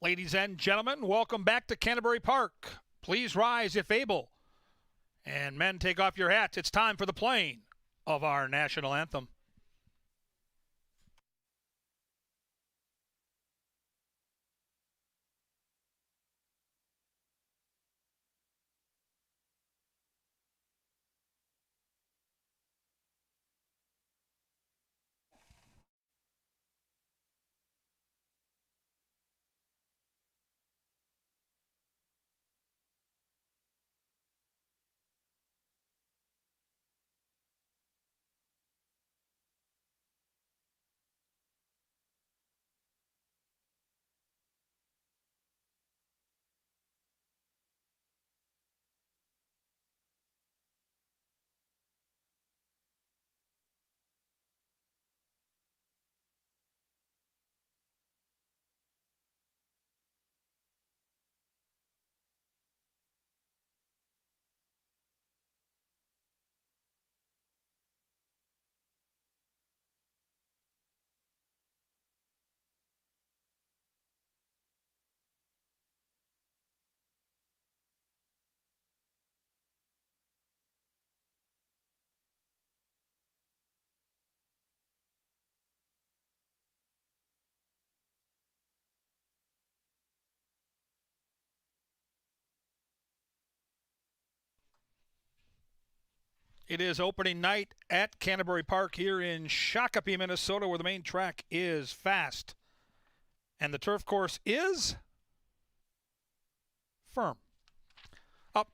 Ladies and gentlemen, welcome back to Canterbury Park. Please rise if able. And men, take off your hats. It's time for the playing of our national anthem. It is opening night at Canterbury Park here in Shakopee, Minnesota, where the main track is fast. And the turf course is firm. Up.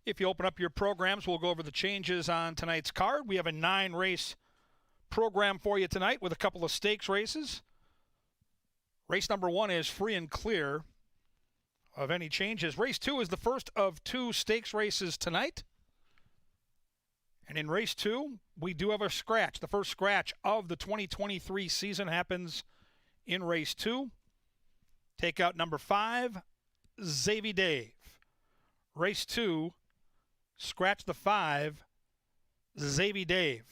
If you open up your programs, we'll go over the changes on tonight's card. We have a 9-race program for you tonight with a couple of stakes races. Race number 1 is free and clear of any changes. Race 2 is the first of 2 stakes races tonight. And in race 2, we do have a scratch. The first scratch of the 2023 season happens in race 2. Take out number 5, Xavier Dave. Race 2, scratch the 5, Xavier Dave.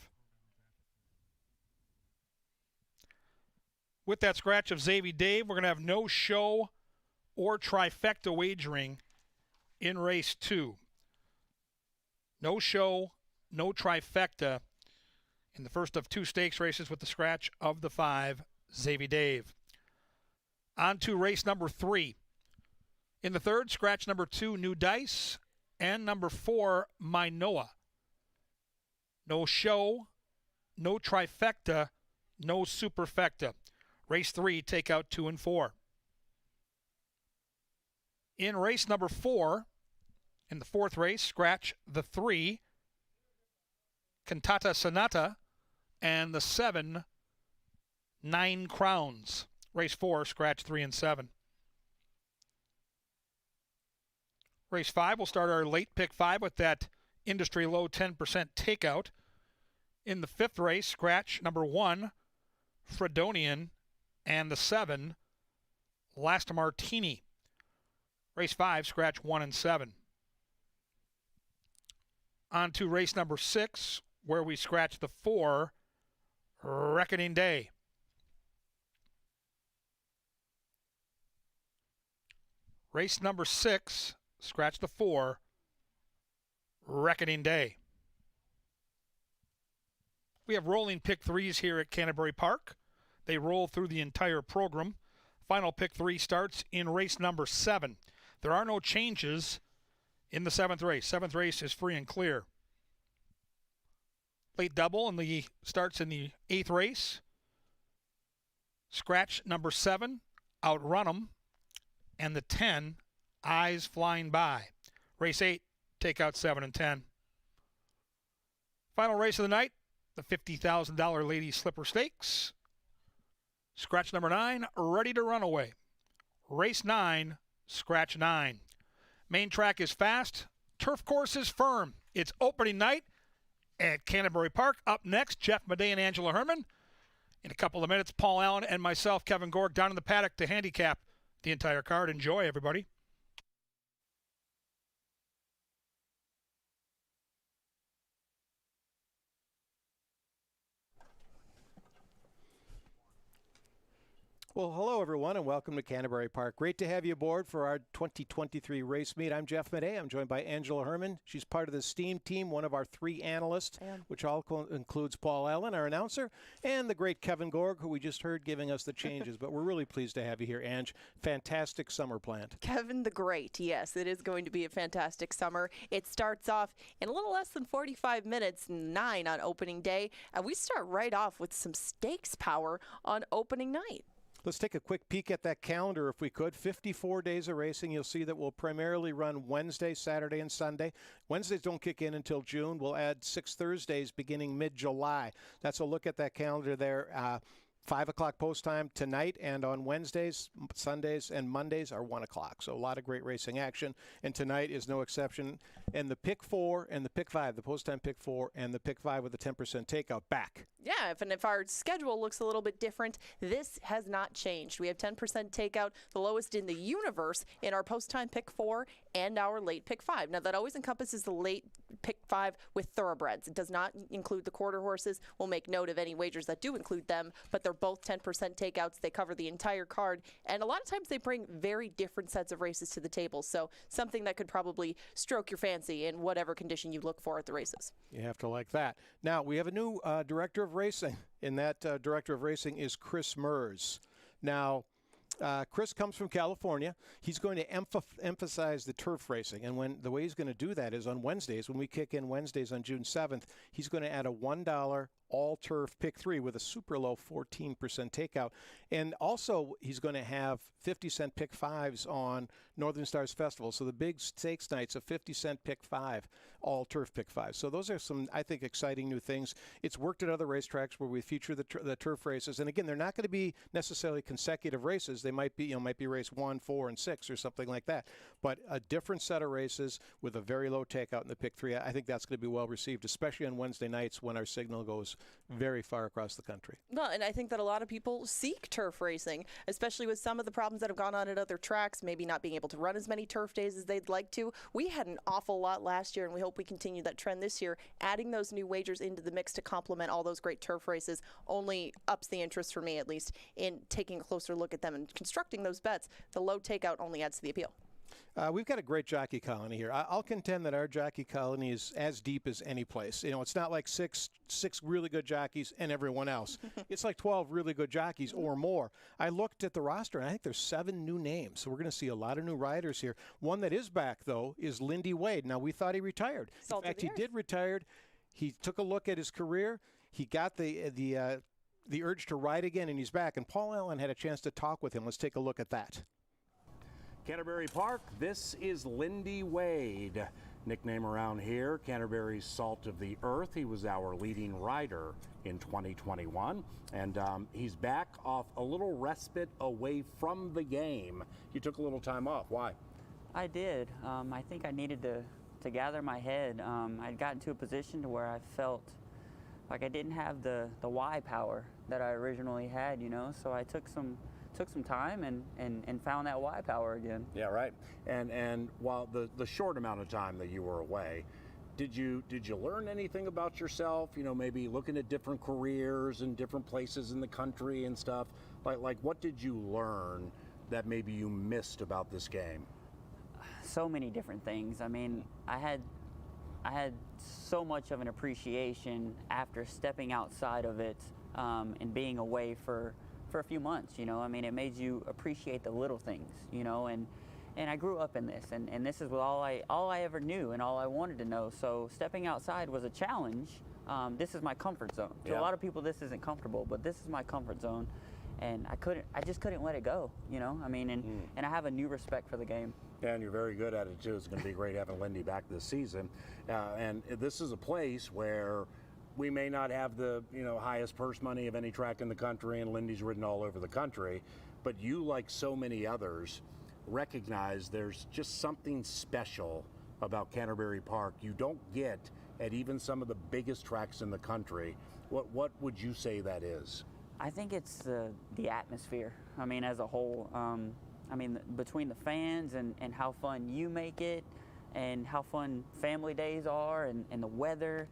With that scratch of Xavier Dave, we're going to have no show or trifecta wagering in race 2. No show, no trifecta in the first of 2 stakes races with the scratch of the 5, Xavier Dave. On to race number 3. In the third, scratch number 2, New Dice, and number 4, Minoa. No show, no trifecta, no superfecta. Race 3, take out 2 and 4. In race number 4, in the fourth race, scratch the 3, Cantata Sonata, and the 7, 9 Crowns. Race 4, scratch 3 and 7. Race 5, we'll start our late pick 5 with that industry low 10% takeout. In the fifth race, scratch number 1, Fredonian, and the 7, Last Martini. Race 5, scratch 1 and 7. On to race number 6, where we scratch the 4, Reckoning Day. Race number 6, scratch the 4, Reckoning Day. We have rolling pick 3s here at Canterbury Park. They roll through the entire program. Final pick 3 starts in race number 7. There are no changes in the 7th race. 7th race is free and clear. Late double and the starts in the 8th race. Scratch number 7, Outrun 'em, and the 10, Eyes Flying By. Race 8, take out 7 and 10. Final race of the night, the $50,000 Ladies Slipper Stakes. Scratch number 9, Ready to Run Away. Race 9, scratch 9. Main track is fast. Turf course is firm. It's opening night at Canterbury Park. Up next, Jeff Madey and Angela Herman. In a couple of minutes, Paul Allen and myself, Kevin Gorg, down in the paddock to handicap the entire card. Enjoy, everybody. Well, hello, everyone, and welcome to Canterbury Park. Great to have you aboard for our 2023 race meet. I'm Jeff Madej. I'm joined by Angela Herman. She's part of the STEAM team, one of our 3 analysts, which all includes Paul Allen, our announcer, and the great Kevin Gorg, who we just heard giving us the changes. But we're really pleased to have you here, Ange. Fantastic summer planned. Kevin the Great. Yes, it is going to be a fantastic summer. It starts off in a little less than 45 minutes, 9 on opening day. And we start right off with some stakes power on opening night. Let's take a quick peek at that calendar if we could. 54 days of racing. You'll see that we'll primarily run Wednesday, Saturday, and Sunday. Wednesdays don't kick in until June. We'll add 6 Thursdays beginning mid-July. That's a look at that calendar there. 5 o'clock post time tonight, and on Wednesdays, Sundays, and Mondays are 1 o'clock. So a lot of great racing action, and tonight is no exception. And the pick 4 and the pick 5, the post time pick 4 and the pick 5 with the 10% takeout back. Yeah, if our schedule looks a little bit different, this has not changed. We have 10% takeout, the lowest in the universe, in our post time pick 4 and our late pick 5. Now, that always encompasses the late pick 5 with thoroughbreds. It does not include the quarter horses. We'll make note of any wagers that do include them, but they're both 10% takeouts. They cover the entire card, and a lot of times they bring very different sets of races to the table, so something that could probably stroke your fancy in whatever condition you look for at the races. You have to like that. Now, we have a new director of racing, and that director of racing is Chris Mers. Now, Chris comes from California. He's going to emphasize the turf racing, and the way he's going to do that is on Wednesdays. When we kick in Wednesdays on June 7th, he's going to add a $1 all-turf pick 3 with a super low 14% takeout. And also, he's going to have 50-cent pick 5s on Northern Stars Festival. So the big stakes nights of 50-cent pick 5, all-turf pick 5. So those are some, I think, exciting new things. It's worked at other racetracks where we feature the turf races. And again, they're not going to be necessarily consecutive races. They might be, race 1, 4, and 6 or something like that. But a different set of races with a very low takeout in the pick 3. I think that's going to be well received, especially on Wednesday nights when our signal goes very far across the country. No, and I think that a lot of people seek turf racing, especially with some of the problems that have gone on at other tracks, maybe not being able to run as many turf days as they'd like to. We had an awful lot last year, and we hope we continue that trend this year. Adding those new wagers into the mix to complement all those great turf races only ups the interest, for me at least, in taking a closer look at them and constructing those bets. The low takeout only adds to the appeal. We've got a great jockey colony here. I'll contend that our jockey colony is as deep as any place. It's not like six really good jockeys and everyone else. It's like 12 really good jockeys or more. I looked at the roster, and I think there's 7 new names. So we're going to see a lot of new riders here. One that is back, though, is Lindy Wade. Now, we thought he retired. In fact, he did retire. He took a look at his career. He got the urge to ride again, and he's back. And Paul Allen had a chance to talk with him. Let's take a look at that. Canterbury Park, this is Lindy Wade. Nickname around here, Canterbury's Salt of the Earth. He was our leading rider in 2021, and he's back off a little respite away from the game. You took a little time off. Why? I did. I think I needed to gather my head. I'd gotten to a position to where I felt like I didn't have the why power that I originally had, so I took some time and found that why power again. Yeah, right. And while the short amount of time that you were away, did you learn anything about yourself? Maybe looking at different careers and different places in the country and stuff. Like what did you learn that maybe you missed about this game? So many different things. I mean, I had so much of an appreciation after stepping outside of it and being away for a few months, it made you appreciate the little things, and I grew up in this, and this is all I ever knew and all I wanted to know. So stepping outside was a challenge. This is my comfort zone. To a lot of people, this isn't comfortable, but this is my comfort zone, and I just couldn't let it go, and I have a new respect for the game. Yeah, and you're very good at it too. It's going to be great having Lindy back this season, and this is a place where we may not have the highest purse money of any track in the country, and Lindy's ridden all over the country, but you, like so many others, recognize there's just something special about Canterbury Park you don't get at even some of the biggest tracks in the country. What would you say that is? I think it's the atmosphere. As a whole, between the fans and how fun you make it, and how fun family days are, and the weather.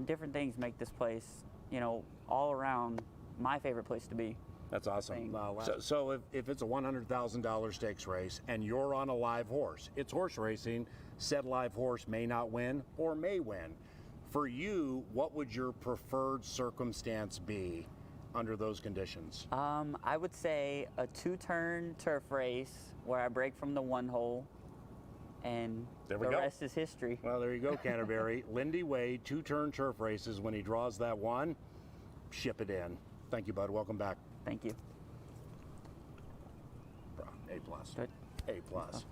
Different things make this place, all around my favorite place to be. That's awesome. thing. So if it's a $100,000 stakes race and you're on a live horse, it's horse racing. Said live horse may not win or may win. For you, what would your preferred circumstance be under those conditions? I would say a 2-turn turf race where I break from the 1 hole, and There the we go. rest is history. Well, there you go, Canterbury. Lindy Wade, 2-turn turf races. When he draws that one, ship it in. Thank you, bud. Welcome back. Thank you. A plus. Good. A plus.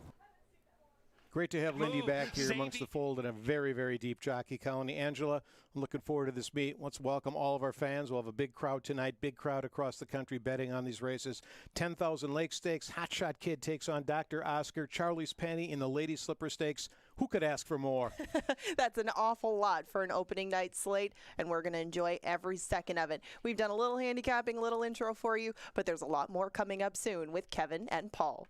Great to have Lindy Move, back here Sadie. amongst the fold in a very, very deep jockey colony. Angela, I'm looking forward to this meet. Let's welcome all of our fans. We'll have a big crowd tonight, big crowd across the country betting on these races. 10,000 Lake Stakes. Hotshot Kid takes on Dr. Oscar. Charlie's Penny in the Lady Slipper Stakes. Who could ask for more? That's an awful lot for an opening night slate, and we're going to enjoy every second of it. We've done a little handicapping, a little intro for you, but there's a lot more coming up soon with Kevin and Paul.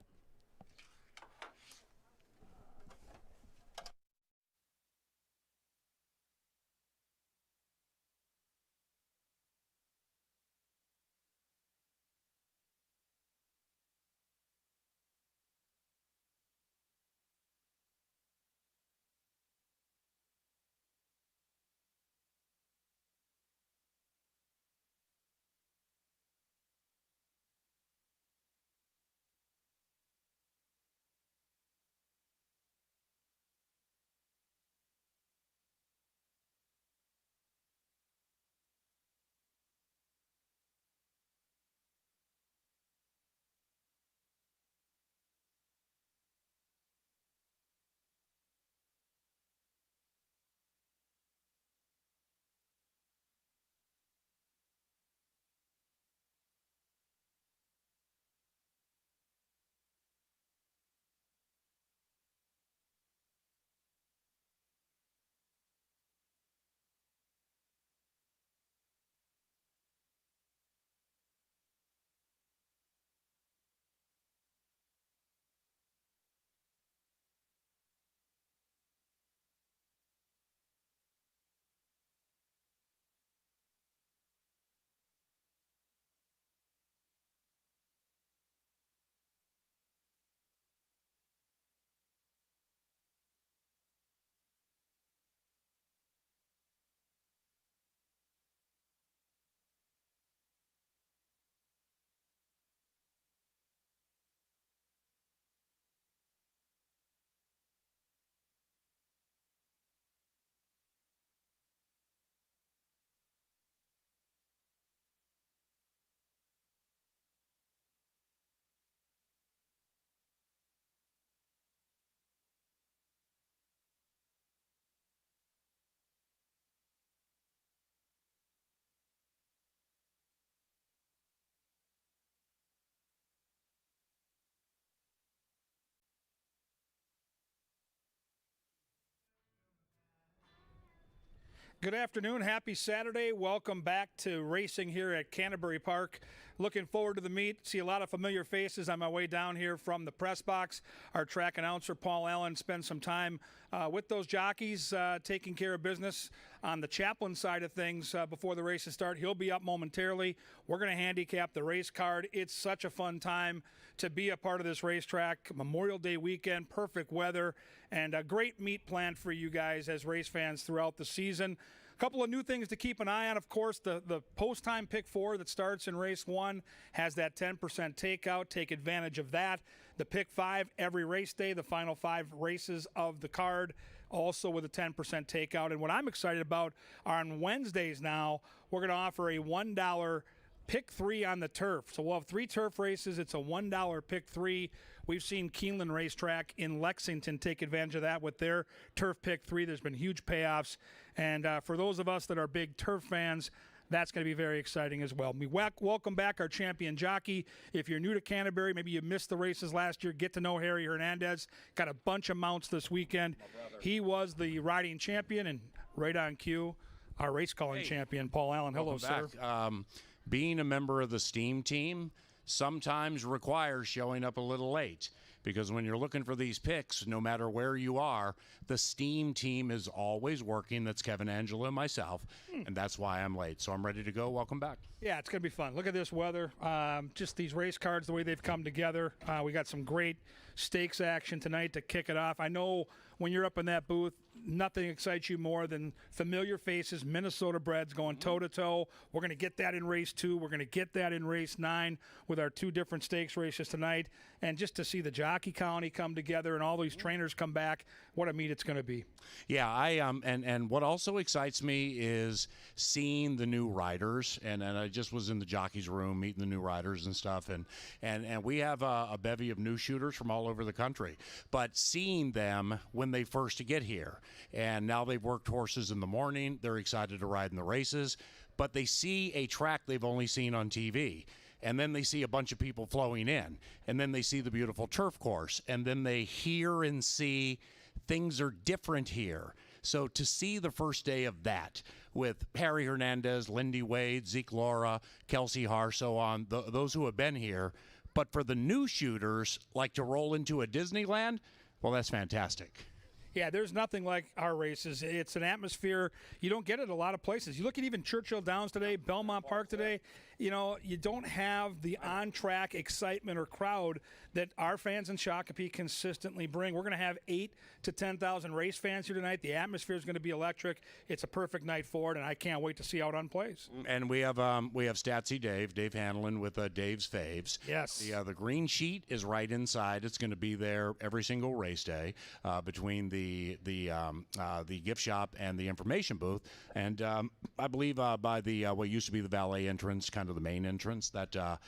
Good afternoon. Happy Saturday. Welcome back to racing here at Canterbury Park. Looking forward to the meet. See a lot of familiar faces on my way down here from the press box. Our track announcer, Paul Allen, spent some time with those jockeys taking care of business on the Chaplain side of things before the races start. He'll be up momentarily. We're going to handicap the race card. It's such a fun time to be a part of this racetrack. Memorial Day weekend, perfect weather, and a great meet planned for you guys as race fans throughout the season. A couple of new things to keep an eye on. Of course, the post-time pick 4 that starts in race 1 has that 10% takeout. Take advantage of that. The pick 5 every race day, the final 5 races of the card, also with a 10% takeout. And what I'm excited about are on Wednesdays now, we're going to offer a $1 pick 3 on the turf. So we'll have 3 turf races. It's a $1 pick 3. We've seen Keeneland Racetrack in Lexington take advantage of that with their turf pick 3. There's been huge payoffs. And for those of us that are big turf fans, that's going to be very exciting as well. We welcome back our champion jockey. If you're new to Canterbury, maybe you missed the races last year, get to know Harry Hernandez. Got a bunch of mounts this weekend. He was the riding champion, and right on cue, our race calling champion, Paul Allen. Hello, Welcome sir. back. Being a member of the STEAM team, sometimes requires showing up a little late. Because when you're looking for these picks, no matter where you are, the Steam team is always working. That's Kevin, Angela, and myself, and that's why I'm late. So I'm ready to go. Welcome back. Yeah, it's going to be fun. Look at this weather. Just these race cards, the way they've come together. We got some great stakes action tonight to kick it off. I know when you're up in that booth, nothing excites you more than familiar faces, Minnesota breds going toe-to-toe. We're going to get that in race 2. We're going to get that in race 9 with our 2 different stakes races tonight. And just to see the jockey colony come together and all these trainers come back, what a meet it's going to be. Yeah, and what also excites me is seeing the new riders, and I just was in the jockeys room meeting the new riders and stuff, and we have a bevy of new shooters from all over the country, but seeing them when they first get here, and now they've worked horses in the morning, they're excited to ride in the races, but they see a track they've only seen on TV. And then they see a bunch of people flowing in, and then they see the beautiful turf course, and then they hear and see things are different here. So to see the first day of that with Harry Hernandez, Lindy Wade, Zeke Laura, Kelsey Har, so on, those who have been here, but for the new shooters, like to roll into a Disneyland, well, that's fantastic. Yeah, there's nothing like our races. It's an atmosphere. You don't get it a lot of places. You look at even Churchill Downs today, Belmont Park today, you know, you don't have the on-track excitement or crowd that our fans in Shakopee consistently bring. We're going to have 8,000 to 10,000 race fans here tonight. The atmosphere is going to be electric. It's a perfect night for it, and I can't wait to see how it unplays. And we have Statsy Dave Hanlon with Dave's Faves. Yes. The green sheet is right inside. It's going to be there every single race day between the gift shop and the information booth. And I believe by the what used to be the valet entrance, kind of the main entrance, that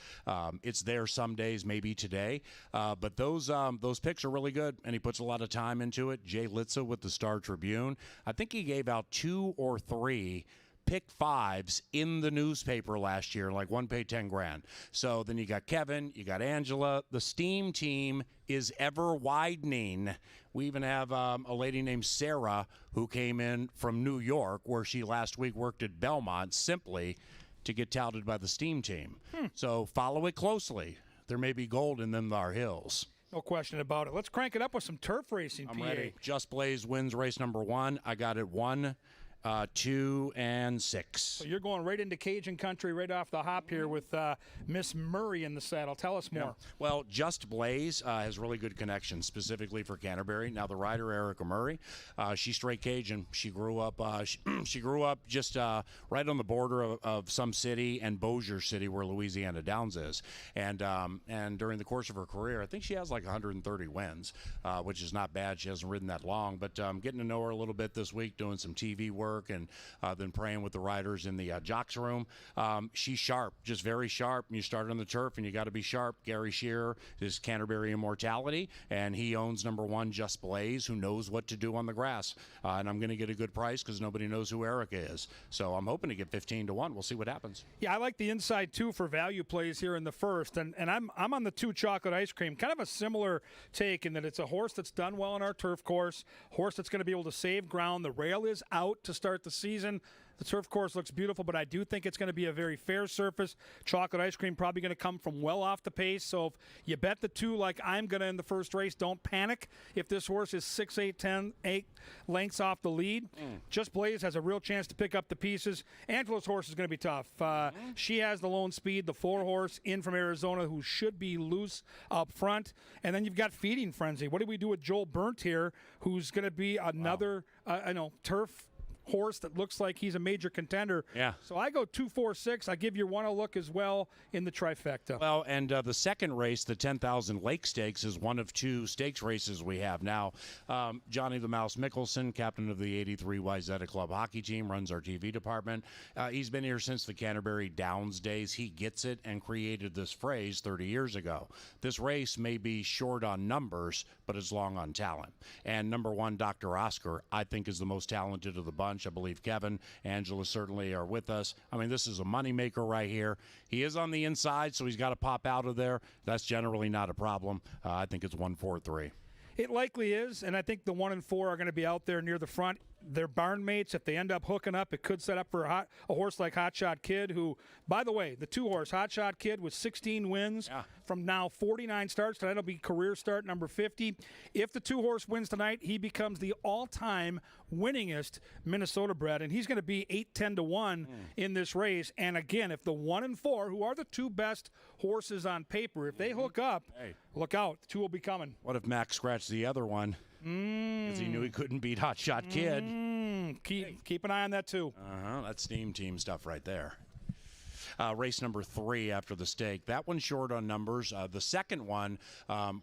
it's there some days, maybe today. But those picks are really good, and he puts a lot of time into it. Jay Litza with the Star Tribune. I think he gave out 2 or 3 pick 5s in the newspaper last year, like one paid 10 grand. So then you got Kevin, you got Angela. The Steam team is ever widening. We even have a lady named Sarah who came in from New York, where she last week worked at Belmont simply to get touted by the Steam team. So follow it closely. There may be gold in them thar hills. No question about it. Let's crank it up with some turf racing, I'm PA. ready. Just Blaze wins race number 1. I got it 1, 2, and 6. So you're going right into Cajun country right off the hop here with Miss Murray in the saddle. Tell us more. Yeah. Well, Just Blaze has really good connections, specifically for Canterbury. Now, the rider, Erica Murray, she's straight Cajun. She grew up she grew up just right on the border of some city and Bossier City, where Louisiana Downs is. And during the course of her career, I think she has like 130 wins, which is not bad. She hasn't ridden that long. But getting to know her a little bit this week, doing some TV work, and then praying with the riders in the jocks room. She's sharp, just very sharp. You start on the turf, and you got to be sharp. Gary Shearer is Canterbury Immortality, and he owns number 1, Just Blaze, who knows what to do on the grass. And I'm going to get a good price because nobody knows who Erica is. So I'm hoping to get 15 to 1. We'll see what happens. Yeah, I like the inside 2 for value plays here in the first, and I'm on the 2 Chocolate Ice Cream. Kind of a similar take in that it's a horse that's done well on our turf course, horse that's going to be able to save ground. The rail is out to start the season. The turf course looks beautiful, but I do think it's going to be a very fair surface. Chocolate Ice Cream probably going to come from well off the pace. So if you bet the 2 like I'm going to in the first race, don't panic. If this horse is 6, 8, 10, 8 lengths off the lead, Just Blaze has a real chance to pick up the pieces. Angela's horse is going to be tough. She has the lone speed, the 4 horse in from Arizona, who should be loose up front. And then you've got Feeding Frenzy. What do we do with Joel Burnt here, who's going to be another turf horse that looks like he's a major contender. Yeah. So I go 2, 4, 6. I give you 1 a look as well in the trifecta. Well, and the second race, the 10,000 Lake Stakes, is one of 2 stakes races we have now. Johnny the Mouse Mickelson, captain of the 83 Wayzata Club hockey team, runs our TV department. He's been here since the Canterbury Downs days. He gets it and created this phrase 30 years ago. This race may be short on numbers, but it's long on talent. And number 1, Dr. Oscar, I think is the most talented of the bunch. I believe Kevin, Angela certainly are with us. I mean, this is a moneymaker right here. He is on the inside, so he's got to pop out of there. That's generally not a problem. I think it's 1, 4, 3. It likely is, and I think the 1 and 4 are going to be out there near the front. They're barn mates. If they end up hooking up, it could set up for a horse like Hot Shot Kid, who, by the way, the 2-horse Hot Shot Kid with 16 wins from now 49 starts. Tonight will be career start number 50. If the 2-horse wins tonight, he becomes the all-time winningest Minnesota bred, and he's going to be 8-10-1 in this race. And again, if the 1 and 4, who are the 2 best horses on paper, if they hook up, look out, the 2 will be coming. What if Max scratched the other one? Because he knew he couldn't beat Hot Shot Kid. Keep an eye on that too. That's steam team stuff right there. Race number 3 after the stake. That one's short on numbers. The second one,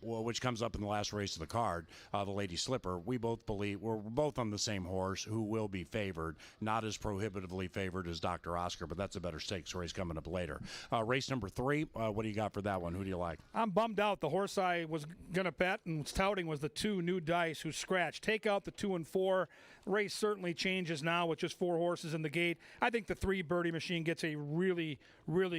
which comes up in the last race of the card, the Lady Slipper, we both believe we're both on the same horse who will be favored. Not as prohibitively favored as Dr. Oscar, but that's a better stakes race coming up later. Race number 3, what do you got for that one? Who do you like? I'm bummed out. The horse I was going to bet and was touting was the 2 New Dice, who scratched. Take out the 2 and 4. Race certainly changes now with just 4 horses in the gate. I think the 3 Birdie Machine gets a really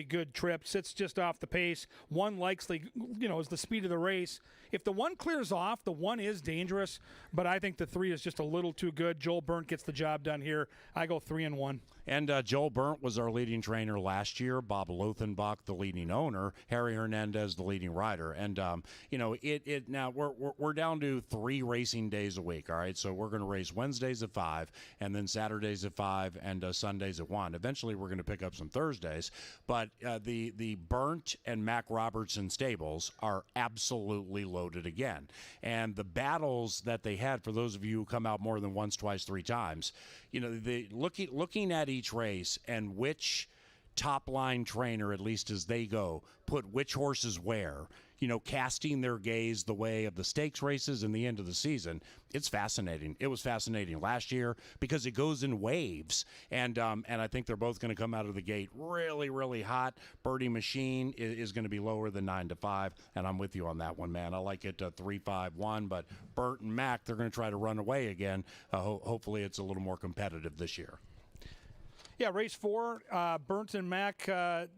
good trip, sits just off the pace. 1 likely, is the speed of the race. If the 1 clears off, the 1 is dangerous, but I think the 3 is just a little too good. Joel Burnt gets the job done here. I go 3 and 1. And Joel Burnt was our leading trainer last year. Bob Lothenbach, the leading owner. Harry Hernandez, the leading rider. And now we're down to 3 racing days a week. All right, so we're going to race Wednesdays at 5, and then Saturdays at 5, and Sundays at 1. Eventually, we're going to pick up some Thursdays. But the Burnt and Mac Robertson stables are absolutely loaded again. And the battles that they had, for those of you who come out more than once, twice, 3 times, looking at each race and which top line trainer, at least as they go, put which horses where, casting their gaze the way of the stakes races and the end of the season. It's fascinating. It was fascinating last year because it goes in waves. And I think they're both going to come out of the gate really, really hot. Birdie Machine is going to be lower than 9-5. And I'm with you on that one, man. I like it 3-5-1, but Burt and Mac, they're going to try to run away again. Hopefully it's a little more competitive this year. Yeah, race 4, Burnt and Mac,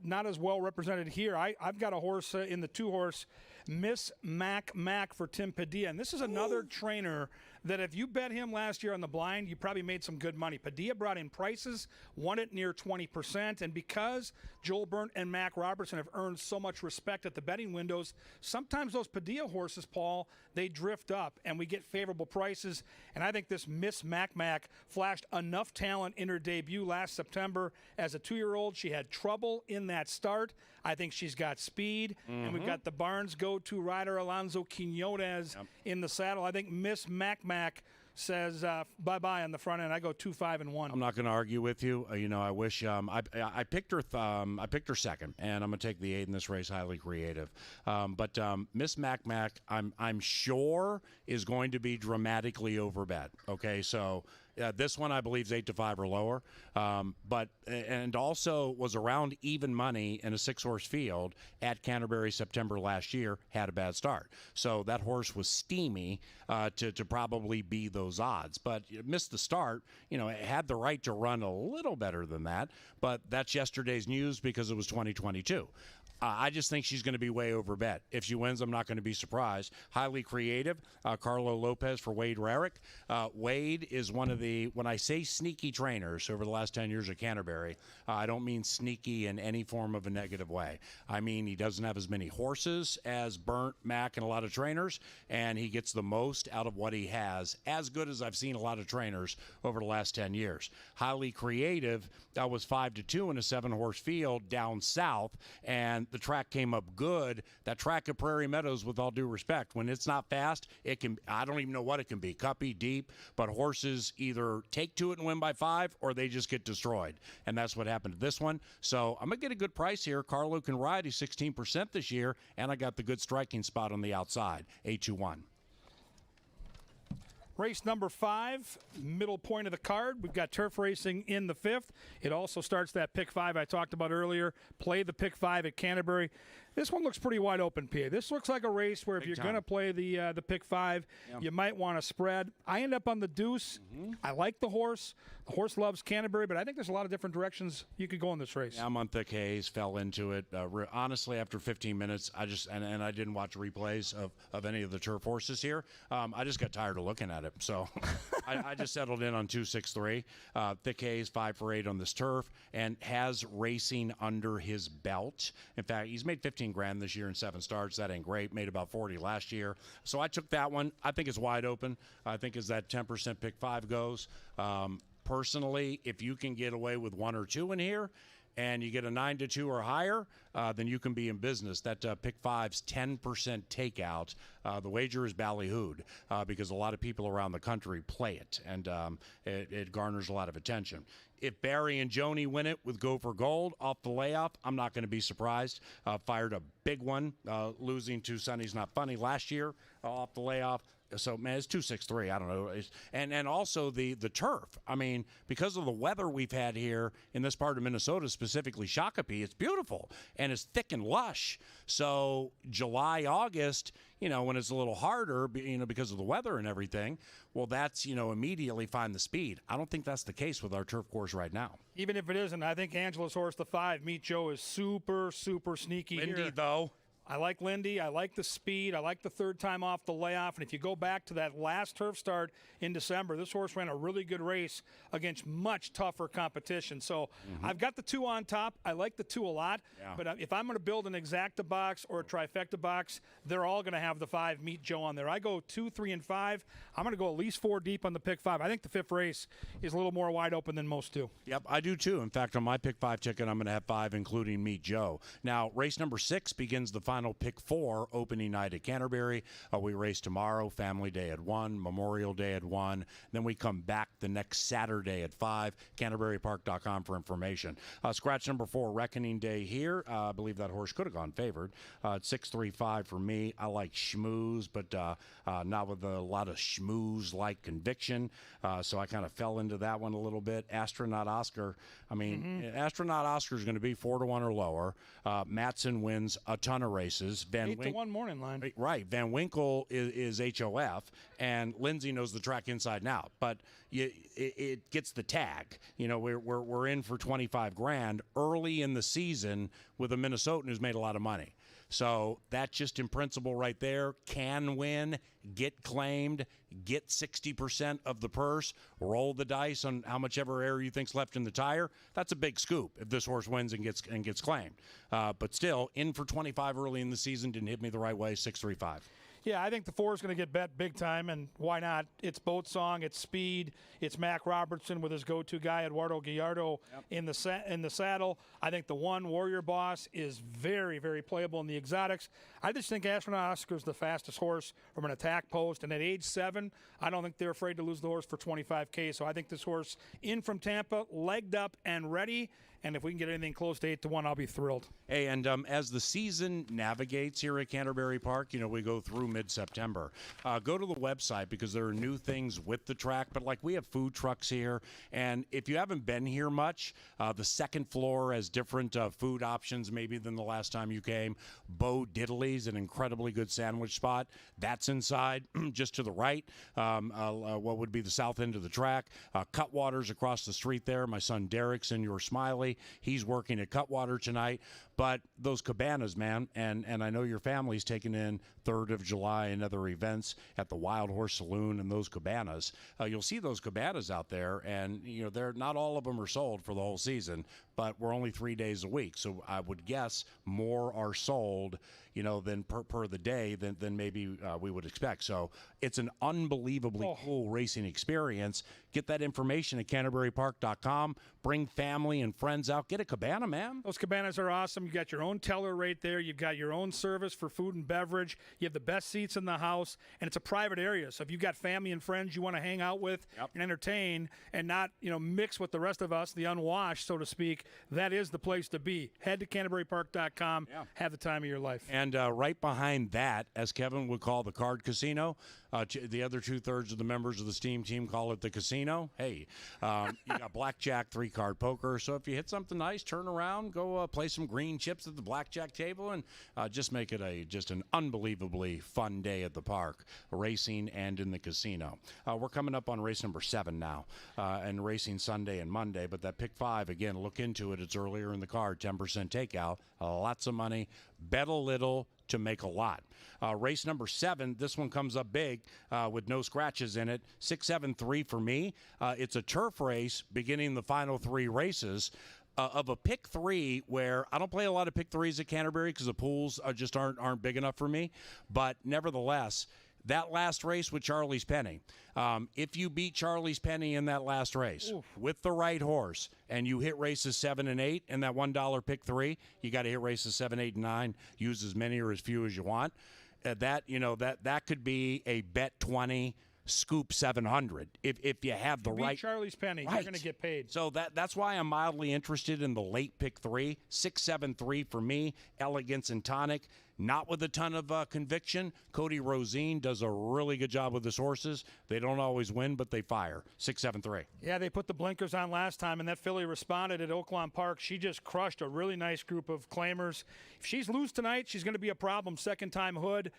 not as well represented here. I've got a horse in the 2-horse, Miss Mac for Tim Padilla. And this is another trainer that if you bet him last year on the blind, you probably made some good money. Padilla brought in prices, won it near 20%. And because Joel Burnt and Mac Robertson have earned so much respect at the betting windows, sometimes those Padilla horses, Paul, they drift up and we get favorable prices. And I think this Miss Mac flashed enough talent in her debut last September. As a 2-year-old, she had trouble in that start. I think she's got speed. And we've got the Barnes go-to rider, Alonso Quinones, in the saddle. I think Miss Mac says bye-bye on the front end. I go 2-5-1. I'm not going to argue with you. I wish I picked her. I picked her second, and I'm going to take the 8 in this race. Highly creative, but Miss Mac, I'm sure is going to be dramatically overbet. Okay, so. This one I believe is 8-5 or lower, and also was around even money in a 6-horse field at Canterbury September last year. Had a bad start, so that horse was steamy to probably be those odds, but missed the start. It had the right to run a little better than that, but that's yesterday's news because it was 2022. I just think she's going to be way over bet. If she wins, I'm not going to be surprised. Highly creative, Carlo Lopez for Wade Rarick. Wade is one of the, when I say sneaky trainers over the last 10 years at Canterbury, I don't mean sneaky in any form of a negative way. I mean he doesn't have as many horses as Burnt, Mac, and a lot of trainers, and he gets the most out of what he has, as good as I've seen a lot of trainers over the last 10 years. Highly creative, that was 5-2 in a 7-horse field down south, and the track came up good. That track at Prairie Meadows, with all due respect, when it's not fast, it can, I don't even know what it can be, cuppy, deep, but horses either take to it and win by 5 or they just get destroyed. And that's what happened to this one. So I'm going to get a good price here. Carlo can ride. He's 16% this year, and I got the good striking spot on the outside, 8-2-1. Race number 5, middle point of the card. We've got turf racing in the 5th. It also starts that pick 5 I talked about earlier. Play the pick 5 at Canterbury. This one looks pretty wide open, PA. This looks like a race where if you're going to play the pick 5, you might want to spread. I end up on the deuce. I like the horse. The horse loves Canterbury, but I think there's a lot of different directions you could go in this race. Yeah, I'm on thick haze, fell into it. Honestly, after 15 minutes, I just and I didn't watch replays of any of the turf horses here. I just got tired of looking at it, so I just settled in on 263. Thick haze, 5 for 8 on this turf, and has racing under his belt. In fact, he's made 15 grand this year in 7 starts. That ain't great. Made about 40 last year. So I took that one. I think it's wide open. I think as that 10% pick 5 goes. Personally, if you can get away with 1 or 2 in here, and you get a 9-2 or higher, then you can be in business. That pick 5's 10% takeout. The wager is ballyhooed because a lot of people around the country play it, and it garners a lot of attention. If Barry and Joni win it with Go for Gold off the layoff, I'm not going to be surprised. Fired a big one, losing to Sonny's Not Funny last year off the layoff. So, man, it's 263. I don't know. And also the turf. I mean, because of the weather we've had here in this part of Minnesota, specifically Shakopee, it's beautiful and it's thick and lush. So July, August, when it's a little harder, because of the weather and everything, well, that's, immediately find the speed. I don't think that's the case with our turf course right now. Even if it isn't, I think Angela's horse, the 5, Meet Joe, is super, super sneaky Lindy, here. though. I like Lindy. I like the speed. I like the third time off the layoff. And if you go back to that last turf start in December, this horse ran a really good race against much tougher competition. So I've got the 2 on top. I like the 2 a lot. Yeah. But if I'm going to build an exacta box or a trifecta box, they're all going to have the 5 Meet Joe on there. I go 2, 3, and 5. I'm going to go at least 4 deep on the pick 5. I think the 5th race is a little more wide open than most do. Yep, I do too. In fact, on my pick 5 ticket, I'm going to have 5, including Meet Joe. Now, race number 6 begins the final pick 4 opening night at Canterbury. We race tomorrow, Family Day at 1, Memorial Day at 1. Then we come back the next Saturday at 5. CanterburyPark.com for information. Scratch number 4, Reckoning Day here. I believe that horse could have gone favored. 6-3-5 for me. I like schmooze, but not with a lot of schmooze-like conviction. So I kind of fell into that one a little bit. Astronaut Oscar. I mean, Astronaut Oscar is going to be 4-1 or lower. Matson wins a ton of races. 8-1 morning line. Right. Van Winkle is HOF, and Lindsay knows the track inside and out. But it gets the tag. We're in for 25 grand early in the season with a Minnesotan who's made a lot of money. So that's just in principle right there. Can win, get claimed, get 60% of the purse, roll the dice on how much ever air you think's left in the tire. That's a big scoop if this horse wins and gets claimed. But still, in for 25 early in the season, didn't hit me the right way, 6-3-5. Yeah, I think the 4 is going to get bet big time, and why not? It's Boat Song, it's speed, it's Mac Robertson with his go-to guy, Eduardo Gallardo, in the saddle. I think the 1, Warrior Boss, is very, very playable in the exotics. I just think Astronaut Oscar is the fastest horse from an attack post, and at age 7, I don't think they're afraid to lose the horse for $25K. So I think this horse in from Tampa, legged up and ready. And if we can get anything close to 8-1, I'll be thrilled. Hey, and as the season navigates here at Canterbury Park, we go through mid-September. Go to the website because there are new things with the track. But like we have food trucks here, and if you haven't been here much, the second floor has different food options maybe than the last time you came. Bo Diddley's an incredibly good sandwich spot. That's inside, just to the right. What would be the south end of the track? Cutwater's across the street there. My son Derek's in Your Smiley. He's working at Cutwater tonight. But those cabanas, man, and I know your family's taking in 3rd of July and other events at the Wild Horse Saloon and those cabanas. You'll see those cabanas out there, and they're not all of them are sold for the whole season, but we're only 3 days a week. So I would guess more are sold, than per the day than maybe we would expect. So it's an unbelievably cool racing experience. Get that information at CanterburyPark.com. Bring family and friends out. Get a cabana, man. Those cabanas are awesome. You got your own teller right there. You've got your own service for food and beverage. You have the best seats in the house, and it's a private area. So if you've got family and friends you want to hang out with and entertain and not, mix with the rest of us, the unwashed, so to speak, that is the place to be. Head to CanterburyPark.com. Yeah. Have the time of your life. And right behind that, as Kevin would call the card casino, the other 2/3 of the members of the Steam team call it the casino. Hey, you got blackjack, 3-card poker. So if you hit something nice, turn around, go play some green chips at the blackjack table, and just make it just an unbelievably fun day at the park, racing and in the casino. We're coming up on race number 7 now, and racing Sunday and Monday. But that pick 5, again, look into it. It's earlier in the card, 10% takeout, lots of money, bet a little to make a lot. Race number 7, this one comes up big with no scratches in it. 6-7-3 for me. It's a turf race beginning the final 3 races. Of a pick 3, where I don't play a lot of pick 3s at Canterbury because the pools just aren't big enough for me. But nevertheless, that last race with Charlie's Penny, if you beat Charlie's Penny in that last race with the right horse, and you hit races 7 and 8 and that $1 pick 3, you got to hit races 7, 8, and 9. Use as many or as few as you want. That could be a bet 20. Scoop 700 if you have the right. Charlie's Penny, right. You're going to get paid. So that's why I'm mildly interested in the late pick 3, 6-7-3 for me. Elegance and Tonic, not with a ton of conviction. Cody Rosine does a really good job with his horses. They don't always win, but they fire. 6-7-3. Yeah, they put the blinkers on last time, and that filly responded at Oaklawn Park. She just crushed a really nice group of claimers. If she's loose tonight, she's going to be a problem. Second-time hood.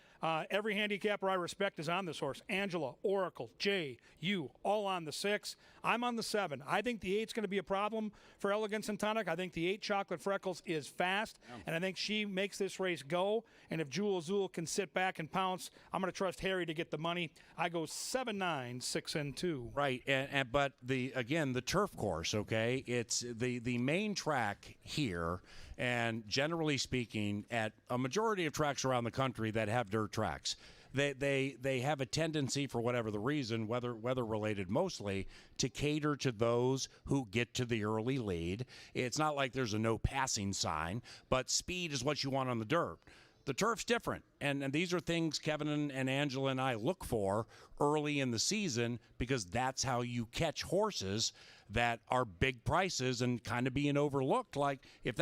Every handicapper I respect is on this horse. Angela, Oracle, Jay, you, all on the 6. I'm on the 7. I think the 8's going to be a problem for Elegance and Tonic. I think the 8 Chocolate Freckles is fast, and I think she makes this race go. And if Jewel Azul can sit back and pounce, I'm going to trust Harry to get the money. I go 7-9, 6-2. Right, but the turf course, okay, it's the main track here, and generally speaking, at a majority of tracks around the country that have dirt tracks, they have a tendency, for whatever the reason, weather related mostly, to cater to those who get to the early lead. It's not like there's a no passing sign, but speed is what you want on the dirt. The turf's different, and these are things Kevin and Angela and I look for early in the season, because that's how you catch horses that are big prices and kind of being overlooked. Like if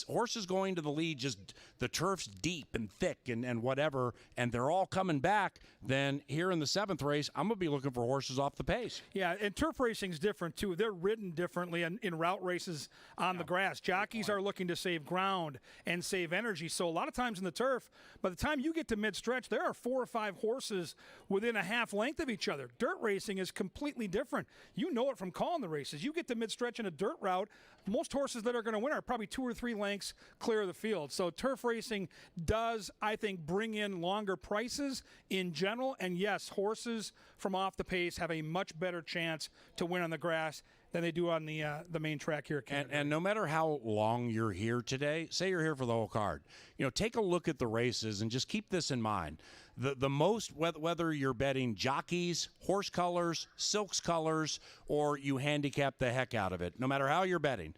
horse is going to the lead, just the turf's deep and thick and whatever, and they're all coming back, then here in the 7th race, I'm going to be looking for horses off the pace. Yeah, and turf racing's different too. They're ridden differently in route races on the grass. Jockeys are looking to save ground and save energy. So a lot of times in the turf, by the time you get to mid-stretch, there are 4 or 5 horses within a half length of each other. Dirt racing is completely different. You know it from calling the races. You get to mid-stretch in a dirt route, most horses that are going to win are probably 2 or 3 lengths clear of the field. So turf racing does, I think, bring in longer prices in general. And yes, horses from off the pace have a much better chance to win on the grass than they do on the main track here at Canterbury. And no matter how long you're here today, say you're here for the whole card, take a look at the races and just keep this in mind. The most, whether you're betting jockeys, horse colors, silks colors, or you handicap the heck out of it, no matter how you're betting,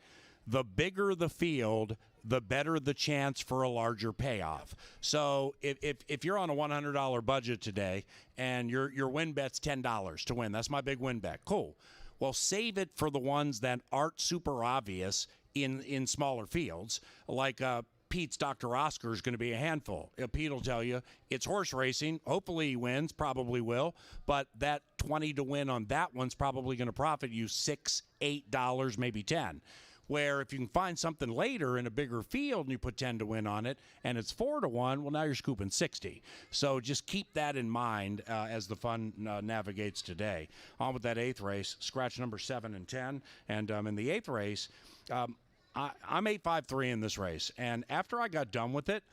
the bigger the field, the better the chance for a larger payoff. So if you're on a $100 budget today and your win bet's $10 to win, that's my big win bet. Cool. Well, save it for the ones that aren't super obvious in smaller fields, like Pete's Dr. Oscar is going to be a handful. Pete will tell you it's horse racing. Hopefully he wins, probably will, but that 20 to win on that one's probably going to profit you $6, $8, maybe 10. Where if you can find something later in a bigger field and you put 10 to win on it and it's 4 to 1, well, now you're scooping 60. So just keep that in mind as the fun navigates today. On with that 8th race, scratch number 7 and 10. And in the 8th race, I'm 8-5-3 in this race. And after I got done with it,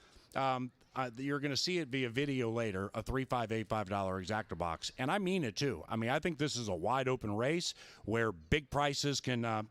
you're going to see it via video later, a $3-5-8-5 exacta box. And I mean it, too. I mean, I think this is a wide-open race where big prices can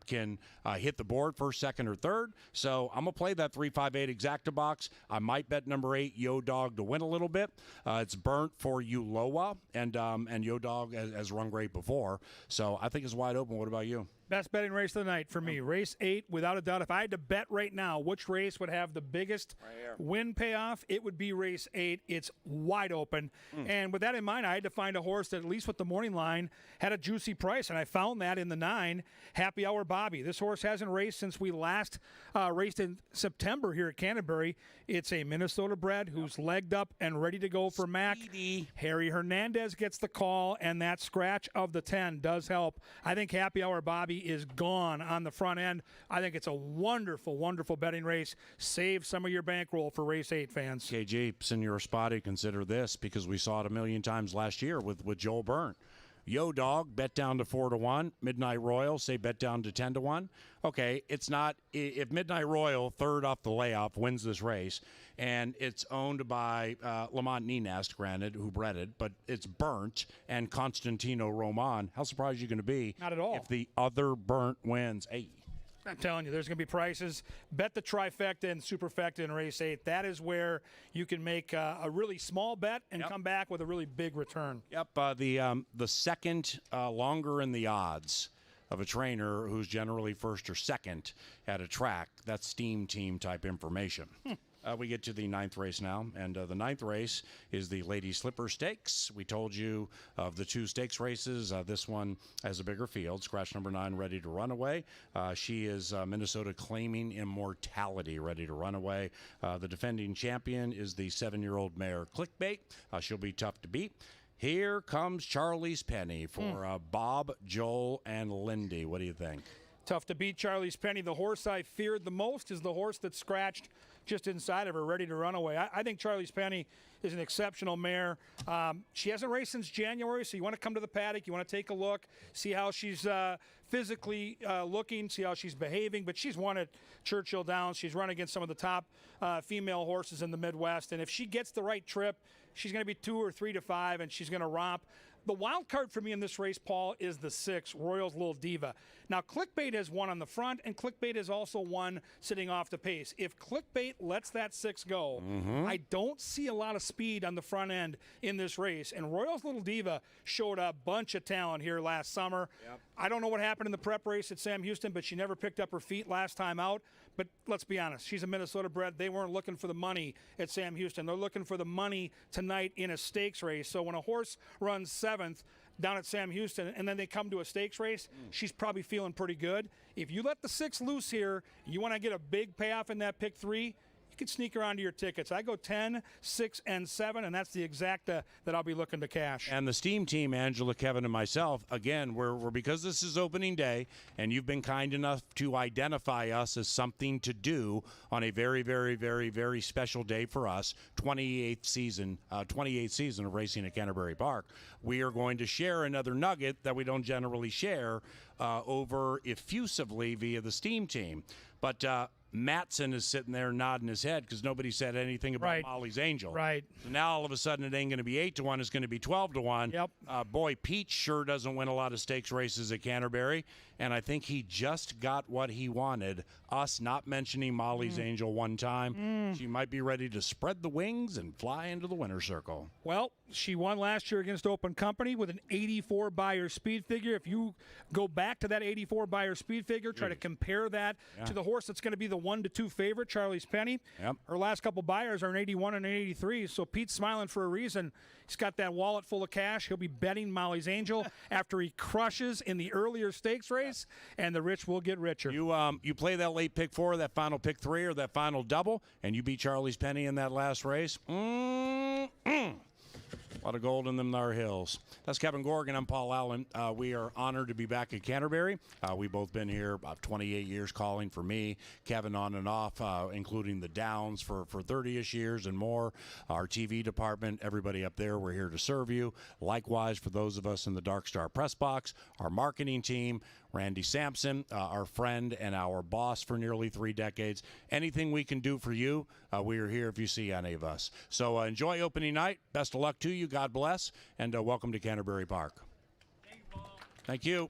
hit the board first, second, or third. So I'm going to play that 3-5-8 exacta box. I might bet number 8, Yo Dog, to win a little bit. It's burnt for Uloa, and Yo Dog has run great before. So I think it's wide open. What about you? Best betting race of the night for me. Race 8, without a doubt. If I had to bet right now which race would have the biggest win payoff, it would be race 8. It's wide open. And with that in mind, I had to find a horse that, at least with the morning line, had a juicy price. And I found that in the 9, Happy Hour Bobby. This horse hasn't raced since we last raced in September here at Canterbury. It's a Minnesota bred who's legged up and ready to go for Mac. Harry Hernandez gets the call, and that scratch of the 10 does help. I think Happy Hour Bobby is gone on the front end. I think it's a wonderful, wonderful betting race. Save some of your bankroll for race 8, fans. KG, in your spotty, consider this, because we saw it a million times last year with Joel Byrne. Yo Dog, bet down to 4-1. Midnight Royal, say bet down to 10-1. Okay, it's not, if Midnight Royal, third off the layoff, wins this race, and it's owned by Lamont Nenest, granted, who bred it, but it's Burnt and Constantino Roman. How surprised are you going to be? Not at all. If the other Burnt wins. Hey. I'm telling you, there's going to be prices. Bet the trifecta and superfecta in race 8. That is where you can make a really small bet and come back with a really big return. Yep, the second longer in the odds of a trainer who's generally first or second at a track. That's Steam Team type information. We get to the 9th race now, and the 9th race is the Lady Slipper Stakes. We told you of the 2 stakes races. This one has a bigger field. Scratch number 9, Ready to Run Away. She is Minnesota Claiming Immortality, ready to run away. The defending champion is the 7-year-old mare Clickbait. She'll be tough to beat. Here comes Charlie's Penny for Bob, Joel, and Lindy. What do you think? Tough to beat Charlie's Penny. The horse I feared the most is the horse that scratched just inside of her, Ready to Run Away. I think Charlie's Penny is an exceptional mare. She hasn't raced since January, so you want to come to the paddock. You want to take a look, see how she's physically looking, see how she's behaving. But she's won at Churchill Downs. She's run against some of the top female horses in the Midwest. And if she gets the right trip, she's going to be 2 or 3 to 5, and she's going to romp. The wild card for me in this race, Paul, is the 6, Royal's Little Diva. Now, Clickbait has won on the front, and Clickbait has also won sitting off the pace. If Clickbait lets that 6 go, I don't see a lot of speed on the front end in this race. And Royal's Little Diva showed a bunch of talent here last summer. I don't know what happened in the prep race at Sam Houston, but she never picked up her feet last time out. But let's be honest, she's a Minnesota bred. They weren't looking for the money at Sam Houston. They're looking for the money tonight in a stakes race. So when a horse runs 7th down at Sam Houston and then they come to a stakes race, she's probably feeling pretty good. If you let the 6 loose here, you want to get a big payoff in that pick 3, you can sneak her onto your tickets. I go 10, 6, and 7, and that's the exacta that I'll be looking to cash. And the Steam Team, Angela, Kevin, and myself, again, we're because this is opening day, and you've been kind enough to identify us as something to do on a very, very, very, very special day for us, 28th season of racing at Canterbury Park. We are going to share another nugget that we don't generally share over effusively via the Steam Team. But Matson is sitting there nodding his head because nobody said anything about Molly's Angel. Right. So now all of a sudden it ain't going to be 8-1, it's going to be 12-1. Yep. Boy, Pete sure doesn't win a lot of stakes races at Canterbury, and I think he just got what he wanted. Us not mentioning Molly's Angel one time. She might be ready to spread the wings and fly into the winner's circle. Well, she won last year against Open Company with an 84 Beyer speed figure. If you go back to that 84 Beyer speed figure, try to compare that to the horse that's going to be the 1-2 favorite, Charlie's Penny. Yep. Her last couple Beyers are an 81 and an 83, so Pete's smiling for a reason. He's got that wallet full of cash. He'll be betting Molly's Angel after he crushes in the earlier stakes race, and the rich will get richer. You play that late pick 4, that final pick 3, or that final double, and you beat Charlie's Penny in that last race. A lot of gold in them there hills. That's Kevin Gorgan. I'm Paul Allen. We are honored to be back at Canterbury. We've both been here about 28 years calling for me, Kevin on and off, including the Downs for 30-ish years and more. Our TV department, everybody up there, we're here to serve you. Likewise, for those of us in the Dark Star press box, our marketing team, Randy Sampson, our friend and our boss for nearly 3 decades. Anything we can do for you, we are here if you see any of us. So enjoy opening night. Best of luck to you. God bless. And welcome to Canterbury Park. Thank you.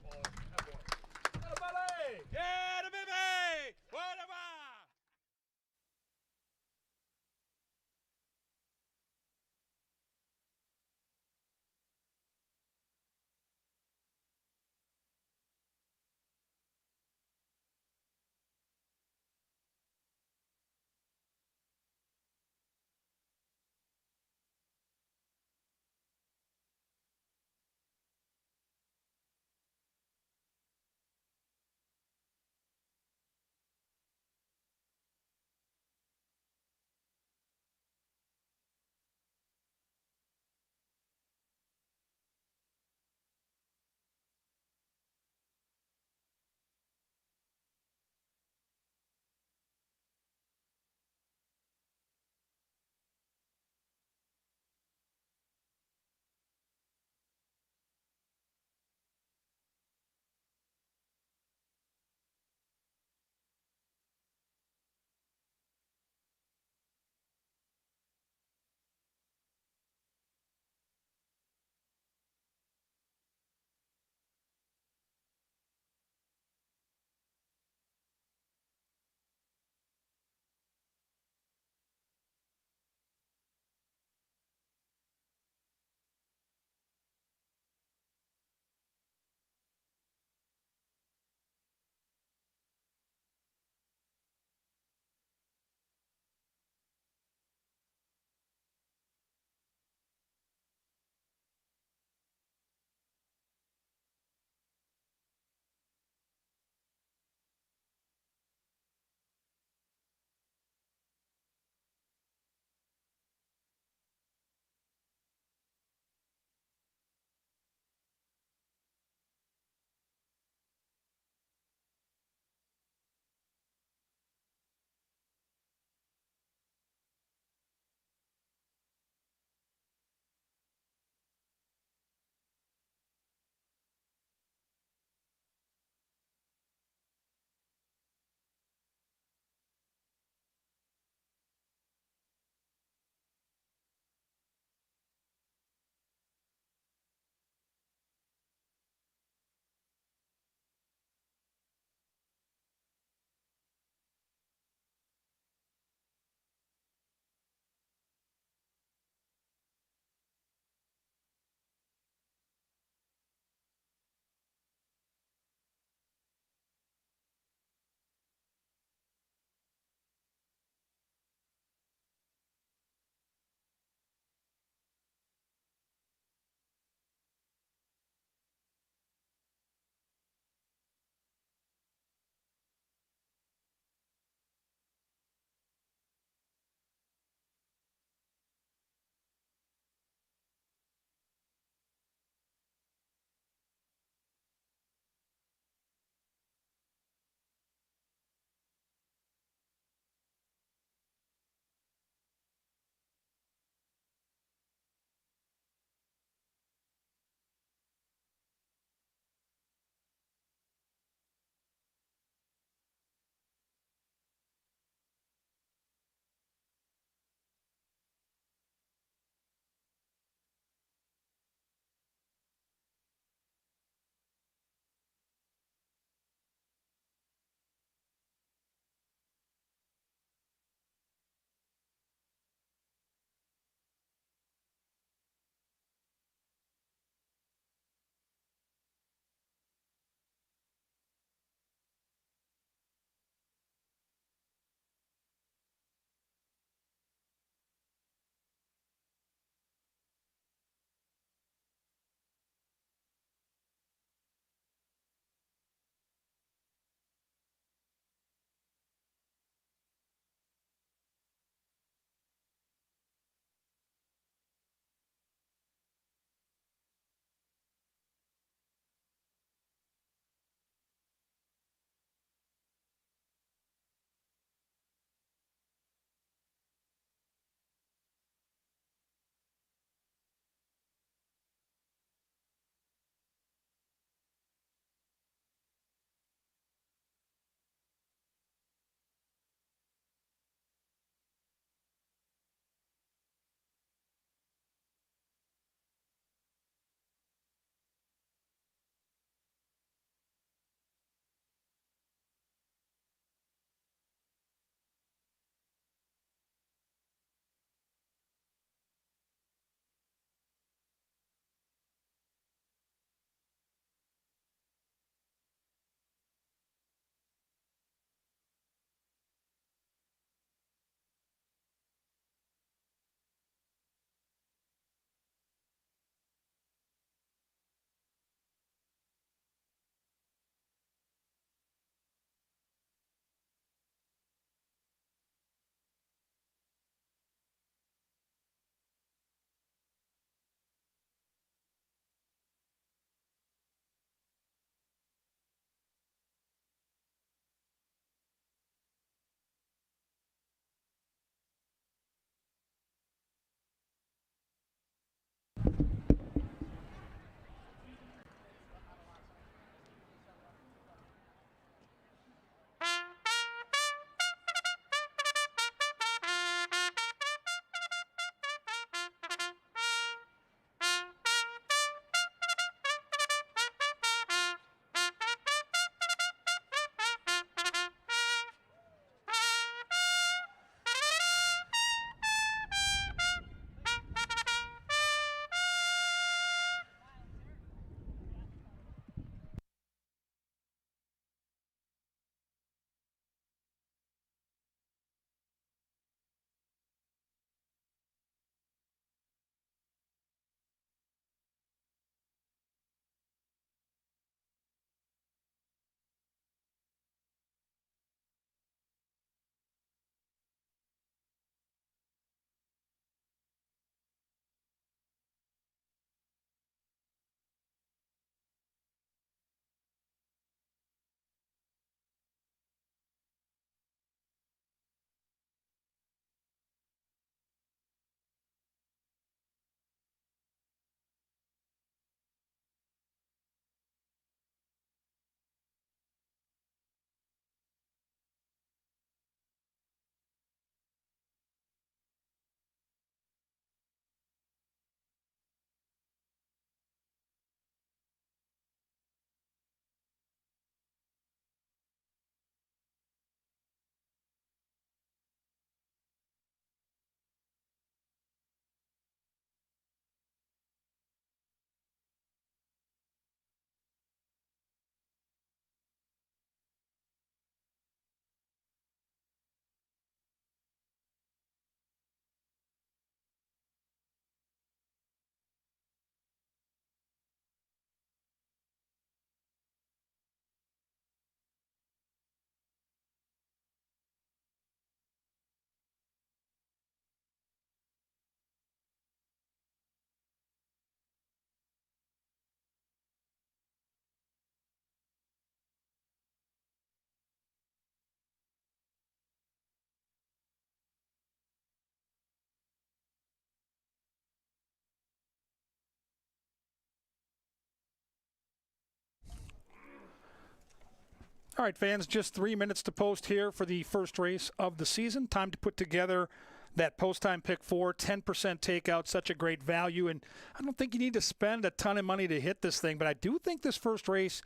All right, fans, just 3 minutes to post here for the first race of the season. Time to put together that post-time pick 4, 10% takeout, such a great value. And I don't think you need to spend a ton of money to hit this thing, but I do think this first race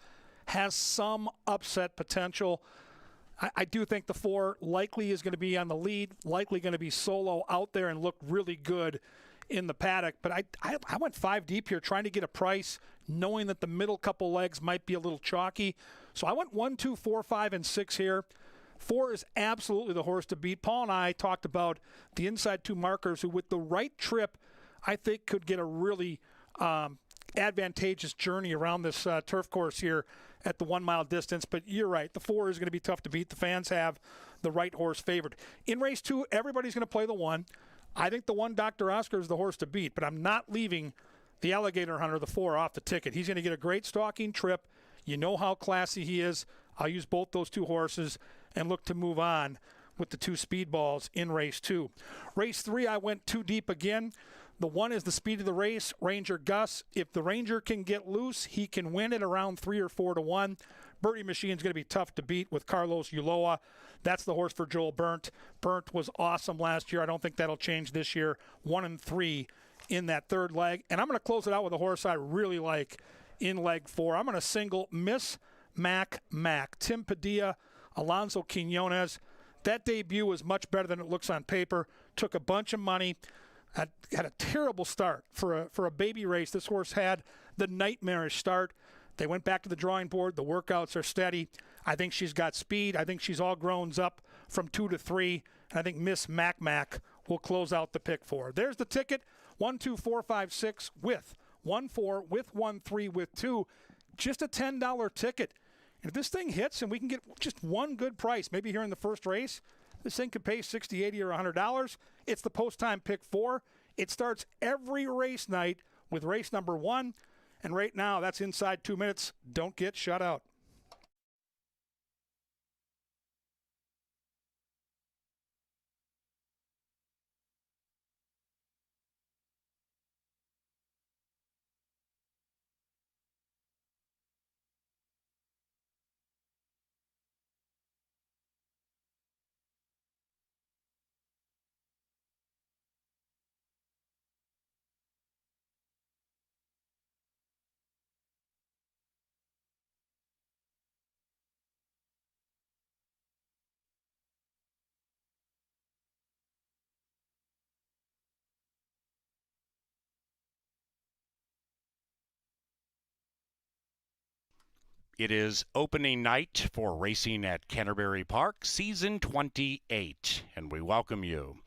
has some upset potential. I do think the 4 likely is going to be on the lead, likely going to be solo out there and look really good in the paddock. But I went 5 deep here trying to get a price, knowing that the middle couple legs might be a little chalky. So I went 1, 2, 4, 5, and 6 here. 4 is absolutely the horse to beat. Paul and I talked about the inside 2 markers who, with the right trip, I think could get a really advantageous journey around this turf course here at the 1 mile distance. But you're right, the 4 is going to be tough to beat. The fans have the right horse favored. In race 2, everybody's going to play the 1. I think the 1, Dr. Oscar, is the horse to beat, but I'm not leaving the Alligator Hunter, the 4, off the ticket. He's going to get a great stalking trip. You know how classy he is. I'll use both those 2 horses and look to move on with the 2 speedballs in race 2. Race 3, I went 2 deep again. The 1 is the speed of the race, Ranger Gus. If the Ranger can get loose, he can win it around 3 or 4 to 1. Birdie Machine's going to be tough to beat with Carlos Ulloa. That's the horse for Joel Burnt. Burnt was awesome last year. I don't think that'll change this year. 1 and 3 in that third leg. And I'm going to close it out with a horse I really like in leg 4. I'm going to single Miss Mac Mac. Tim Padilla, Alonso Quinones. That debut was much better than it looks on paper. Took a bunch of money. Had a terrible start for a baby race. This horse had the nightmarish start. They went back to the drawing board. The workouts are steady. I think she's got speed. I think she's all grown up from 2 to 3. And I think Miss Mac Mac will close out the pick 4. There's the ticket. 1, 2, 4, 5, 6 with 1, 4 with 1, 3 with 2. Just a $10 ticket. And if this thing hits and we can get just one good price, maybe here in the first race, this thing could pay $60, $80, or $100. It's the post-time pick 4. It starts every race night with race number 1. And right now, that's inside 2 minutes. Don't get shut out. It is opening night for racing at Canterbury Park, season 28, and we welcome you.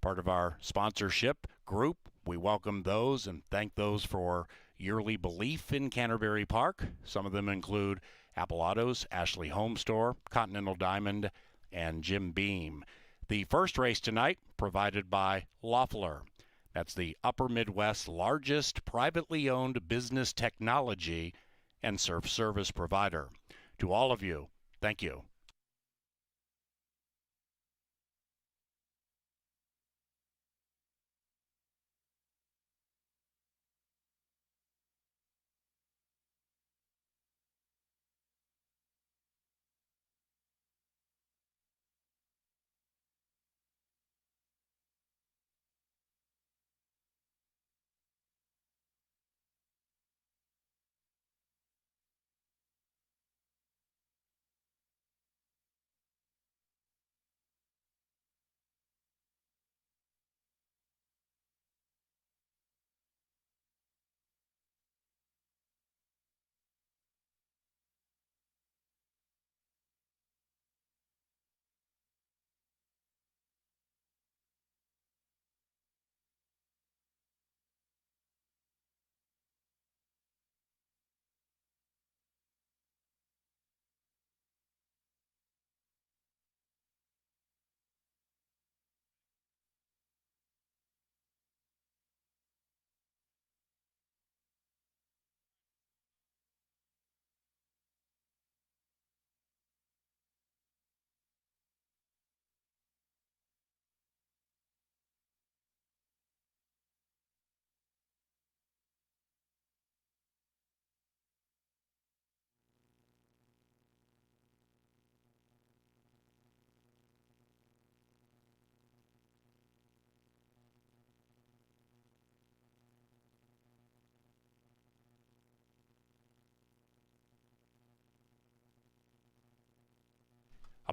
Part of our sponsorship group, we welcome those and thank those for yearly belief in Canterbury Park. Some of them include Apple Autos, Ashley Home Store, Continental Diamond, and Jim Beam. The first race tonight provided by Loeffler. That's the Upper Midwest's largest privately owned business technology and surf service provider. To all of you, thank you.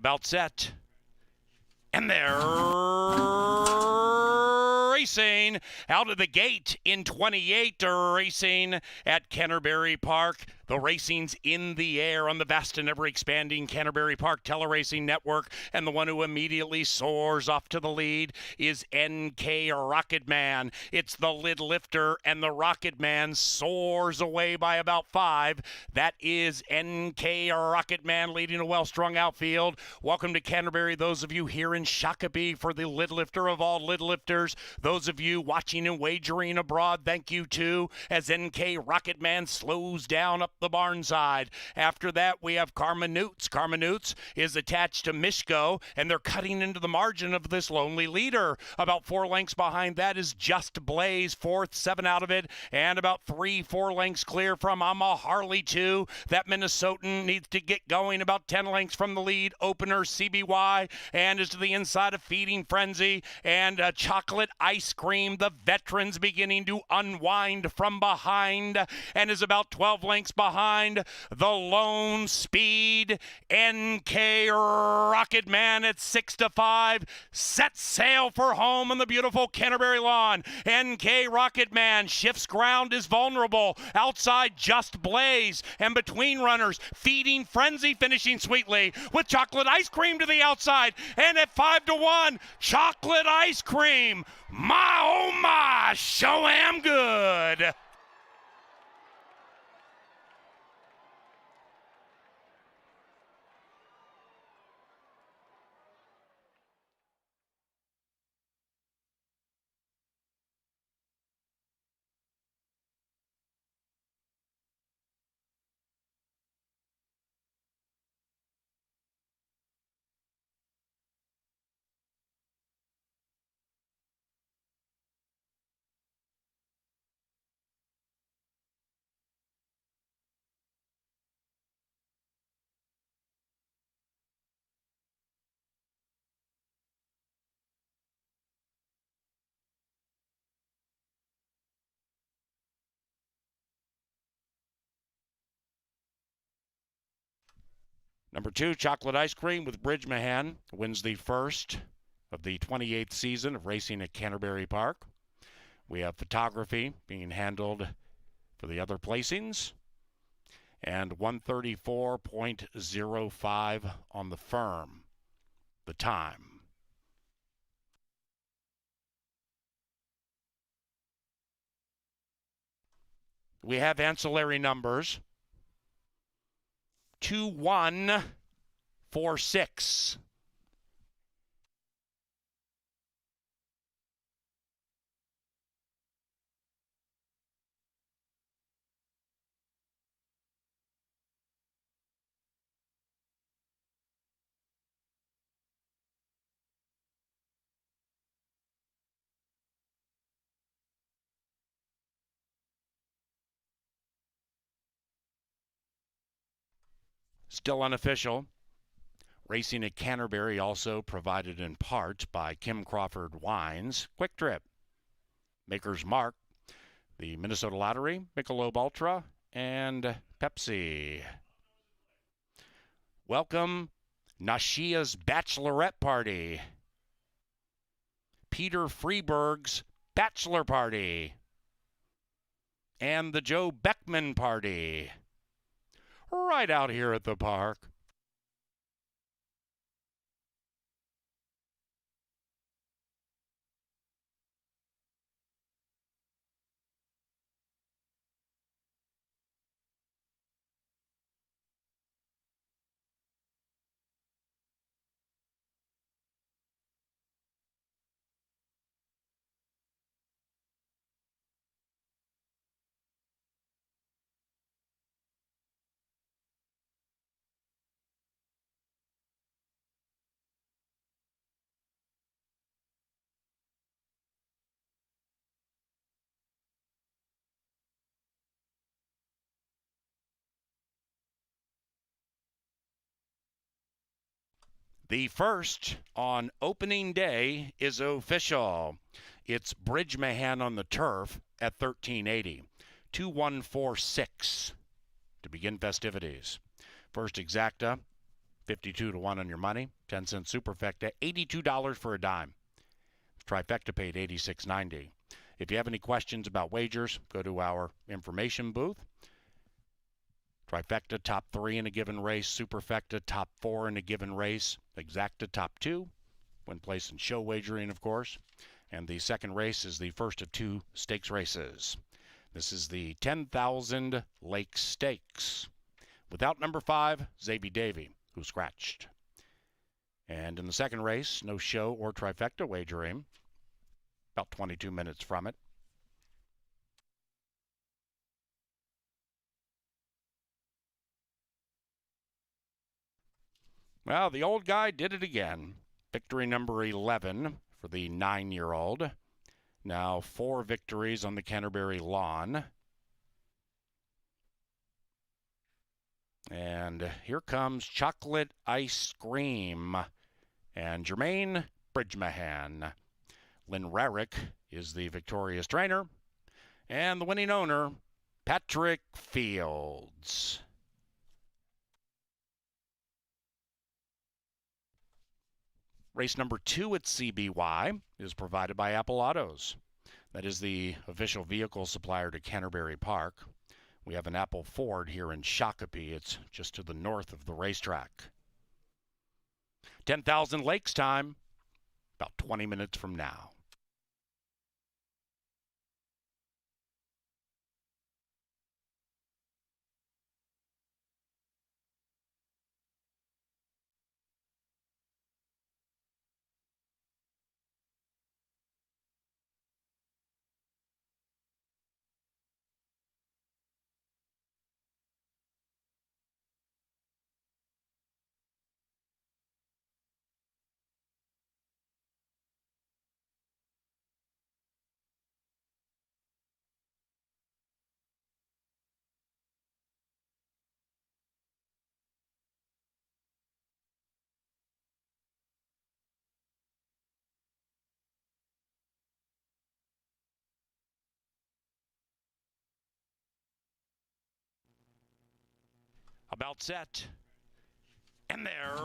About set. And they're racing out of the gate in 28, racing at Canterbury Park. The racing's in the air on the vast and ever-expanding Canterbury Park Teleracing Network, and the one who immediately soars off to the lead is NK Rocket Man. It's the lid lifter, and the Rocket Man soars away by about 5. That is NK Rocket Man leading a well-strung outfield. Welcome to Canterbury, those of you here in Shakopee for the lid lifter of all lid lifters. Those of you watching and wagering abroad, thank you too, as NK Rocket Man slows down up the barn side. After that, we have Karma Newts. Karma Newts is attached to Mishko, and they're cutting into the margin of this lonely leader. About 4 lengths behind that is Just Blaze, fourth, 7 out of it, and about 3-4 lengths clear from Ama Harley 2. That Minnesotan needs to get going about 10 lengths from the lead opener, CBY, and is to the inside of Feeding Frenzy and Chocolate Ice Cream. The veterans beginning to unwind from behind and is about 12 lengths behind the Lone Speed. NK Rocket Man at 6-5 set sail for home on the beautiful Canterbury lawn. NK Rocket Man shifts ground, is vulnerable outside Just Blaze, and between runners Feeding Frenzy finishing sweetly with Chocolate Ice Cream to the outside, and at 5-1 Chocolate Ice Cream. My oh my, so am good. Number 2, Chocolate Ice Cream with Bridge Mahan wins the first of the 28th season of racing at Canterbury Park. We have photography being handled for the other placings, and 134.05 on the firm, the time. We have ancillary numbers. 2146. Still unofficial. Racing at Canterbury also provided in part by Kim Crawford Wines, Quick Trip, Maker's Mark, the Minnesota Lottery, Michelob Ultra, and Pepsi. Welcome, Nashia's Bachelorette Party, Peter Freeberg's Bachelor Party, and the Joe Beckman Party. Right out here at the park. The first on opening day is official. It's Bridge Mahan on the turf at 1380. 2146 to begin festivities. First exacta, 52 to 1 on your money. 10-cent superfecta, $82 for a dime. Trifecta paid $86.90. If you have any questions about wagers, go to our information booth. Trifecta, top 3 in a given race. Superfecta, top 4 in a given race. Exacta, top 2. When placed in show wagering, of course. And the second race is the first of 2 stakes races. This is the 10,000 Lake Stakes. Without number 5, Zaby Davy, who scratched. And in the second race, no show or trifecta wagering. About 22 minutes from it. Well, the old guy did it again. Victory number 11 for the 9-year-old. Now 4 victories on the Canterbury lawn. And here comes Chocolate Ice Cream and Jermaine Bridgemahan. Lynn Rarick is the victorious trainer. And the winning owner, Patrick Fields. Race number 2 at CBY is provided by Apple Autos. That is the official vehicle supplier to Canterbury Park. We have an Apple Ford here in Shakopee. It's just to the north of the racetrack. 10,000 Lakes time, about 20 minutes from now. About set. And they're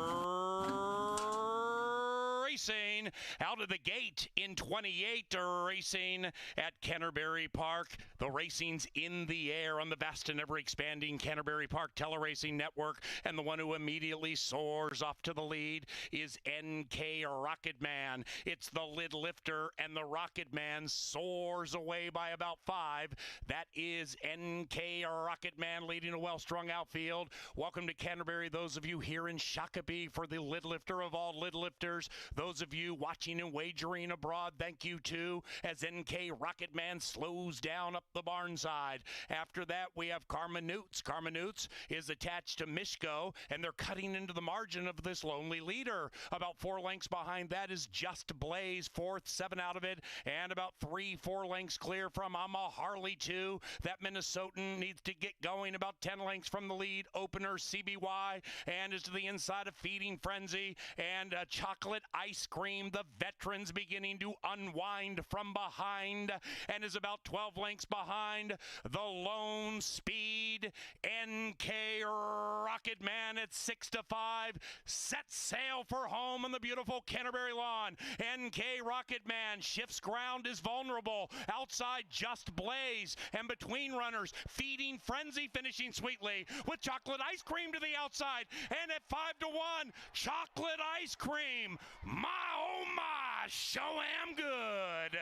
racing out of the gate in 28, racing at Canterbury Park. The racing's in the air on the vast and ever-expanding Canterbury Park Teleracing Network, and the one who immediately soars off to the lead is NK Rocket Man. It's the lid lifter, and the Rocket Man soars away by about 5. That is NK Rocket Man leading a well-strung outfield. Welcome to Canterbury, those of you here in Shakopee for the lid lifter of all lid lifters. Those of you watching and wagering abroad, thank you too, as NK Rocket Man slows down up the barn side. After that, we have Karma Newts. Karma Newts is attached to Mishko, and they're cutting into the margin of this lonely leader. About 4 lengths behind that is Just Blaze, 4th, 7 out of it, and about 3-4 lengths clear from Ama Harley 2. That Minnesotan needs to get going about 10 lengths from the lead opener, CBY, and is to the inside of Feeding Frenzy and Chocolate Ice Cream. The veterans beginning to unwind from behind and is about 12 lengths behind the Lone Speed. NK Rocket Man at 6-5 sets sail for home on the beautiful Canterbury lawn. NK Rocket Man shifts ground, is vulnerable. Outside Just Blaze, and between runners Feeding Frenzy finishing sweetly with Chocolate Ice Cream to the outside, and at 5-1 Chocolate Ice Cream. My oh my, so am good.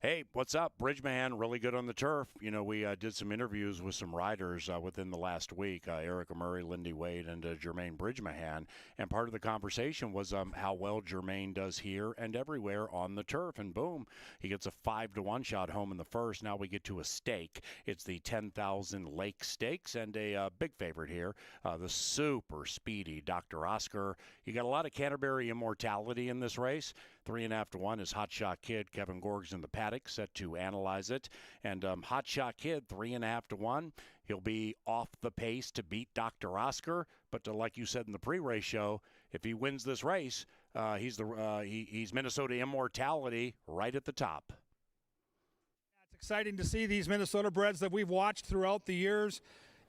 Hey, what's up? Bridgeman, really good on the turf. You know, we did some interviews with some riders within the last week, Erica Murray, Lindy Wade, and Jermaine Bridgemahan. And part of the conversation was how well Jermaine does here and everywhere on the turf. And boom, he gets a 5-1 shot home in the first. Now we get to a stake. It's the 10,000 Lake Stakes, and a big favorite here, the super speedy Dr. Oscar. You got a lot of Canterbury immortality in this race. 3.5 to 1 is Hot Shot Kid. Kevin Gorgs in the paddock, set to analyze it. And Hot Shot Kid, 3.5 to 1. He'll be off the pace to beat Dr. Oscar. But like you said in the pre-race show, if he wins this race, he's Minnesota immortality right at the top. It's exciting to see these Minnesota breds that we've watched throughout the years.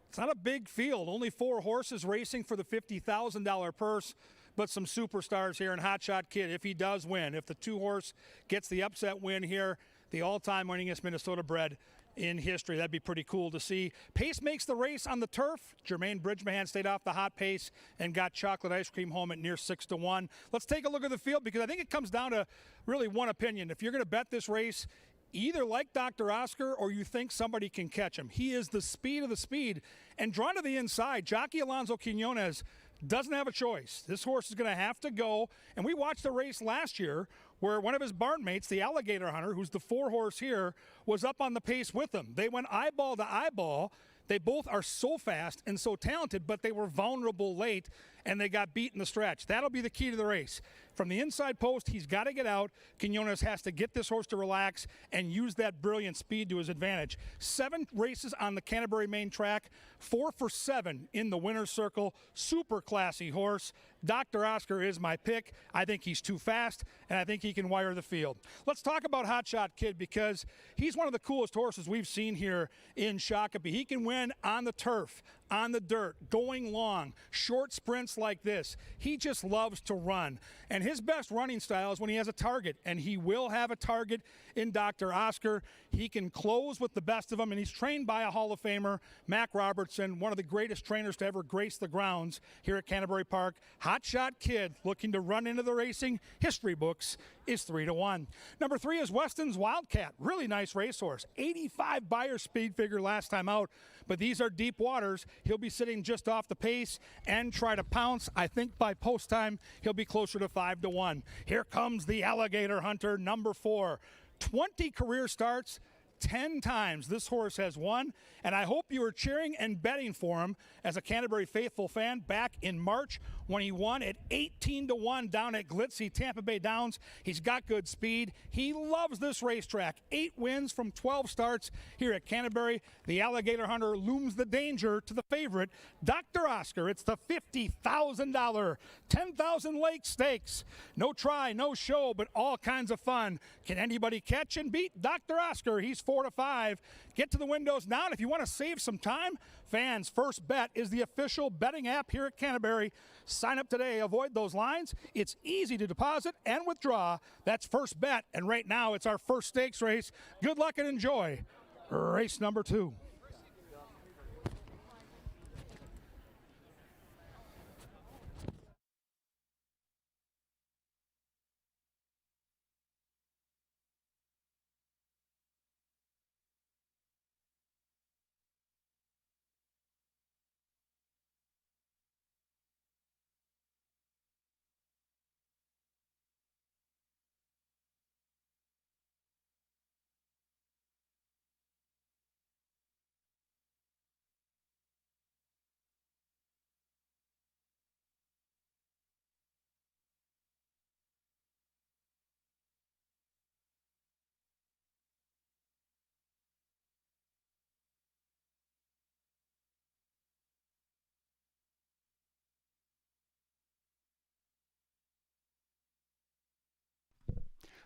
It's not a big field, only 4 horses racing for the $50,000 purse, but some superstars here in Hot Shot Kid. If he does win, if the 2-horse gets the upset win here, the all-time winningest Minnesota bred in history, that'd be pretty cool to see. Pace makes the race on the turf. Jermaine Bridgemahan stayed off the hot pace and got chocolate ice cream home at near 6 to 1. Let's take a look at the field, because I think it comes down to really one opinion. If you're going to bet this race, either like Dr. Oscar or you think somebody can catch him. He is the speed of the speed. And drawn to the inside, jockey Alonso Quinones doesn't have a choice. This horse is going to have to go. And we watched the race last year where one of his barn mates, the Alligator Hunter, who's the 4-horse here, was up on the pace with him. They went eyeball to eyeball. They both are so fast and so talented, but they were vulnerable late, and they got beat in the stretch. That'll be the key to the race. From the inside post, he's got to get out. Quinones has to get this horse to relax and use that brilliant speed to his advantage. 7 races on the Canterbury main track, 4 for 7 in the winner's circle. Super classy horse. Dr. Oscar is my pick. I think he's too fast, and I think he can wire the field. Let's talk about Hot Shot Kid, because he's one of the coolest horses we've seen here in Shakopee. He can win on the turf, on the dirt, going long, short sprints like this. He just loves to run. And his best running style is when he has a target, and he will have a target in Dr. Oscar. He can close with the best of them, and he's trained by a Hall of Famer, Mac Robertson, one of the greatest trainers to ever grace the grounds here at Canterbury Park. Hot Shot Kid, looking to run into the racing history books, is 3 to 1. Number 3 is Weston's Wildcat. Really nice racehorse. 85 Beyer speed figure last time out, but these are deep waters. He'll be sitting just off the pace and try to pounce. I think by post time, he'll be closer to 5 to 1. Here comes the Alligator Hunter, number 4. 20 career starts, 10 times this horse has won, and I hope you were cheering and betting for him as a Canterbury faithful fan back in March when he won at 18 to 1 down at Glitzy, Tampa Bay Downs. He's got good speed. He loves this racetrack. 8 wins from 12 starts here at Canterbury. The Alligator Hunter looms the danger to the favorite, Dr. Oscar. It's the $50,000 10,000 Lake Stakes. No try, no show, but all kinds of fun. Can anybody catch and beat Dr. Oscar? He's 4 to 5. Get to the windows now, and if you want to save some time, fans, First Bet is the official betting app here at Canterbury. Sign up today. Avoid those lines. It's easy to deposit and withdraw. That's First Bet, and right now it's our first stakes race. Good luck and enjoy race number 2.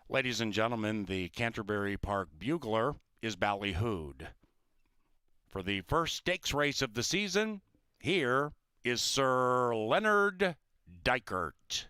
Ladies and gentlemen, the Canterbury Park Bugler is ballyhooed. For the first stakes race of the season, here is Sir Leonard Dykert.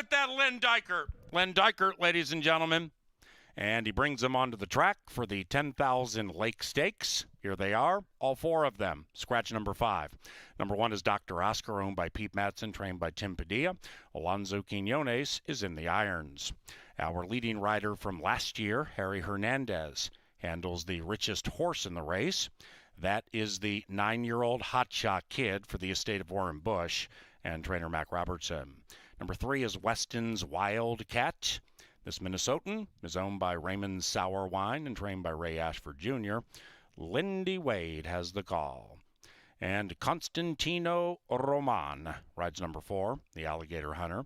at that, Len Dykert. Len Dykert, ladies and gentlemen. And he brings them onto the track for the 10,000 Lake Stakes. Here they are, all four of them. Scratch number 5. Number 1 is Dr. Oscar, owned by Pete Matson, trained by Tim Padilla. Alonso Quinones is in the irons. Our leading rider from last year, Harry Hernandez, handles the richest horse in the race. That is the 9-year-old Hotshot Kid for the estate of Warren Bush and trainer Mac Robertson. Number 3 is Weston's Wildcat. This Minnesotan is owned by Raymond Sour Wine and trained by Ray Ashford Jr. Lindy Wade has the call. And Constantino Roman rides number 4, the Alligator Hunter.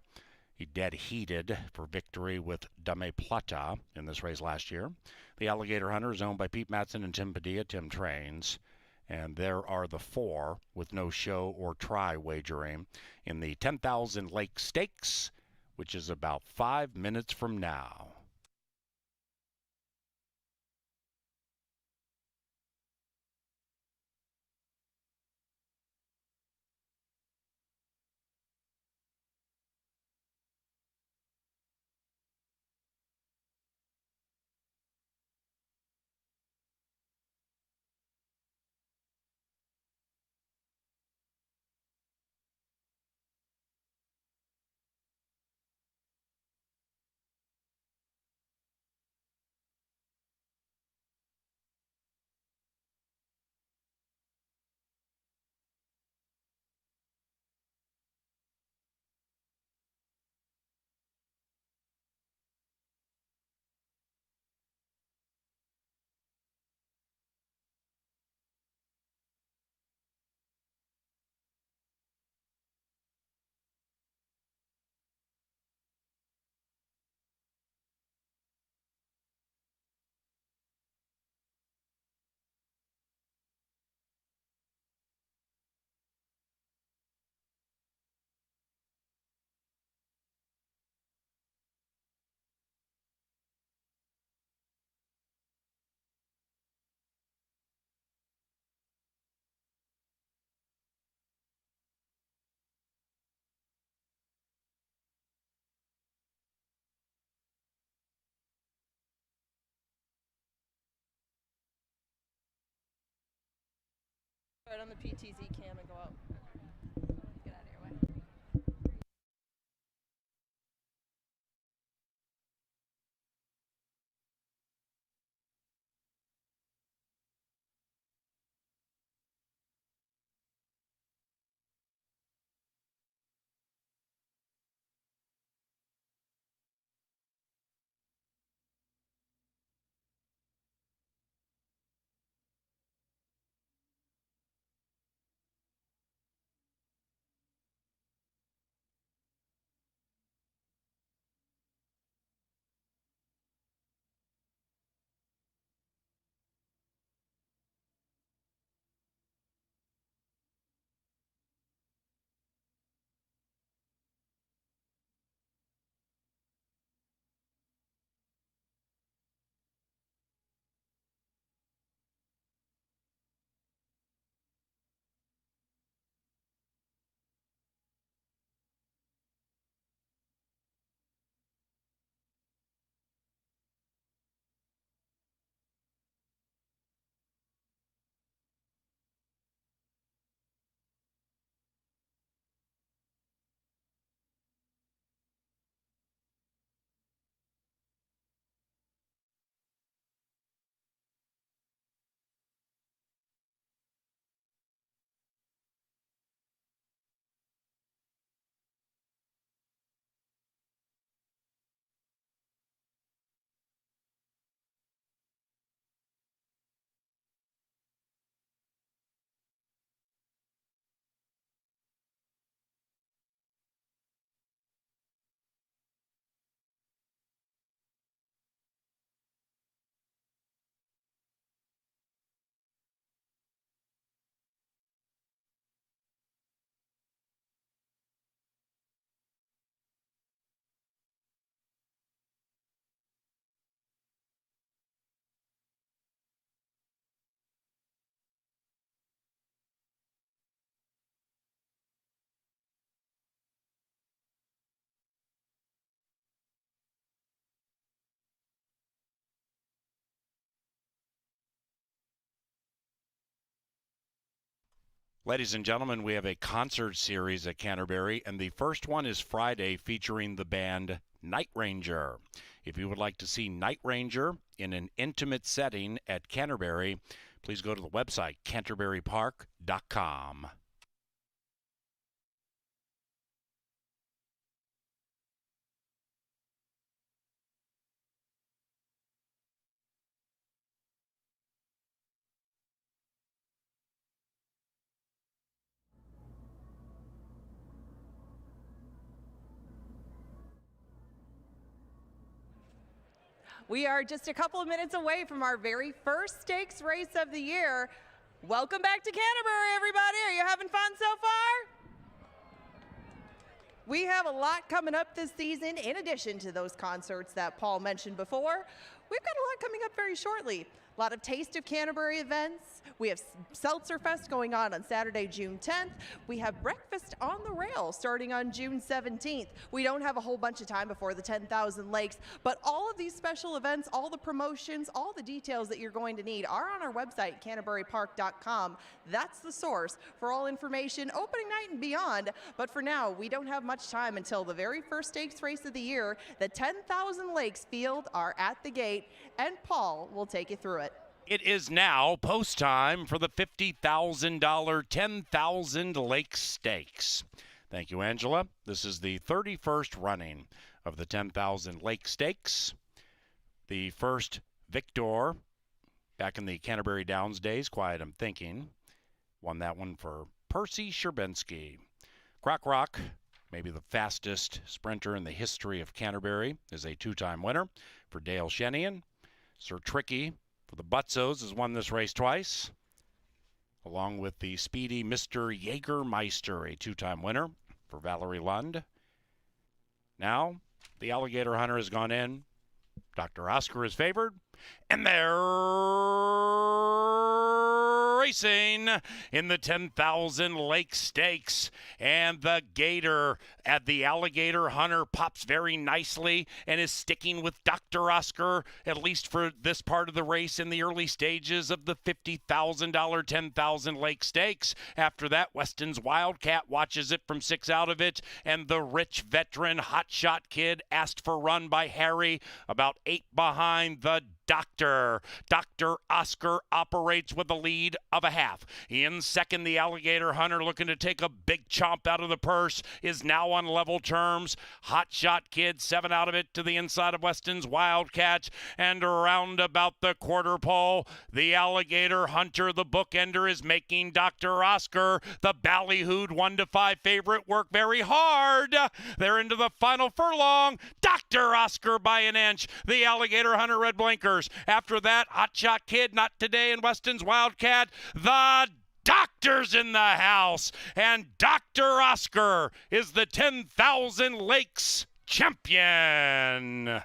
He dead heated for victory with Dame Plata in this race last year. The Alligator Hunter is owned by Pete Matson and Tim Padilla. Tim trains. And there are the 4 with no show or try wagering in the 10,000 Lake Stakes, which is about 5 minutes from now. Right on the PTZ cam and go out. Get out of your way. Ladies and gentlemen, we have a concert series at Canterbury, and the first one is Friday featuring the band Night Ranger. If you would like to see Night Ranger in an intimate setting at Canterbury, please go to the website, canterburypark.com. We are just a couple of minutes away from our very first stakes race of the year. Welcome back to Canterbury, everybody. Are you having fun so far? We have a lot coming up this season in addition to those concerts that Paul mentioned before. We've got a lot coming up very shortly. A lot of Taste of Canterbury events. We have Seltzer Fest going on Saturday, June 10th. We have Breakfast on the Rail starting on June 17th. We don't have a whole bunch of time before the 10,000 Lakes, but all of these special events, all the promotions, all the details that you're going to need are on our website, canterburypark.com. That's the source for all information, opening night and beyond. But for now, we don't have much time until the very first stakes race of the year. The 10,000 Lakes field are at the gate, and Paul will take you through it. It is now post time for the $50,000 10,000 Lake Stakes. Thank you, Angela. This is the 31st running of the 10,000 Lake Stakes. The first victor back in the Canterbury Downs days, Quiet I'm Thinking, won that one for Percy Sherbensky. Croc Rock, maybe the fastest sprinter in the history of Canterbury, is a two-time winner for Dale Shenian. Sir Tricky for the Butzos has won this race twice, along with the speedy Mr. Jägermeister, a two-time winner for Valerie Lund. Now, the Alligator Hunter has gone in. Dr. Oscar is favored, and they're racing in the 10,000 Lake Stakes. And the Gator at the Alligator Hunter pops very nicely and is sticking with Dr. Oscar, at least for this part of the race in the early stages of the $50,000 10,000 Lake Stakes. After that, Weston's Wildcat watches it from 6 out of it, and the rich veteran Hotshot Kid asked for run by Harry, about 8 behind the Doctor. Dr. Oscar operates with a lead of a half. In second, the Alligator Hunter, looking to take a big chomp out of the purse, is now on level terms. Hotshot Kid, 7 out of it to the inside of Weston's Wildcat. And around about the quarter pole, the Alligator Hunter, the bookender, is making Dr. Oscar, the ballyhooed 1-5 favorite, work very hard. They're into the final furlong. Dr. Oscar by an inch. The Alligator Hunter red blinkers. After that, Hotshot Kid, not today, in Weston's Wildcat. The Doctor's in the house, and Dr. Oscar is the 10,000 Lakes champion.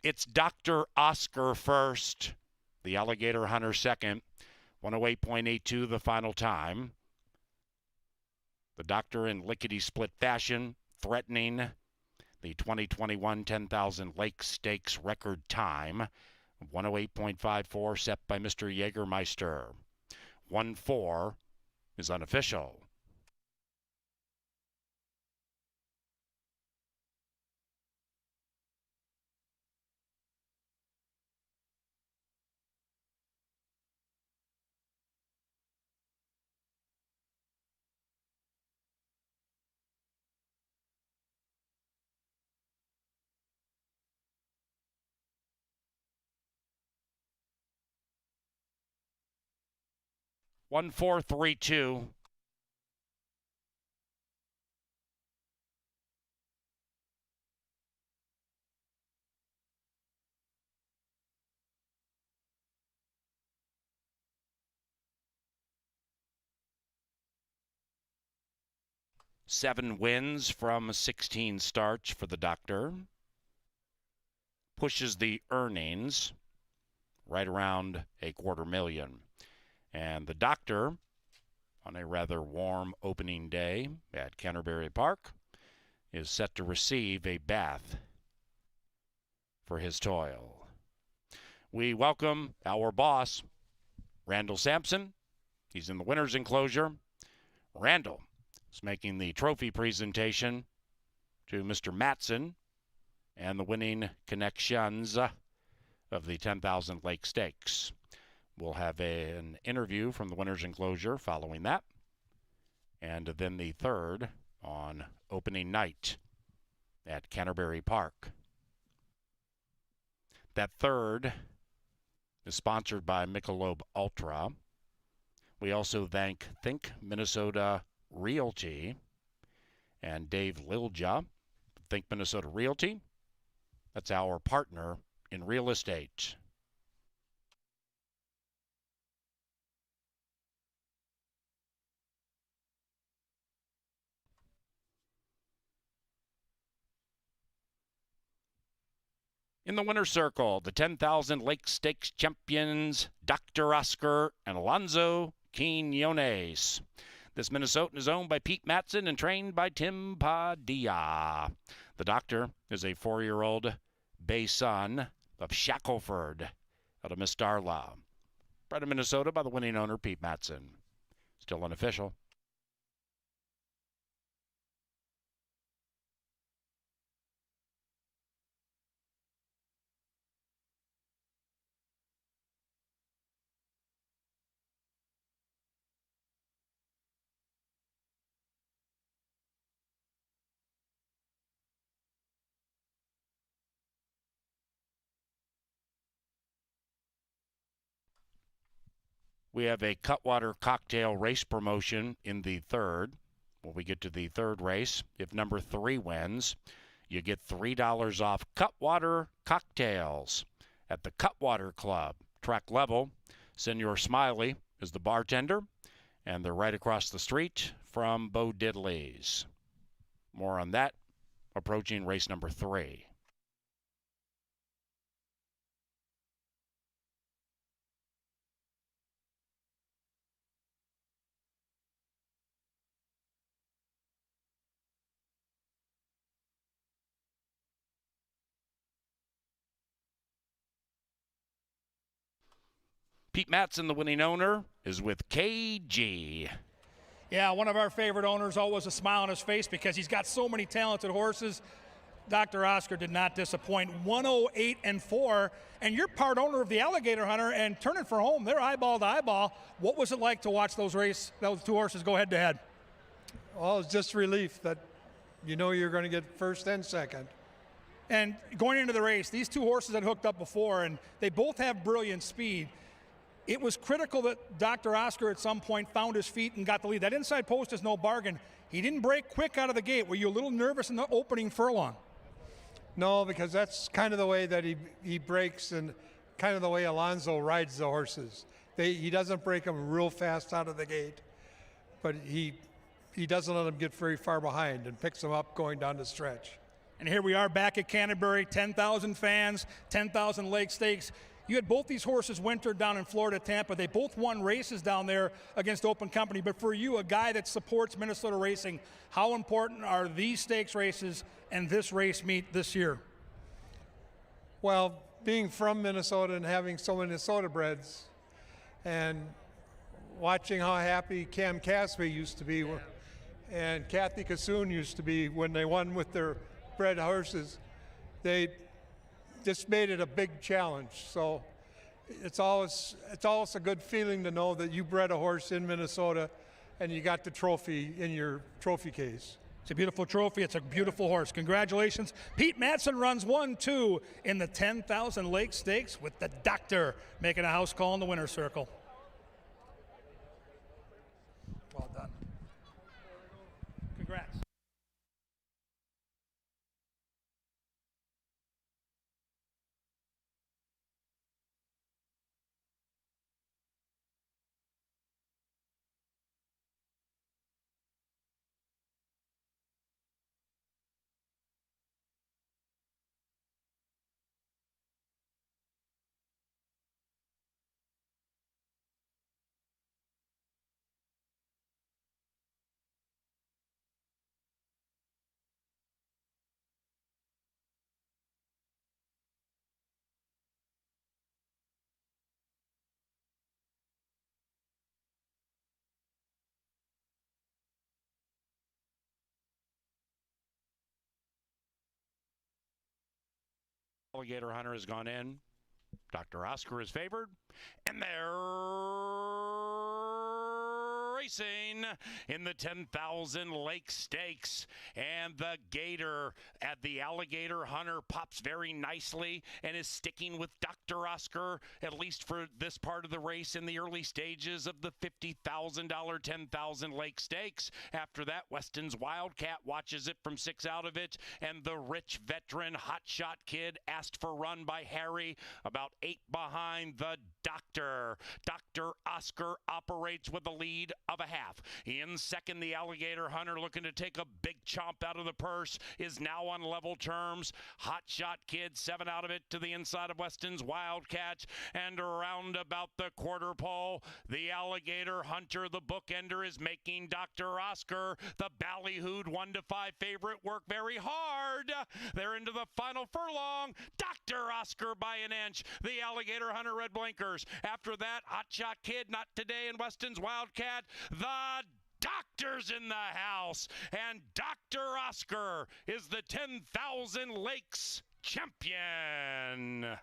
It's Dr. Oscar first, the Alligator Hunter second, 108.82 the final time. The Doctor in lickety-split fashion, threatening the 2021 10,000 Lake Stakes record time, 108.54 set by Mr. Jägermeister. 1-4 is unofficial. 1-4-3-2. Seven wins from 16 starts for the Doctor. Pushes the earnings right around $250,000. And the Doctor, on a rather warm opening day at Canterbury Park, is set to receive a bath for his toil. We welcome our boss, Randall Sampson. He's in the winner's enclosure. Randall is making the trophy presentation to Mr. Matson and the winning connections of the 10,000 Lake Stakes. We'll have an interview from the winner's enclosure following that. And then the third on opening night at Canterbury Park. That third is sponsored by Michelob Ultra. We also thank Think Minnesota Realty and Dave Lilja. Think Minnesota Realty, that's our partner in real estate. In the winner's circle, the 10,000 Lake Stakes champions, Dr. Oscar and Alonzo Quinones. This Minnesotan is owned by Pete Matson and trained by Tim Padilla. The Doctor is a 4-year-old bay son of Shackelford out of Miss Darla. Bred in Minnesota by the winning owner, Pete Matson. Still unofficial. We have a Cutwater cocktail race promotion in the third. When we get to the third race, if number 3 wins, you get $3 off Cutwater cocktails at the Cutwater Club. Track level, Senor Smiley is the bartender, and they're right across the street from Bo Diddley's. More on that approaching race number 3. Pete Matson, the winning owner, is with KG. Yeah, one of our favorite owners, always a smile on his face because he's got so many talented horses. Dr. Oscar did not disappoint. 108-4, and you're part owner of the Alligator Hunter and Turning for Home. They're eyeball to eyeball. What was it like to watch those two horses go head to head? Well, it's just relief that you know you're going to get first and second. And going into the race, these two horses had hooked up before, and they both have brilliant speed. It was critical that Dr. Oscar at some point found his feet and got the lead. That inside post is no bargain. He didn't break quick out of the gate. Were you a little nervous in the opening furlong? No, because that's kind of the way that he breaks and kind of the way Alonzo rides the horses. He doesn't break them real fast out of the gate, but he doesn't let them get very far behind and picks them up going down the stretch. And here we are back at Canterbury, 10,000 fans, 10,000 Lake Stakes. You had both these horses wintered down in Florida, Tampa. They both won races down there against Open Company. But for you, a guy that supports Minnesota racing, how important are these stakes races and this race meet this year? Well, being from Minnesota and having so many Minnesota breds and watching how happy Cam Casby used to be and Kathy Kassoon used to be when they won with their bred horses, they just made it a big challenge. So it's always a good feeling to know that you bred a horse in Minnesota and you got the trophy in your trophy case. It's a beautiful trophy. It's a beautiful horse. Congratulations. Pete Matson runs 1-2 in the 10,000 Lake Stakes with the Doctor making a house call in the winner's circle. Alligator Hunter has gone in. Dr. Oscar is favored, and they're racing in the 10,000 Lake Stakes. And the Gator at the Alligator Hunter pops very nicely and is sticking with Dr. Oscar, at least for this part of the race in the early stages of the $50,000 10,000 Lake Stakes. After that, Weston's Wildcat watches it from 6 out of it, and the rich veteran Hotshot Kid asked for run by Harry, about 8 behind the Doctor. Dr. Oscar operates with a lead of a half. In second, the Alligator Hunter, looking to take a big chomp out of the purse, is now on level terms. Hotshot Kid, 7 out of it to the inside of Weston's Wildcat. And around about the quarter pole, the Alligator Hunter, the bookender, is making Dr. Oscar, the ballyhooed 1-5 favorite, work very hard. They're into the final furlong. Dr. Oscar by an inch. The Alligator Hunter, red blinkers. After that, Hotshot Kid, not today, and Weston's Wildcat. The Doctor's in the house, and Dr. Oscar is the 10,000 Lakes champion.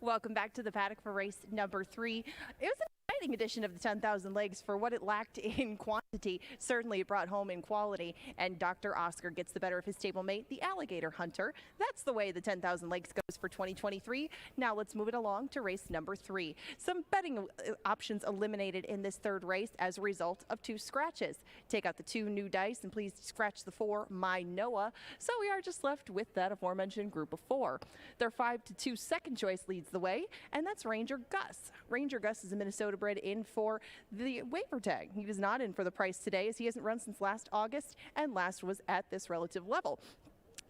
Welcome back to the paddock for race number 3. It was an exciting edition of the 10,000 legs for what it lacked in quantity. Certainly it brought home in quality, and Dr. Oscar gets the better of his stablemate, the Alligator Hunter. That's the way the 10,000 legs goes for 2023. Now let's move it along to race number 3. Some betting options eliminated in this third race as a result of 2 scratches. Take out the 2 new dice and please scratch the 4, My Noah. So we are just left with that aforementioned group of 4. Their 5-2 second choice leads the way, and that's Ranger Gus. Ranger Gus is a Minnesota bred in for the waiver tag. He was not in for the price today as he hasn't run since last August, and last was at this relative level.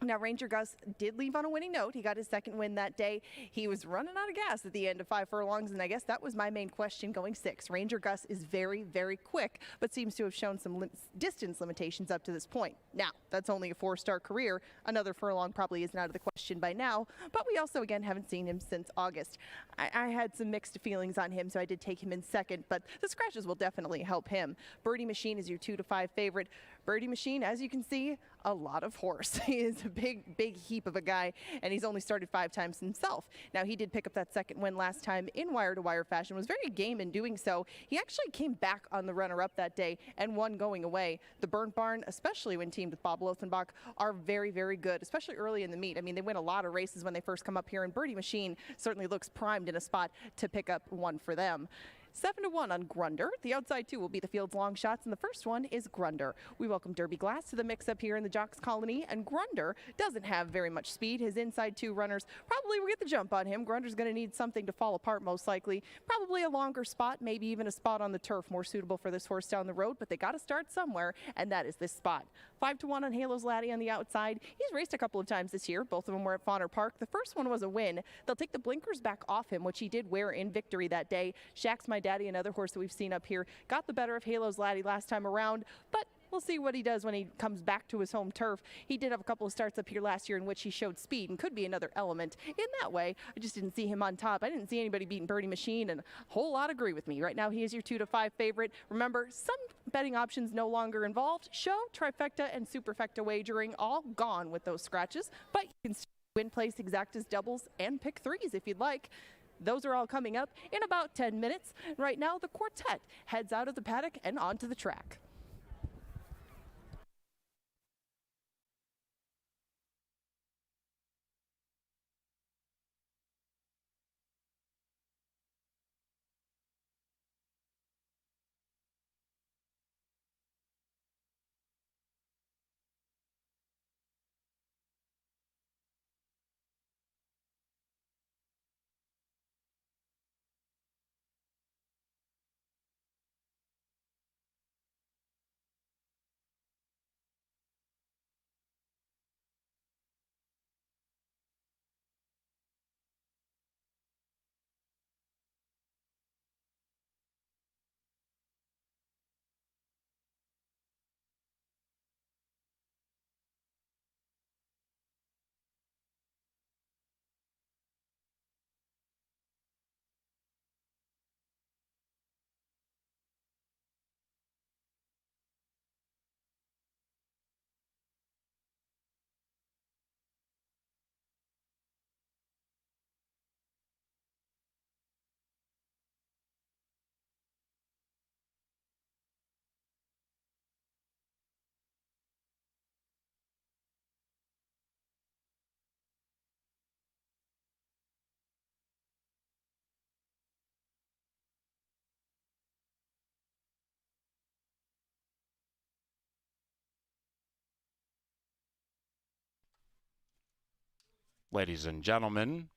Now, Ranger Gus did leave on a winning note. He got his second win that day. He was running out of gas at the end of 5 furlongs, and I guess that was my main question going 6. Ranger Gus is very, very quick, but seems to have shown some distance limitations up to this point. Now, that's only a 4-star career. Another furlong probably isn't out of the question by now, but we also, again, haven't seen him since August. I had some mixed feelings on him, so I did take him in second, but the scratches will definitely help him. Birdie Machine is your 2-5 favorite. Birdie Machine, as you can see, a lot of horse. He is a big heap of a guy, and he's only started 5 times himself. Now, he did pick up that second win last time in wire-to-wire fashion, was very game in doing so. He actually came back on the runner-up that day and won going away. The Burnt Barn, especially when teamed with Bob Lothenbach, are very, very good, especially early in the meet. I mean, they win a lot of races when they first come up here, and Birdie Machine certainly looks primed in a spot to pick up one for them. 7-1 on Grunder. The outside 2 will be the field's long shots, and the first one is Grunder. We welcome Derby Glass to the mix-up here in the Jocks Colony, and Grunder doesn't have very much speed. His inside 2 runners probably will get the jump on him. Grunder's going to need something to fall apart most likely. Probably a longer spot, maybe even a spot on the turf more suitable for this horse down the road, but they got to start somewhere, and that is this spot. 5-1 on Halo's Laddie on the outside. He's raced a couple of times this year. Both of them were at Fauner Park. The first one was a win. They'll take the blinkers back off him, which he did wear in victory that day. Shaq's My Daddy, another horse that we've seen up here, got the better of Halo's Laddie last time around, but we'll see what he does when he comes back to his home turf. He did have a couple of starts up here last year in which he showed speed and could be another element. In that way, I just didn't see him on top. I didn't see anybody beating Birdie Machine, and a whole lot agree with me. Right now, he is your 2-5 favorite. Remember, some betting options no longer involved. Show, trifecta, and superfecta wagering all gone with those scratches, but you can win place exactas, doubles, and pick 3s if you'd like. Those are all coming up in about 10 minutes. Right now, the quartet heads out of the paddock and onto the track. Ladies and gentlemen,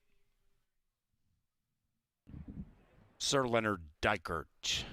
Sir Leonard Dykert.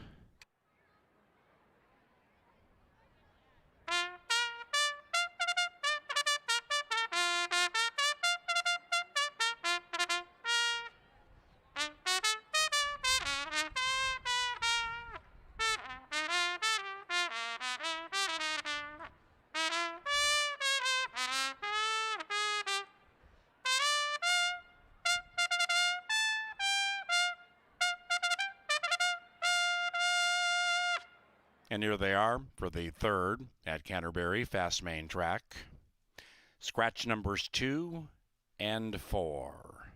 And here they are for the third at Canterbury Fast Main Track. Scratch numbers 2 and 4.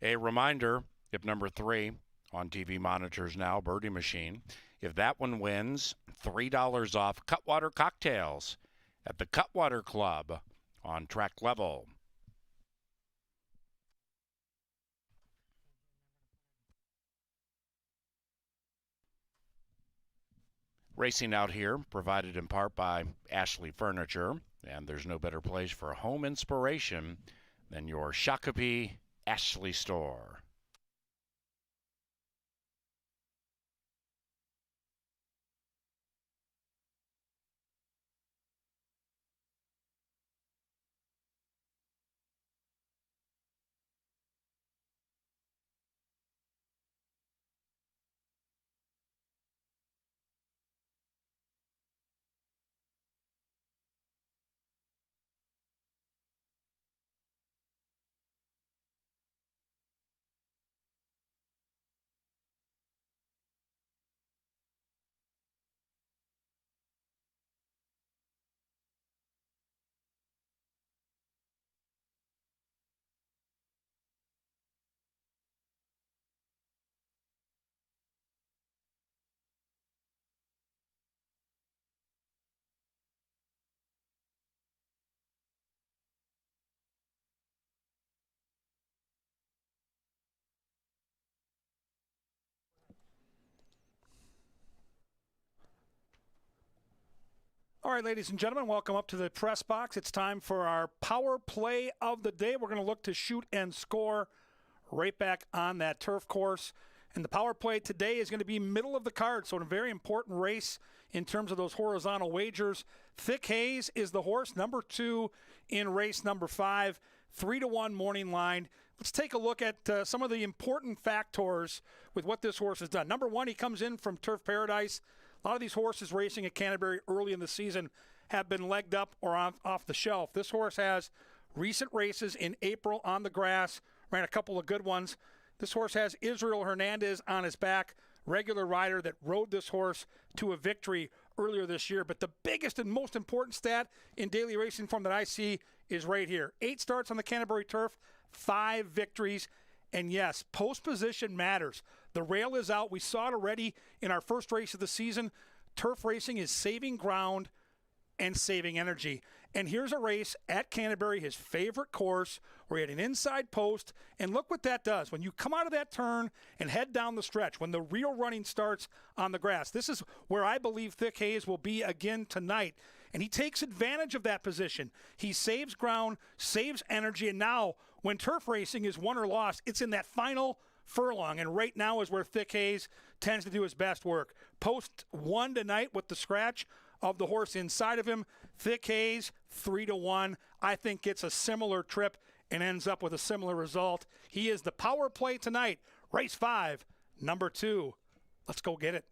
A reminder, if number 3 on TV monitors now, Birdie Machine, if that one wins, $3 off Cutwater cocktails at the Cutwater Club on track level. Racing out here, provided in part by Ashley Furniture, and there's no better place for home inspiration than your Shakopee Ashley store. All right, ladies and gentlemen, welcome up to the press box. It's time for our power play of the day. We're going to look to shoot and score right back on that turf course. And the power play today is going to be middle of the card, so a very important race in terms of those horizontal wagers. Thick Haze is the horse, number 2 in race number 5, 3-1 morning line. Let's take a look at some of the important factors with what this horse has done. Number 1, he comes in from Turf Paradise. A lot of these horses racing at Canterbury early in the season have been legged up or off the shelf. This horse has recent races in April on the grass, ran a couple of good ones. This horse has Israel Hernandez on his back, regular rider that rode this horse to a victory earlier this year. But the biggest and most important stat in daily racing form that I see is right here. 8 starts on the Canterbury turf, 5 victories. And yes, post position matters. The rail is out. We saw it already in our first race of the season. Turf racing is saving ground and saving energy. And here's a race at Canterbury, his favorite course, where he had an inside post. And look what that does. When you come out of that turn and head down the stretch, when the real running starts on the grass, this is where I believe Thick Haze will be again tonight. And he takes advantage of that position. He saves ground, saves energy, and now when turf racing is won or lost, it's in that final furlong, and right now is where Thick Haze tends to do his best work. Post 1 tonight with the scratch of the horse inside of him. Thick Haze, 3-1, I think gets a similar trip and ends up with a similar result. He is the power play tonight. Race 5, number 2. Let's go get it.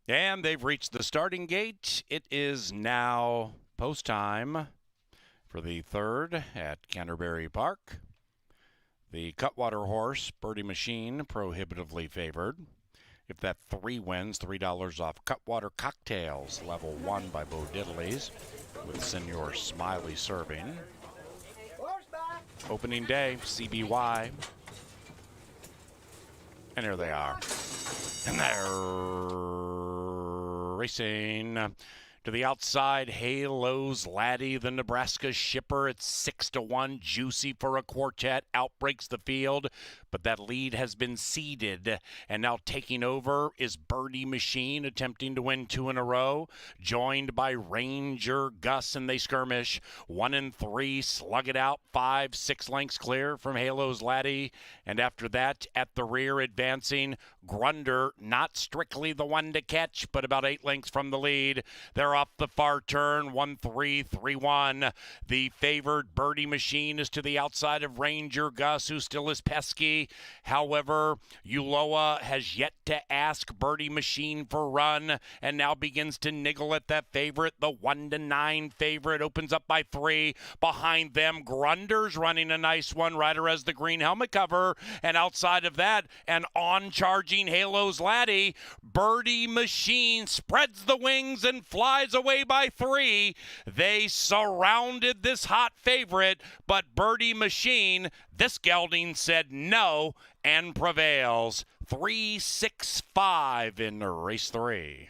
And they've reached the starting gate. It is now post time for the third at Canterbury Park. The Cutwater horse, Birdie Machine, prohibitively favored. If that 3 wins, $3 off Cutwater Cocktails, level 1 by Bo Diddley's, with Senor Smiley serving. Opening day, CBY. And here they are. And they're racing to the outside. Halo's Laddie, the Nebraska shipper, at 6-1. Juicy for a quartet. Outbreaks the field, but that lead has been ceded. And now taking over is Birdie Machine, attempting to win 2 in a row. Joined by Ranger Gus, and they skirmish. 1 and 3, slug it out. 5, 6 lengths clear from Halo's Laddie. And after that, at the rear, advancing Grunder, not strictly the one to catch, but about 8 lengths from the lead. They're off the far turn, 1-3, 3-1. The favored Birdie Machine is to the outside of Ranger Gus, who still is pesky. However, Uloa has yet to ask Birdie Machine for run, and now begins to niggle at that favorite. The 1-9 favorite opens up by 3. Behind them, Grunder's running a nice one. Rider has the green helmet cover, and outside of that, an on-charging Halo's Laddie. Birdie Machine spreads the wings and flies away by 3. They surrounded this hot favorite, but Birdie Machine, this gelding, said no and prevails. 3-6-5 in race 3.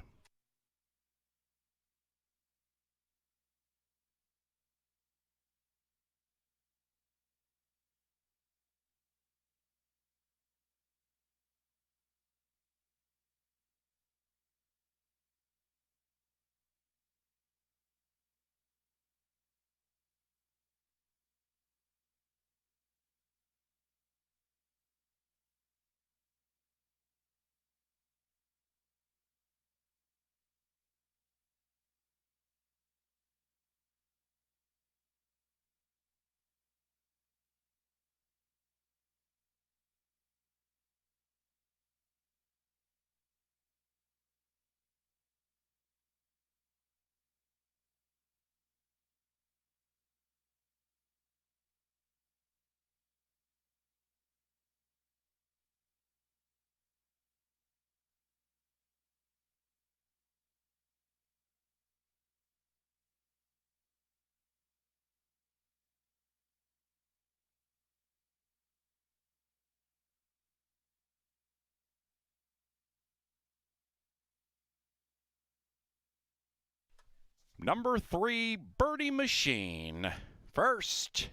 Number 3, Birdie Machine. First,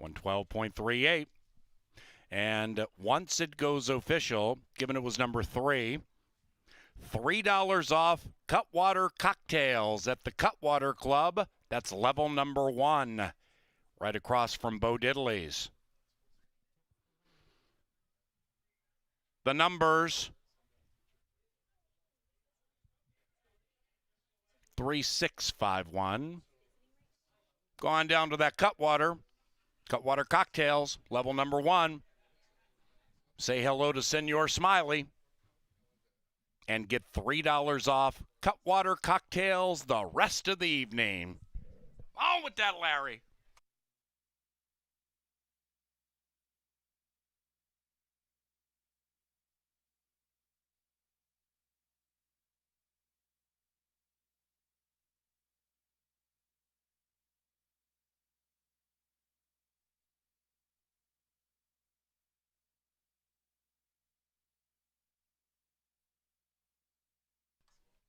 112.38. And once it goes official, given it was number 3, $3 off Cutwater Cocktails at the Cutwater Club. That's level number 1, right across from Bo Diddley's. The numbers: 3651. Go on down to that Cutwater Cocktails, level number 1. Say hello to Senor Smiley and get $3 off Cutwater Cocktails the rest of the evening. On with that, Larry.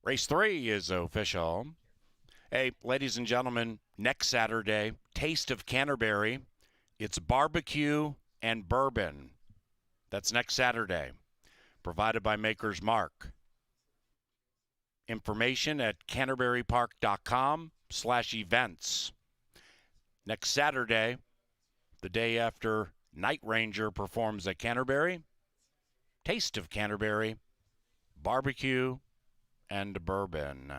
Race 3 is official. Hey, ladies and gentlemen, next Saturday, Taste of Canterbury. It's barbecue and bourbon. That's next Saturday. Provided by Maker's Mark. Information at canterburypark.com/events. Next Saturday, the day after Night Ranger performs at Canterbury, Taste of Canterbury, barbecue and bourbon.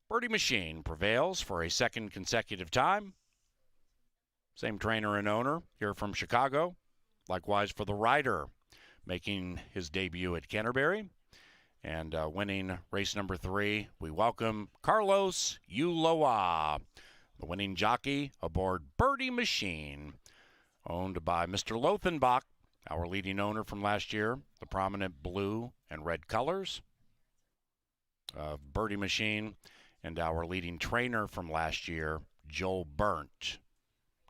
Birdie Machine prevails for a second consecutive time. Same trainer and owner here from Chicago. Likewise for the rider. making his debut at Canterbury. And winning race number 3, we welcome Carlos Ulloa, the winning jockey aboard Birdie Machine, owned by Mr. Lothenbach, our leading owner from last year, the prominent blue and red colors of Birdie Machine, and our leading trainer from last year, Joel Burnt,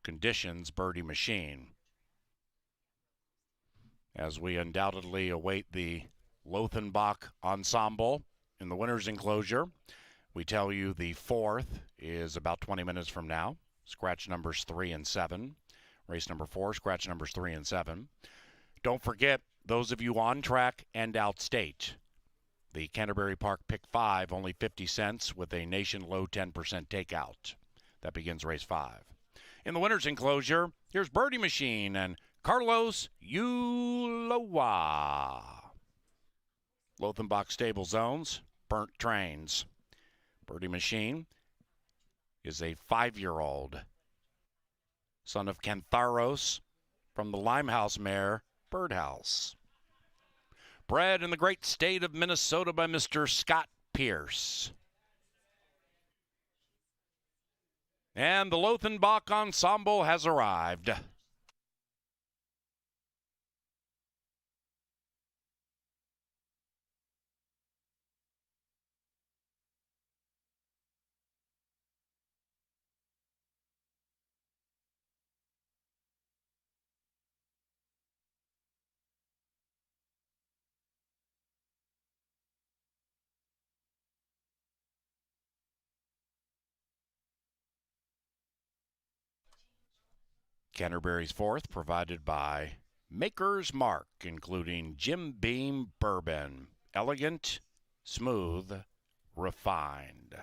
conditions Birdie Machine. As we undoubtedly await the Lothenbach ensemble in the winner's enclosure, we tell you the 4th is about 20 minutes from now. Scratch numbers 3 and 7. Race number 4, scratch numbers 3 and 7. Don't forget, those of you on track and outstate, the Canterbury Park Pick 5, only 50 cents with a nation low 10% takeout. That begins race 5. In the winner's enclosure, here's Birdie Machine and Carlos Ulloa. Lothenbach Stable Zones, Burnt Trains. Birdie Machine is a 5-year-old, son of Cantharos from the Limehouse mare, Birdhouse. Bred in the great state of Minnesota by Mr. Scott Pierce. And the Lothenbach ensemble has arrived. Canterbury's 4th, provided by Maker's Mark, including Jim Beam Bourbon. Elegant, smooth, refined.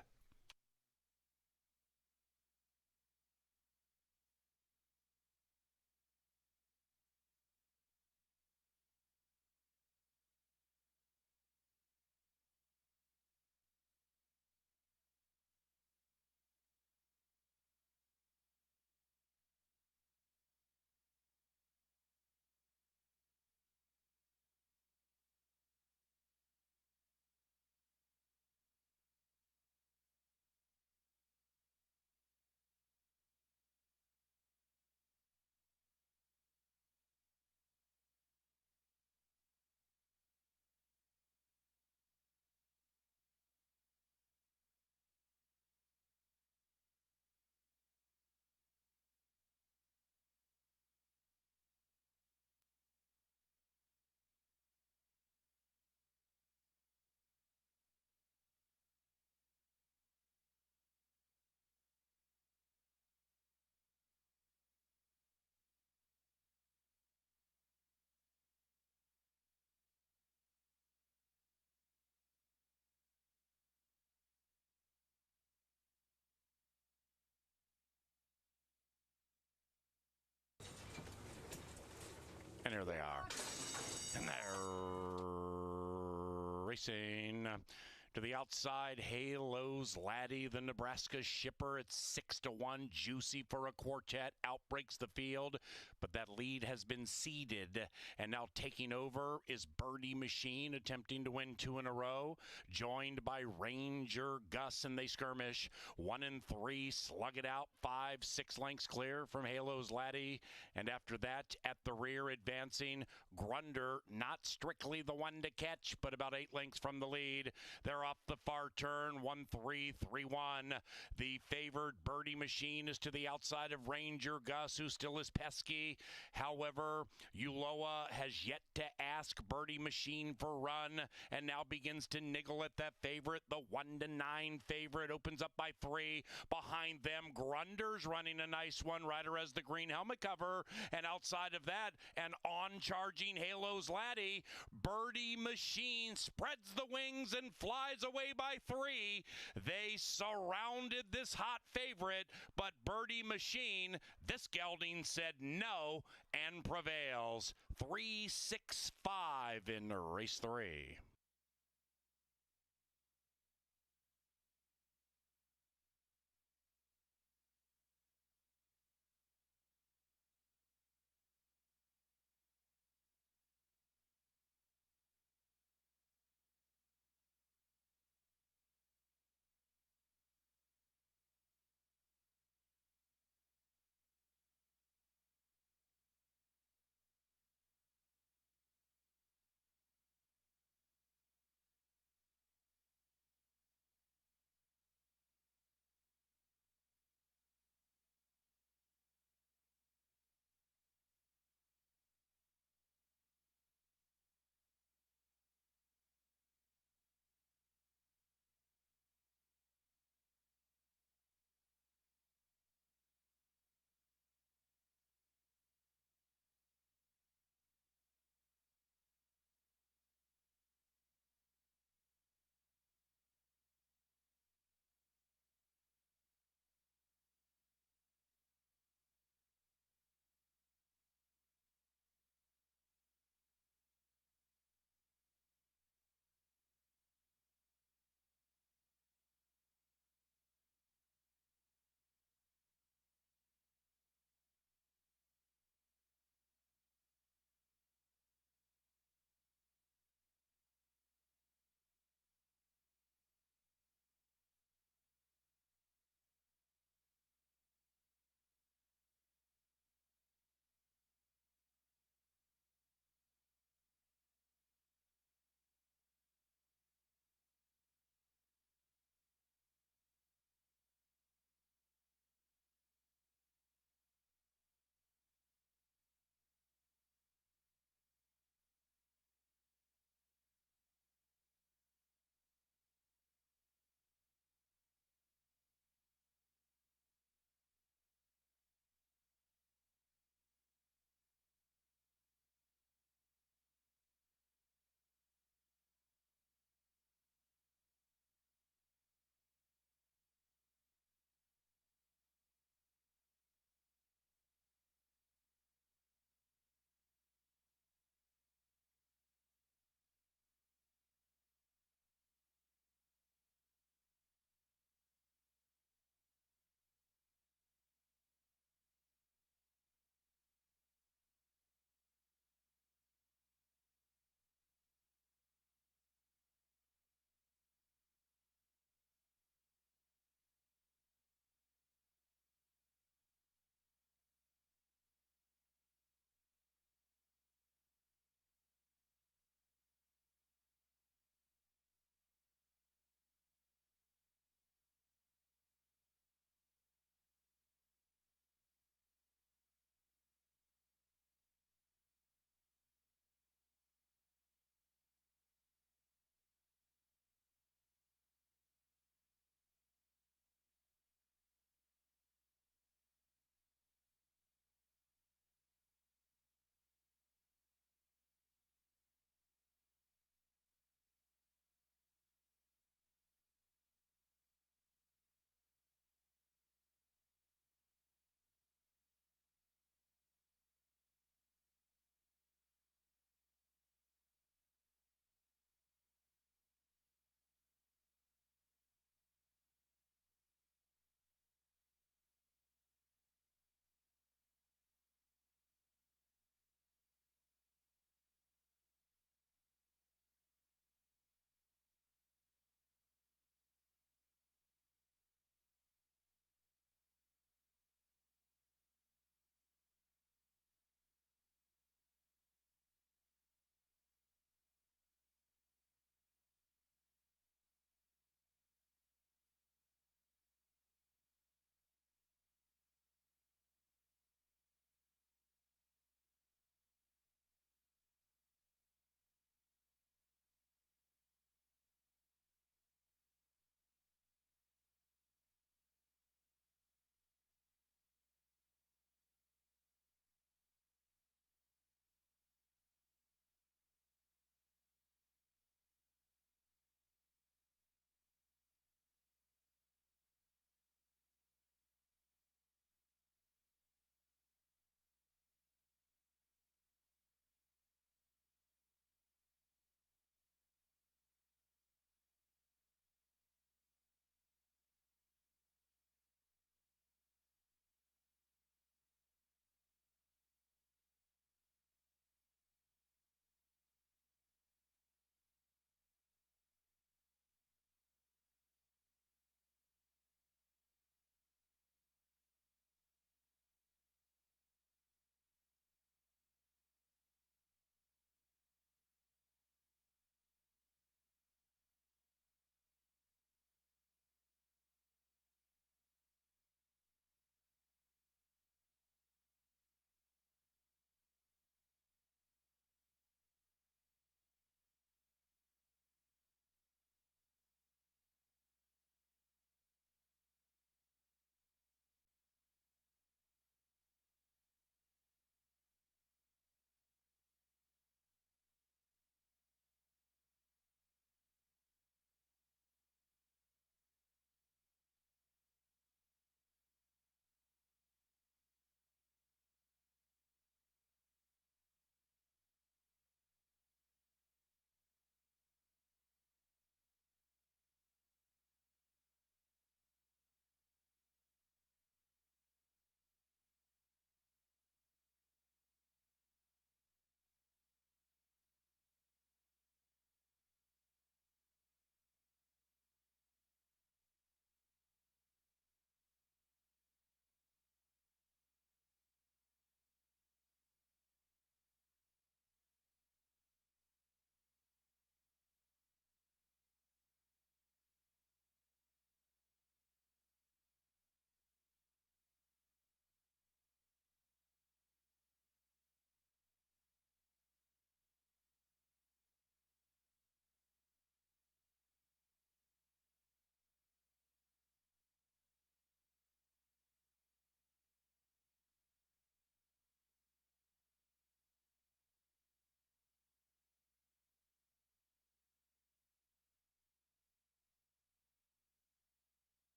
And here they are. And they're racing to the outside. Halo's Laddie, the Nebraska shipper, it's 6-1. Juicy for a quartet. Outbreaks the field, but that lead has been ceded. And now taking over is Birdie Machine, attempting to win 2 in a row. Joined by Ranger Gus, and they skirmish. 1 and 3, slug it out. 5, 6 lengths clear from Halo's Laddie. And after that, at the rear, advancing Grunder, not strictly the one to catch, but about 8 lengths from the lead. They're off the far turn, 1-3, 3-1. The favored Birdie Machine is to the outside of Ranger Gus, who still is pesky. However, Ulloa has yet to ask Birdie Machine for run, and now begins to niggle at that favorite. The 1-9 favorite opens up by 3. Behind them, Grunder's running a nice one. Rider has the green helmet cover, and outside of that, an on-charging Halo's Laddie. Birdie Machine spreads the wings and flies away by 3. They surrounded this hot favorite, but Birdie Machine, this gelding said no and prevails. 3-6-5 in race 3.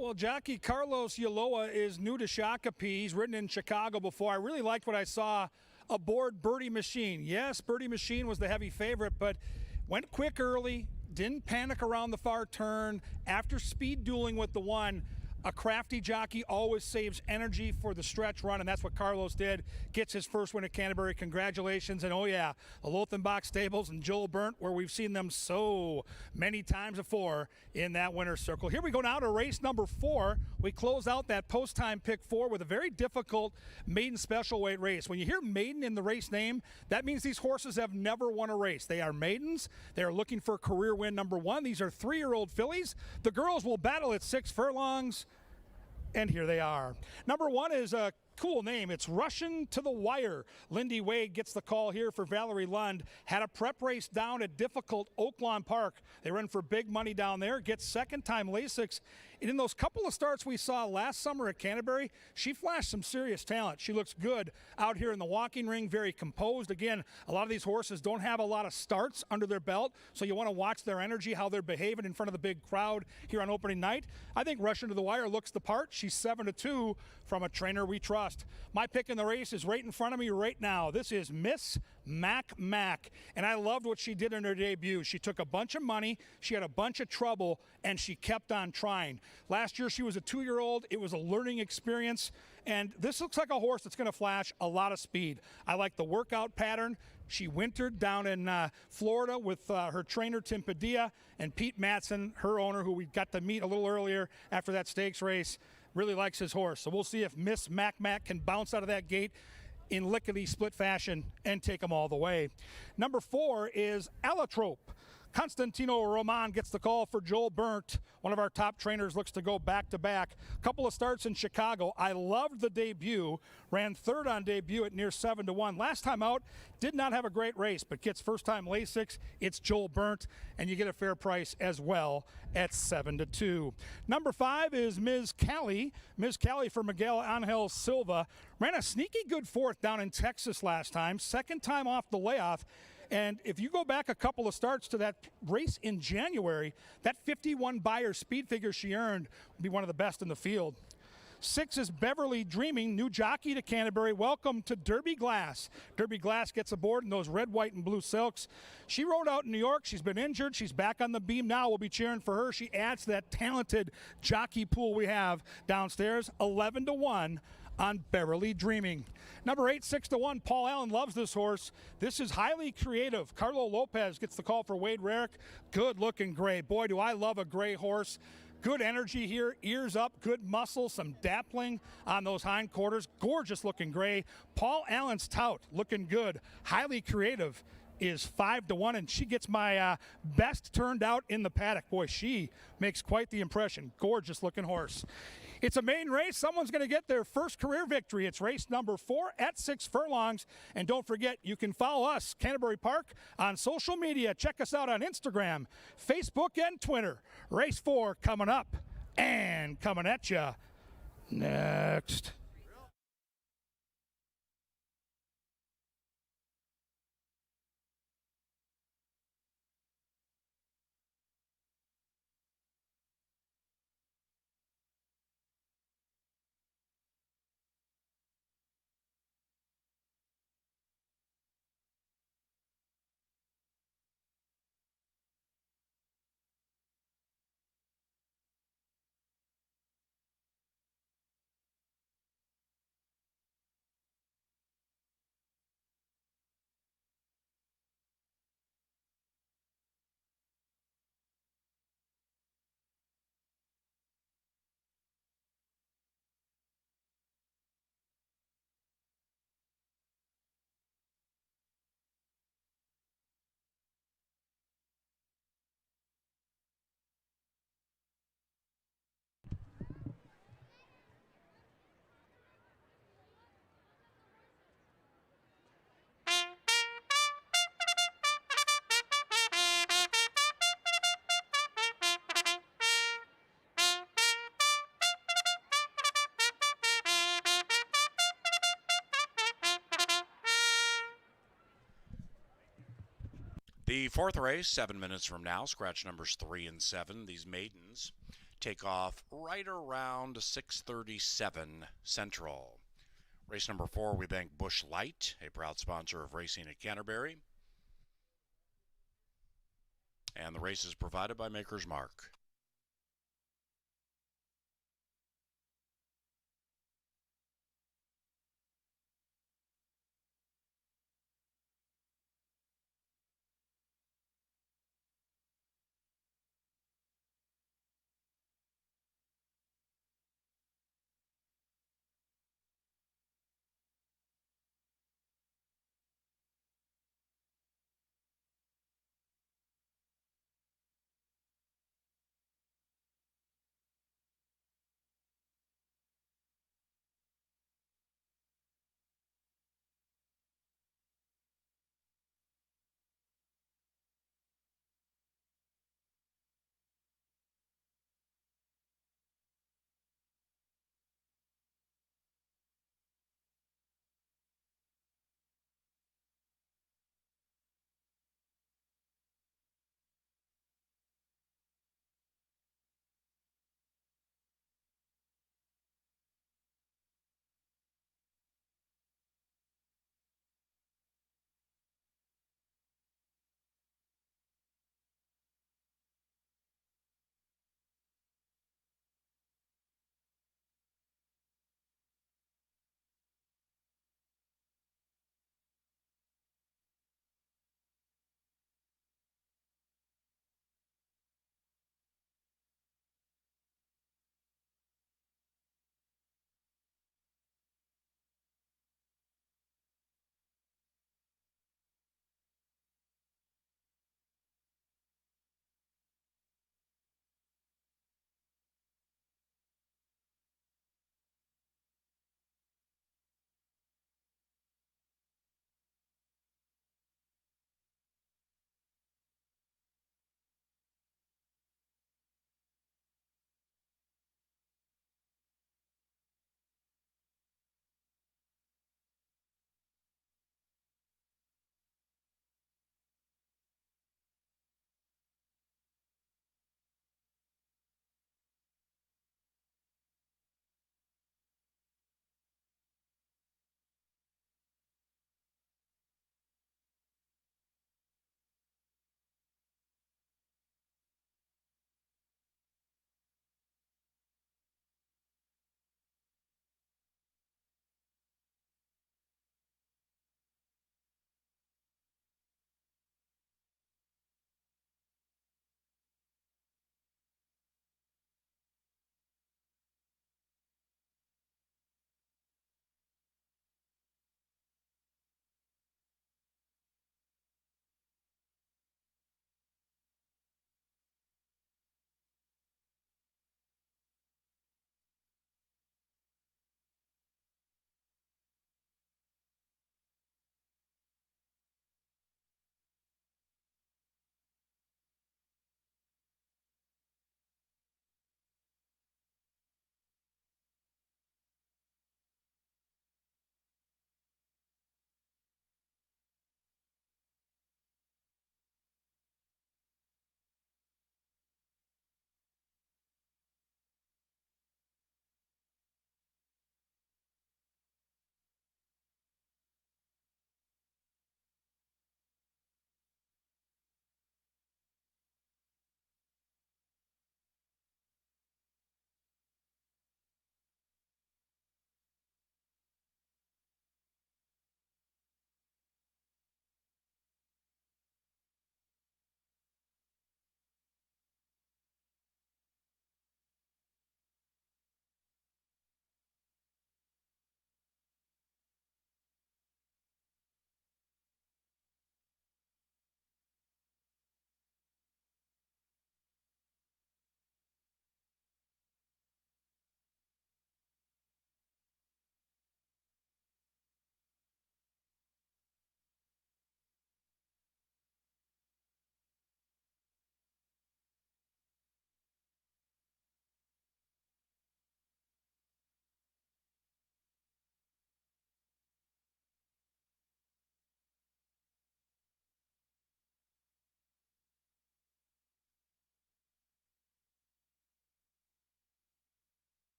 Well, jockey Carlos Yoloa is new to Shakopee. He's ridden in Chicago before. I really liked what I saw aboard Birdie Machine. Yes, Birdie Machine was the heavy favorite, but went quick early, didn't panic around the far turn. After speed dueling with the one, a crafty jockey always saves energy for the stretch run, and that's what Carlos did. Gets his first win at Canterbury. Congratulations. And oh yeah, the Lothenbach Stables and Joel Burnt, where we've seen them so many times before in that winner's circle. Here we go now to race number 4. We close out that post-time pick 4 with a very difficult maiden special weight race. When you hear maiden in the race name, that means these horses have never won a race. They are maidens. They are looking for career win number 1. These are 3-year-old fillies. The girls will battle at 6 furlongs. And here they are. Number 1 is a cool name. It's Russian to the Wire. Lindy Wade gets the call here for Valerie Lund. Had a prep race down at difficult Oaklawn Park. They run for big money down there. Gets second-time Lasix. And in those couple of starts we saw last summer at Canterbury, she flashed some serious talent. She looks good out here in the walking ring, very composed. Again, a lot of these horses don't have a lot of starts under their belt, so you want to watch their energy, how they're behaving in front of the big crowd here on opening night. I think Russian to the Wire looks the part. She's 7-2 from a trainer we trust. My pick in the race is right in front of me right now. This is Miss Mac, and I loved what she did in her debut. She took a bunch of money, she had a bunch of trouble, and she kept on trying. Last year she was a 2-year-old. It was a learning experience, and this looks like a horse that's going to flash a lot of speed. I like the workout pattern. She wintered down in Florida with her trainer Tim Padilla, and Pete Matson, her owner, who we got to meet a little earlier after that stakes race, really likes his horse. So we'll see if Miss Mac can bounce out of that gate in lickety-split fashion and take them all the way. Number 4 is Allotrope. Constantino Roman gets the call for Joel Burnt. One of our top trainers looks to go back-to-back. Couple of starts in Chicago. I loved the debut. Ran third on debut at near 7-1. Last time out, did not have a great race, but gets first-time Lasix. It's Joel Burnt, and you get a fair price as well at 7-2. Number 5 is Ms. Callie. Ms. Callie for Miguel Angel Silva. Ran a sneaky good fourth down in Texas last time. Second time off the layoff. And if you go back a couple of starts to that race in January, that 51 Beyer speed figure she earned would be one of the best in the field. 6 is Beverly Dreaming, new jockey to Canterbury. Welcome to Derby Glass. Derby Glass gets aboard in those red, white, and blue silks. She rode out in New York. She's been injured. She's back on the beam now. We'll be cheering for her. She adds to that talented jockey pool we have downstairs. 11-1 on Beverly Dreaming. Number 8, 6-1. Paul Allen loves this horse. This is highly creative. Carlo Lopez gets the call for Wade Rarick. Good looking gray. Boy, do I love a gray horse. Good energy here, ears up, good muscle, some dappling on those hindquarters. Gorgeous looking gray. Paul Allen's tout, looking good. Highly creative is 5-1, and she gets my best turned out in the paddock. Boy, she makes quite the impression. Gorgeous looking horse. It's a main race. Someone's going to get their first career victory. It's race number 4 at 6 furlongs. And don't forget, you can follow us, Canterbury Park, on social media. Check us out on Instagram, Facebook, and Twitter. Race 4 coming up and coming at you next. The fourth race, 7 minutes from now, scratch numbers 3 and 7. These maidens take off right around 6:37 Central. Race number 4, we thank Busch Light, a proud sponsor of racing at Canterbury. And the race is provided by Maker's Mark.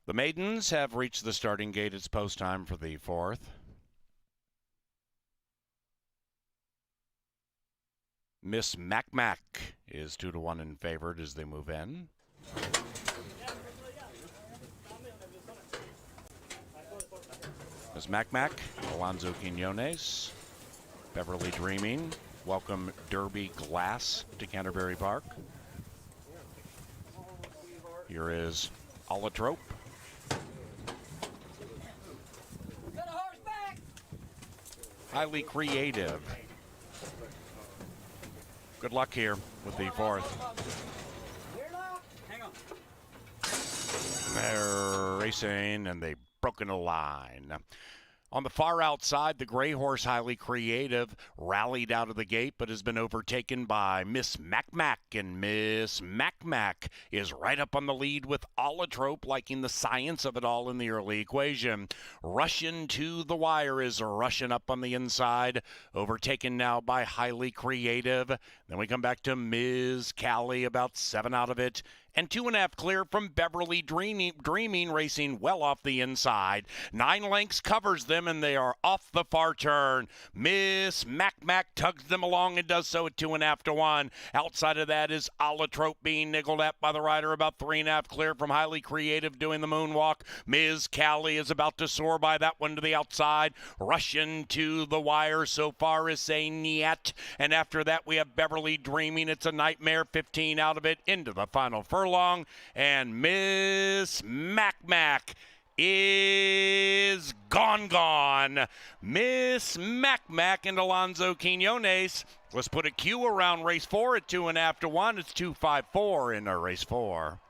The maidens have reached the starting gate. It's post time for the 4th. Miss Mac is 2-1 in favored as they move in. Miss Mac, Alonzo Quinones, Beverly Dreaming. Welcome Derby Glass to Canterbury Park. Here is Allotrope. Highly Creative. Good luck here with the 4th. They're racing and they've broken a line. On the far outside, the Gray Horse Highly Creative rallied out of the gate but has been overtaken by Miss Mac, and Miss Mac is right up on the lead with Allotrope, liking the science of it all in the early equation. Russian to the wire is rushing up on the inside, overtaken now by Highly Creative. Then we come back to Ms. Callie, about 7 out of it. And 2.5 clear from Beverly Dreaming, racing well off the inside. 9 lengths covers them, and they are off the far turn. Miss Mac tugs them along and does so at 2.5 to 1. Outside of that is Allotrope being niggled at by the rider, about 3.5 clear from Highly Creative doing the moonwalk. Ms. Callie is about to soar by that one to the outside. Russian to the wire so far is saying yet. And after that, we have Beverly Dreaming. It's a nightmare, 15 out of it into the final furlong, and Miss Mac is gone. Miss Mac and Alonzo Quinones. Let's put a Q around race 4 at 2.5 to 1. It's 2.54 in race 4.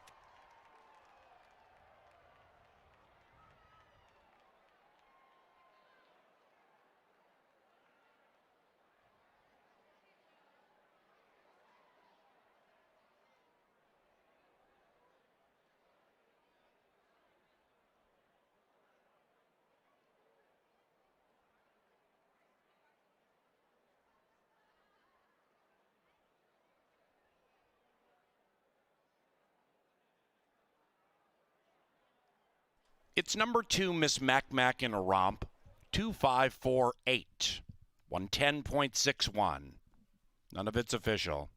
It's number 2, Miss Mac in a romp, 2.548, 110.61. None of it's official.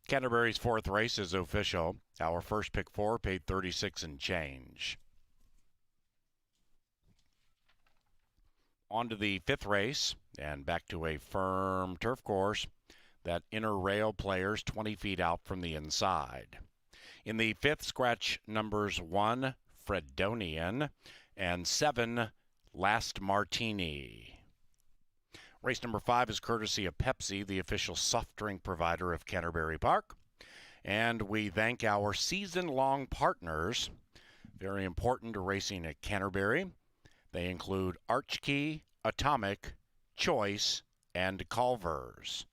Canterbury's 4th race is official. Our first pick 4 paid 36 and change. On to the 5th race and back to a firm turf course. That inner rail players 20 feet out from the inside. In the 5th, scratch numbers 1, Fredonian, and 7, Last Martini. Race number 5 is courtesy of Pepsi, the official soft drink provider of Canterbury Park. And we thank our season-long partners, very important to racing at Canterbury. They include Archkey, Atomic, Choice, and Culver's.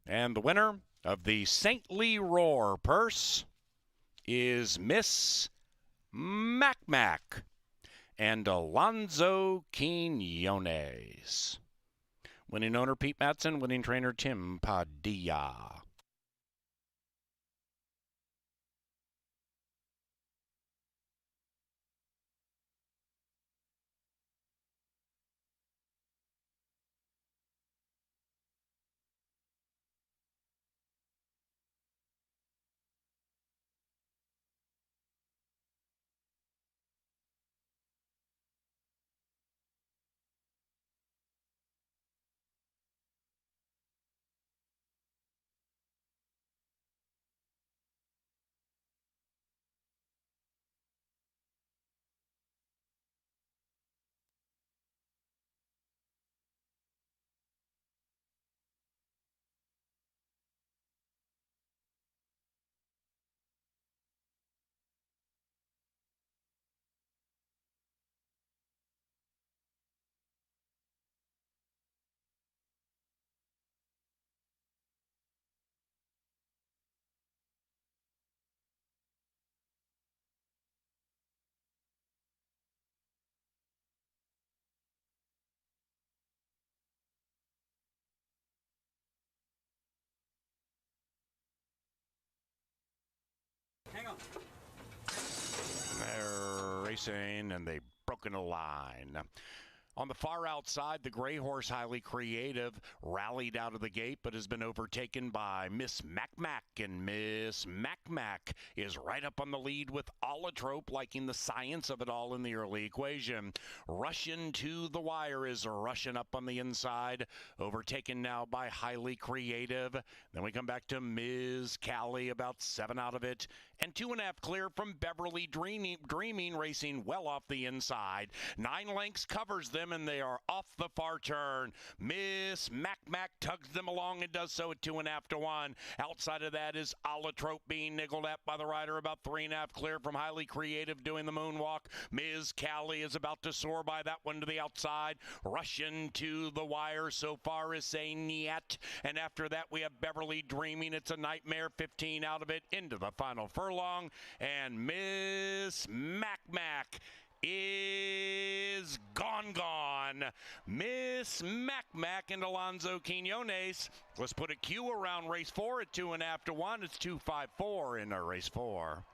And the winner of the Saintly Roar purse is Miss Mac and Alonzo Quinones. Winning owner Pete Matson, winning trainer Tim Padilla. They're racing and they've broken a line. On the far outside, the Gray Horse, Highly Creative, rallied out of the gate but has been overtaken by Miss Mac, and Miss Mac is right up on the lead with Allotrope, liking the science of it all in the early equation. Russian to the wire is rushing up on the inside, overtaken now by Highly Creative. Then we come back to Ms. Callie, about 7 out of it, and 2.5 clear from Beverly Dreaming, racing well off the inside. 9 lengths covers them, and they are off the far turn. Miss Mac tugs them along and does so at 2.5 to 1. Outside of that is Allotrope being niggled at by the rider, about 3.5 clear from Highly Creative doing the moonwalk. Ms. Callie is about to soar by that one to the outside. Russian to the wire so far is saying yet. And after that we have Beverly Dreaming. It's a nightmare, 15 out of it into the final furlong. And Miss Mac is gone. Miss Mac and Alonzo Quinones. Let's put a Q around race 4 at 2.5 to 1. It's 2.54 in race 4.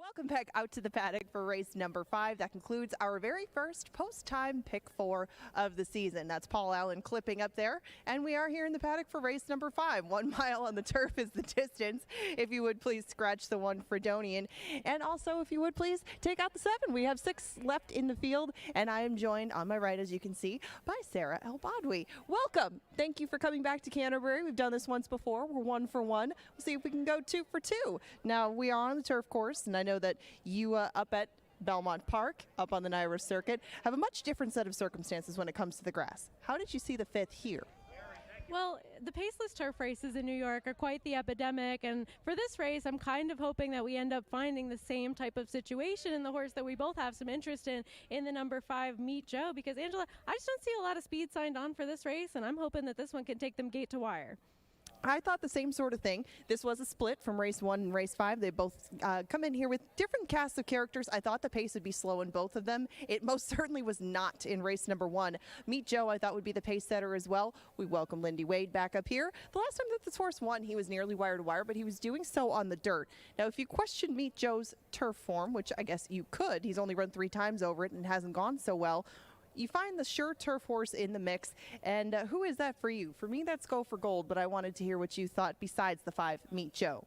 Welcome back out to the paddock for race number 5. That concludes our very first post-time pick 4 of the season. That's Paul Allen clipping up there. And we are here in the paddock for race number 5. 1 mile on the turf is the distance. If you would please scratch the 1 Fredonian. And also, if you would please take out the 7. We have 6 left in the field. And I am joined on my right, as you can see, by Sarah El-Badwi. Welcome. Thank you for coming back to Canterbury. We've done this once before. We're 1 for 1. We'll see if we can go 2 for 2. Now, we are on the turf course, and I know that you up at Belmont Park, up on the Naira Circuit, have a much different set of circumstances when it comes to the grass. How did you see the 5th here? Well, the paceless turf races in New York are quite the epidemic, and for this race, I'm kind of hoping that we end up finding the same type of situation in the horse that we both have some interest in the number 5, Meet Joe, because, Angela, I just don't see a lot of speed signed on for this race, and I'm hoping that this one can take them gate to wire. I thought the same sort of thing. This was a split from race 1 and race 5. They both come in here with different casts of characters. I thought the pace would be slow in both of them. It most certainly was not in race number 1. Meet Joe, I thought, would be the pace setter as well. We welcome Lindy Wade back up here. The last time that this horse won, he was nearly wire to wire, but he was doing so on the dirt. Now, if you question Meet Joe's turf form, which I guess you could, he's only run 3 times over it and hasn't gone so well. You find the sure turf horse in the mix, and who is that for you? For me, that's Go for Gold, but I wanted to hear what you thought besides the 5, Meet Joe.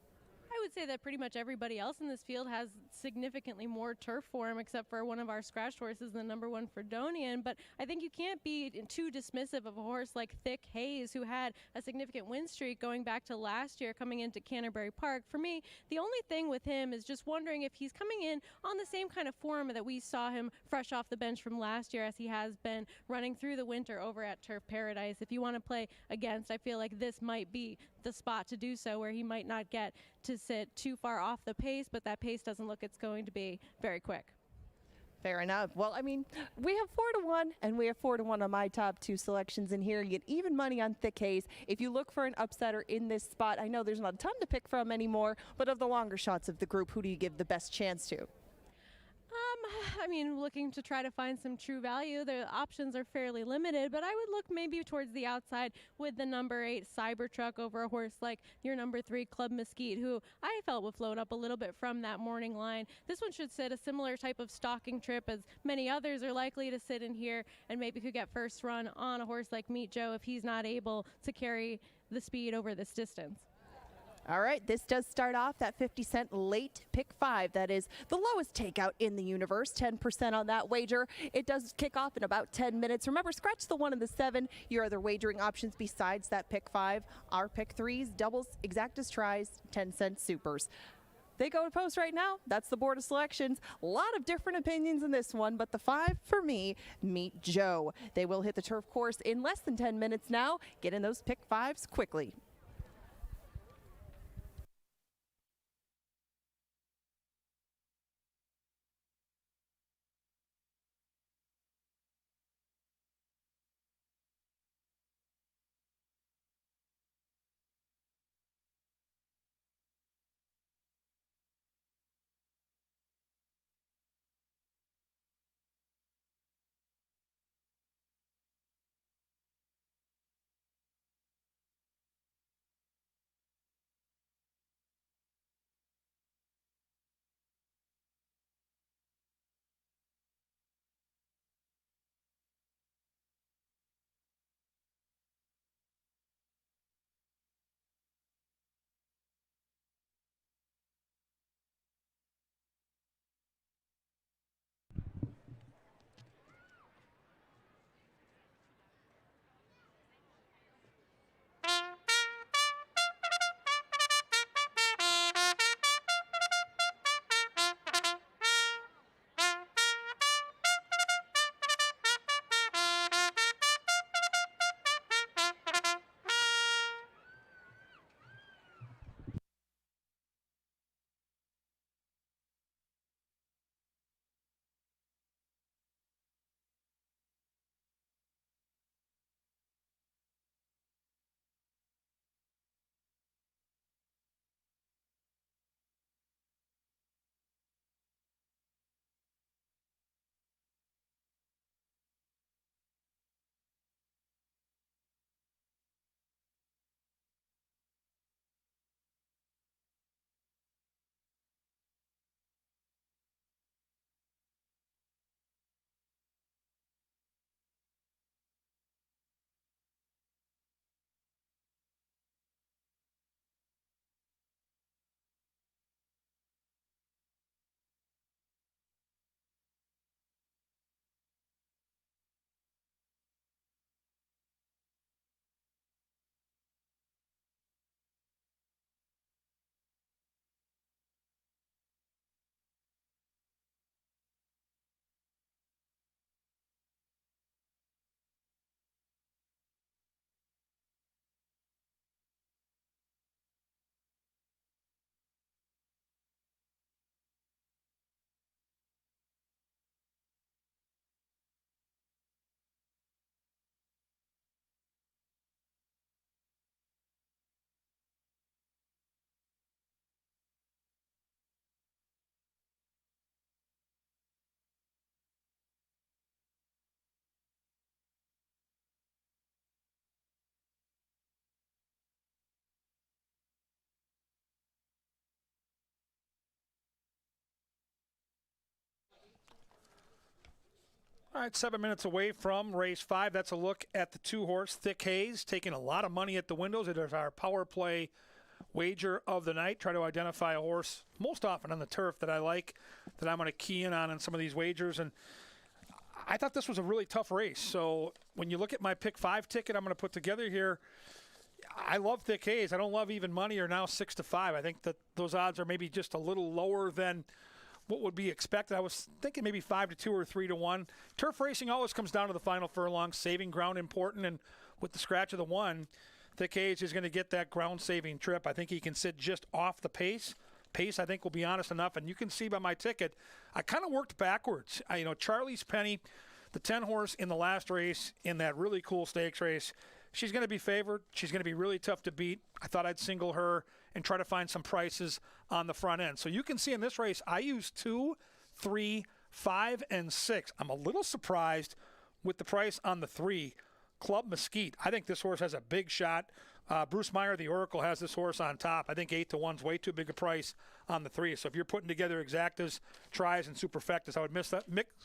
I would say that pretty much everybody else in this field has significantly more turf form, except for one of our scratched horses, the number 1 Fredonian. But I think you can't be too dismissive of a horse like Thick Hayes, who had a significant win streak going back to last year, coming into Canterbury Park. For me, the only thing with him is just wondering if he's coming in on the same kind of form that we saw him fresh off the bench from last year, as he has been running through the winter over at Turf Paradise. If you want to play against, I feel like this might be the spot to do so, where he might not get to sit too far off the pace, but that pace doesn't look it's going to be very quick. Fair enough. Well, I mean, we have 4 to 1, and we have 4 to 1 on my top 2 selections in here. You get even money on Thick Hayes. If you look for an upsetter in this spot, I know there's not a ton to pick from anymore, but of the longer shots of the group, who do you give the best chance to? I mean, looking to try to find some true value. The options are fairly limited, but I would look maybe towards the outside with the number 8 Cybertruck over a horse like your number 3 Club Mesquite, who I felt would float up a little bit from that morning line. This one should sit a similar type of stalking trip as many others are likely to sit in here, and maybe could get first run on a horse like Meet Joe if he's not able to carry the speed over this distance. All right, this does start off that 50-cent late pick 5. That is the lowest takeout in the universe, 10% on that wager. It does kick off in about 10 minutes. Remember, scratch the 1 and the 7. Your other wagering options besides that pick 5 are pick 3s, doubles, exactas tries, 10-cent supers. They go to post right now. That's the board of selections. A lot of different opinions in this one, but the 5 for me, Meet Joe. They will hit the turf course in less than 10 minutes now. Get in those pick 5s quickly. All right, 7 minutes away from race 5. That's a look at the 2-horse Thick Haze, taking a lot of money at the windows. It is our power play wager of the night. Try to identify a horse most often on the turf that I like, that I'm going to key in on some of these wagers. And I thought this was a really tough race. So when you look at my pick 5 ticket I'm going to put together here, I love Thick Haze. I don't love even money or now 6-5. I think that those odds are maybe just a little lower than what would be expected. I was thinking maybe 5-2 or 3-1. Turf racing always comes down to the final furlong, saving ground important, and with the scratch of the 1, Thick Haze is going to get that ground-saving trip. I think he can sit just off the pace. Pace, I think, will be honest enough, and you can see by my ticket, I kind of worked backwards. Charlie's Penny, the 10-horse in the last race in that really cool stakes race, she's going to be favored. She's going to be really tough to beat. I thought I'd single her and try to find some prices on the front end. So you can see in this race, I used 2, 3, 5, and 6. I'm a little surprised with the price on the 3, Club Mesquite. I think this horse has a big shot. Bruce Meyer, the Oracle, has this horse on top. I think 8-1's way too big a price on the 3. So if you're putting together exactas, tries, and superfectas, I would mix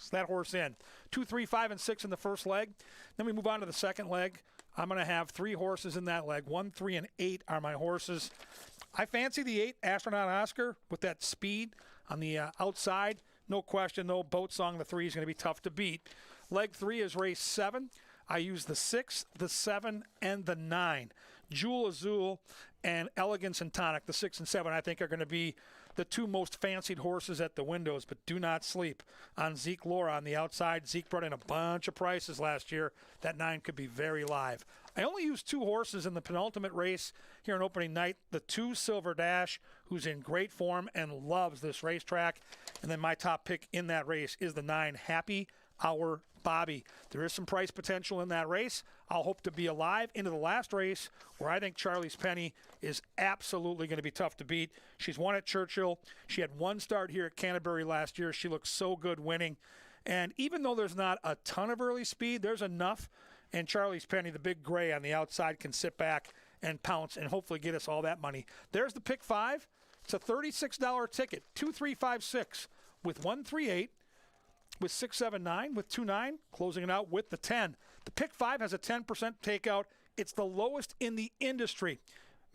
that horse in. 2, 3, 5, and 6 in the first leg. Then we move on to the second leg. I'm going to have 3 horses in that leg. 1, 3, and 8 are my horses. I fancy the 8, Astronaut Oscar, with that speed on the outside. No question, though, Boat Song, the 3 is going to be tough to beat. Leg 3 is race 7. I use the 6, the 7, and the 9. Jewel Azul and Elegance and Tonic, the 6 and 7, I think are going to be the 2 most fancied horses at the windows, but do not sleep on Zeke Laura on the outside. Zeke brought in a bunch of prices last year. That 9 could be very live. I only used 2 horses in the penultimate race here on opening night. The 2 Silver Dash, who's in great form and loves this racetrack. And then my top pick in that race is the 9 Happy Hour Bobby. There is some price potential in that race. I'll hope to be alive into the last race, where I think Charlie's Penny is absolutely going to be tough to beat. She's won at Churchill. She had 1 start here at Canterbury last year. She looks so good winning. And even though there's not a ton of early speed, there's enough. And Charlie's Penny, the big gray on the outside, can sit back and pounce and hopefully get us all that money. There's the pick 5. It's a $36 ticket, 2, 3, 5, 6 with 1, 3, 8. With 6, 7, 9, with 2, 9, closing it out with the 10. The pick 5 has a 10% takeout. It's the lowest in the industry.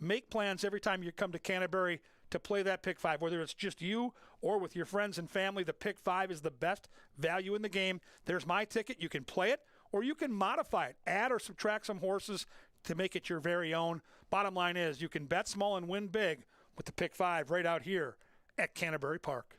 Make plans every time you come to Canterbury to play that pick 5, whether it's just you or with your friends and family. The pick 5 is the best value in the game. There's my ticket. You can play it or you can modify it, add or subtract some horses to make it your very own. Bottom line is you can bet small and win big with the pick 5 right out here at Canterbury Park.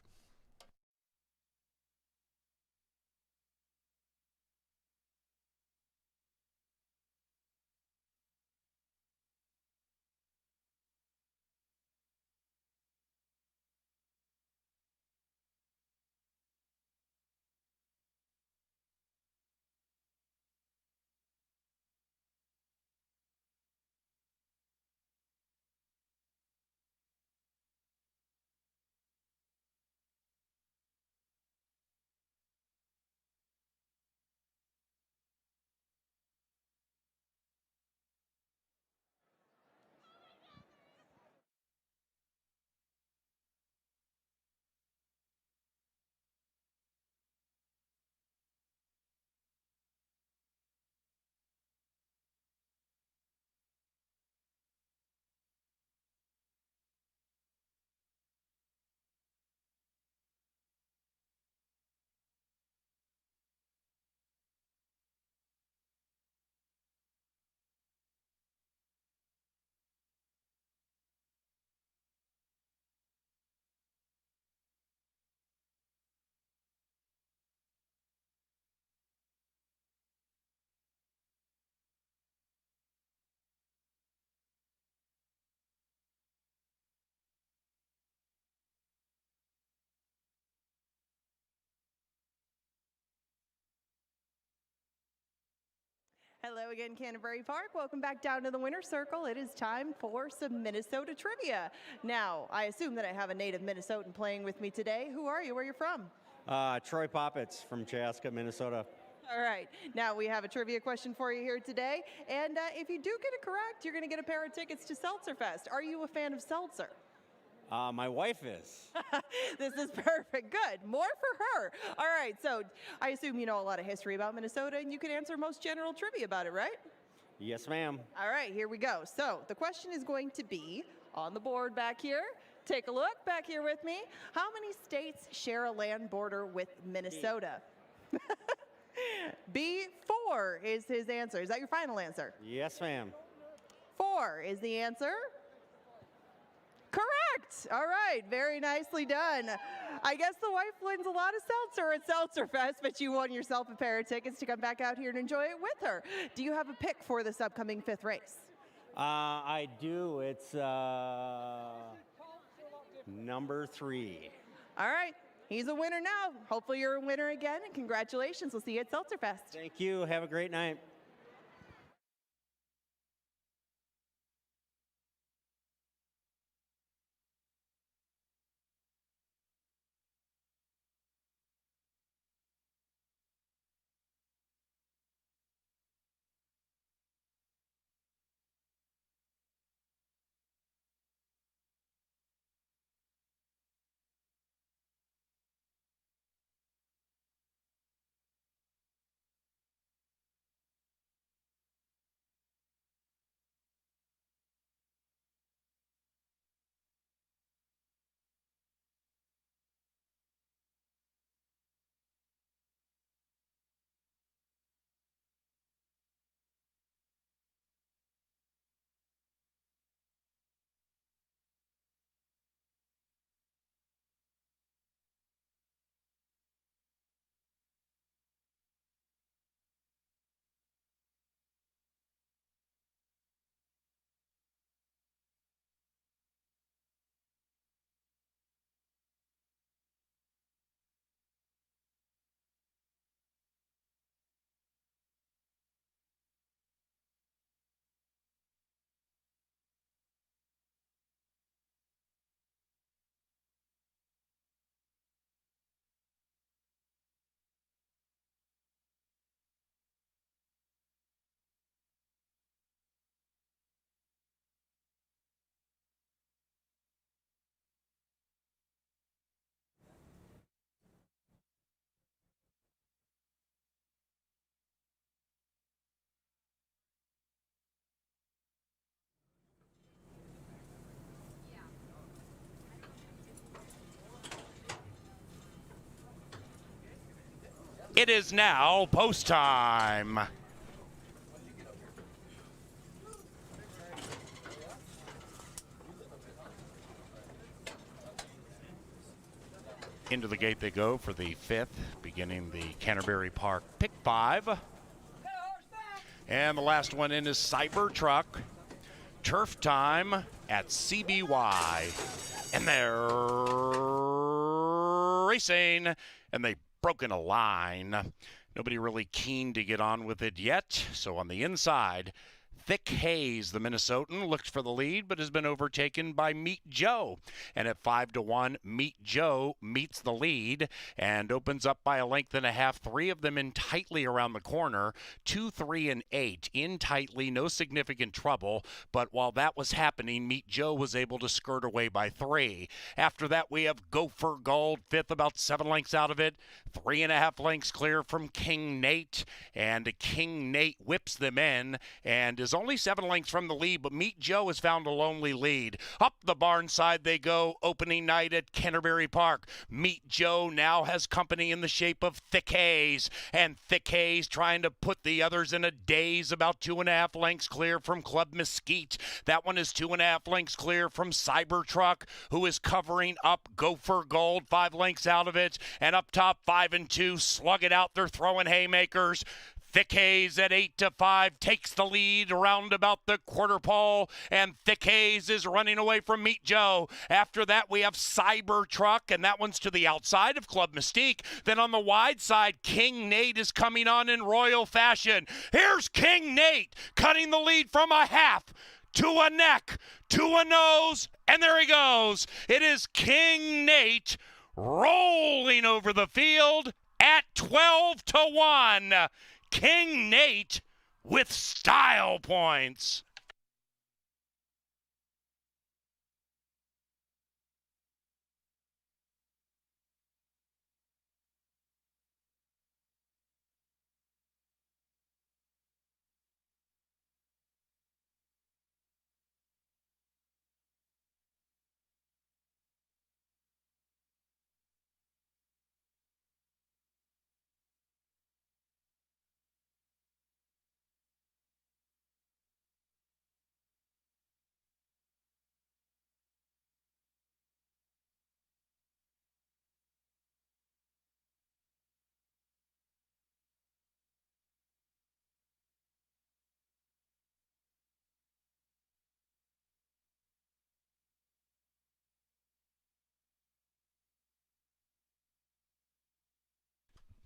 Hello again, Canterbury Park. Welcome back down to the winner's circle. It is time for some Minnesota trivia. Now, I assume that I have a native Minnesotan playing with me today. Who are you? Where are you from? Troy Poppets from Chaska, Minnesota. All right. Now, we have a trivia question for you here today. And if you do get it correct, you're going to get a pair of tickets to Seltzer Fest. Are you a fan of seltzer? My wife is. This is perfect. Good. More for her. All right. So I assume you know a lot of history about Minnesota and you can answer most general trivia about it, right? Yes, ma'am. All right. Here we go. So the question is going to be on the board back here. Take a look back here with me. How many states share a land border with Minnesota? B4 is his answer. Is that your final answer? Yes, ma'am. 4 is the answer. Correct. All right. Very nicely done. I guess the wife wins a lot of seltzer at Seltzer Fest, but you won yourself a pair of tickets to come back out here and enjoy it with her. Do you have a pick for this upcoming 5th race? I do. It's number 3. All right. He's a winner now. Hopefully you're a winner again, and congratulations. We'll see you at Seltzer Fest. Thank you. Have a great night. It is now post time. Into the gate they go for the 5th, beginning the Canterbury Park Pick 5. And the last one in is Cybertruck. Turf time at CBY. And they're racing, and they've broken a line. Nobody really keen to get on with it yet. So on the inside, Thick Hayes, the Minnesotan, looked for the lead, but has been overtaken by Meet Joe. And at 5-1, Meet Joe meets the lead and opens up by a length and a half. 3 of them in tightly around the corner. 2, 3, and 8 in tightly, no significant trouble. But while that was happening, Meet Joe was able to skirt away by 3. After that, we have Gopher Gold, 5th, about 7 lengths out of it. 3.5 lengths clear from King Nate. And King Nate whips them in and is only 7 lengths from the lead, but Meet Joe has found a lonely lead. Up the barn side they go, opening night at Canterbury Park. Meet Joe now has company in the shape of Thick Hayes, and Thick Hayes trying to put the others in a daze, about 2.5 lengths clear from Club Mesquite. That one is 2.5 lengths clear from Cybertruck, who is covering up Gopher Gold, 5 lengths out of it, and up top 5 and 2 slug it out. They're throwing haymakers. Thick Hayes at 8-5 takes the lead around about the quarter pole, and Thick Hayes is running away from Meet Joe. After that, we have Cybertruck, and that one's to the outside of Club Mystique. Then on the wide side, King Nate is coming on in royal fashion. Here's King Nate cutting the lead from a half to a neck to a nose, and there he goes. It is King Nate rolling over the field at 12-1. King Nate with style points.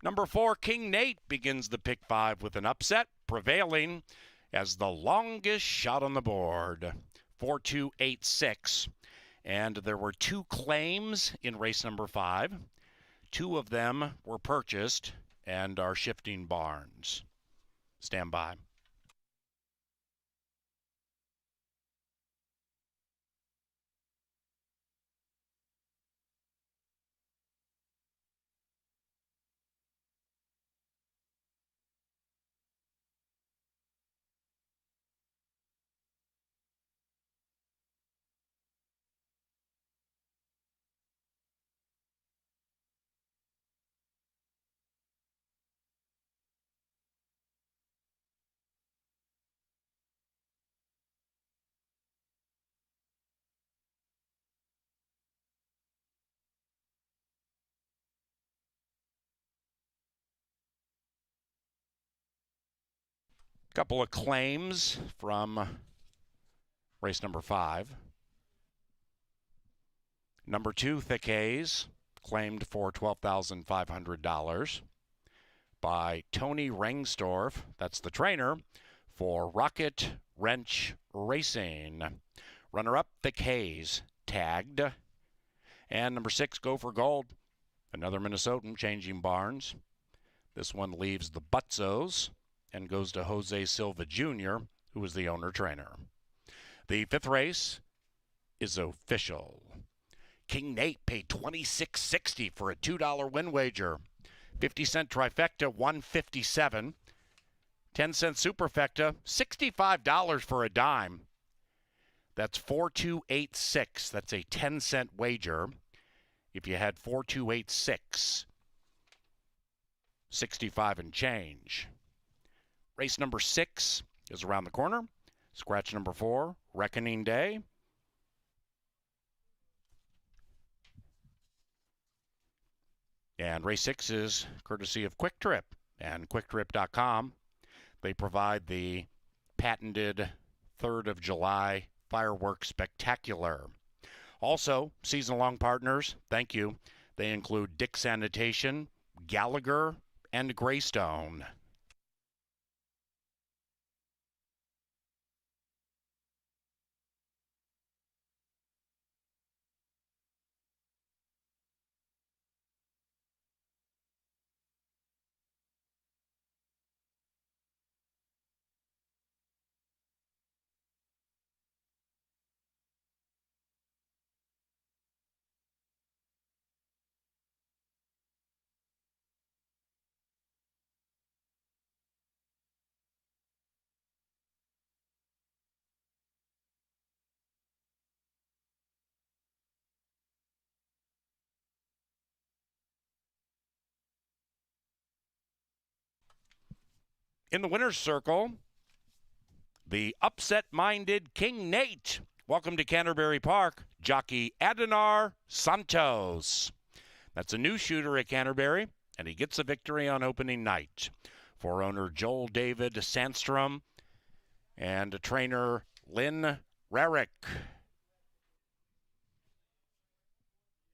Number 4, King Nate begins the pick 5 with an upset, prevailing as the longest shot on the board, 4286. And there were 2 claims in race number 5. 2 of them were purchased and are shifting barns. Stand by. Couple of claims from race number 5. Number 2, Thick Haze, claimed for $12,500 by Tony Rengstorff, that's the trainer, for Rocket Wrench Racing. Runner-up, Thick Haze, tagged. And number 6, Go for Gold, another Minnesotan changing barns. This one leaves the Butzos and goes to Jose Silva Jr., who is the owner-trainer. The 5th race is official. King Nate paid $26.60 for a $2 win wager. 50-cent trifecta, $157. 10-cent superfecta, $65 for a dime. That's 4286. That's a 10-cent wager. If you had 4286, 65 and change. Race number 6 is around the corner. Scratch number 4, Reckoning Day. And race 6 is courtesy of Quick Trip and QuickTrip.com. They provide the patented 3rd of July fireworks spectacular. Also, season-long partners, thank you. They include Dick Sanitation, Gallagher, and Greystone. In the winner's circle, the upset-minded King Nate. Welcome to Canterbury Park, jockey Adenar Santos. That's a new shooter at Canterbury, and he gets a victory on opening night. For owner Joel David Sandstrom and trainer Lynn Rarick.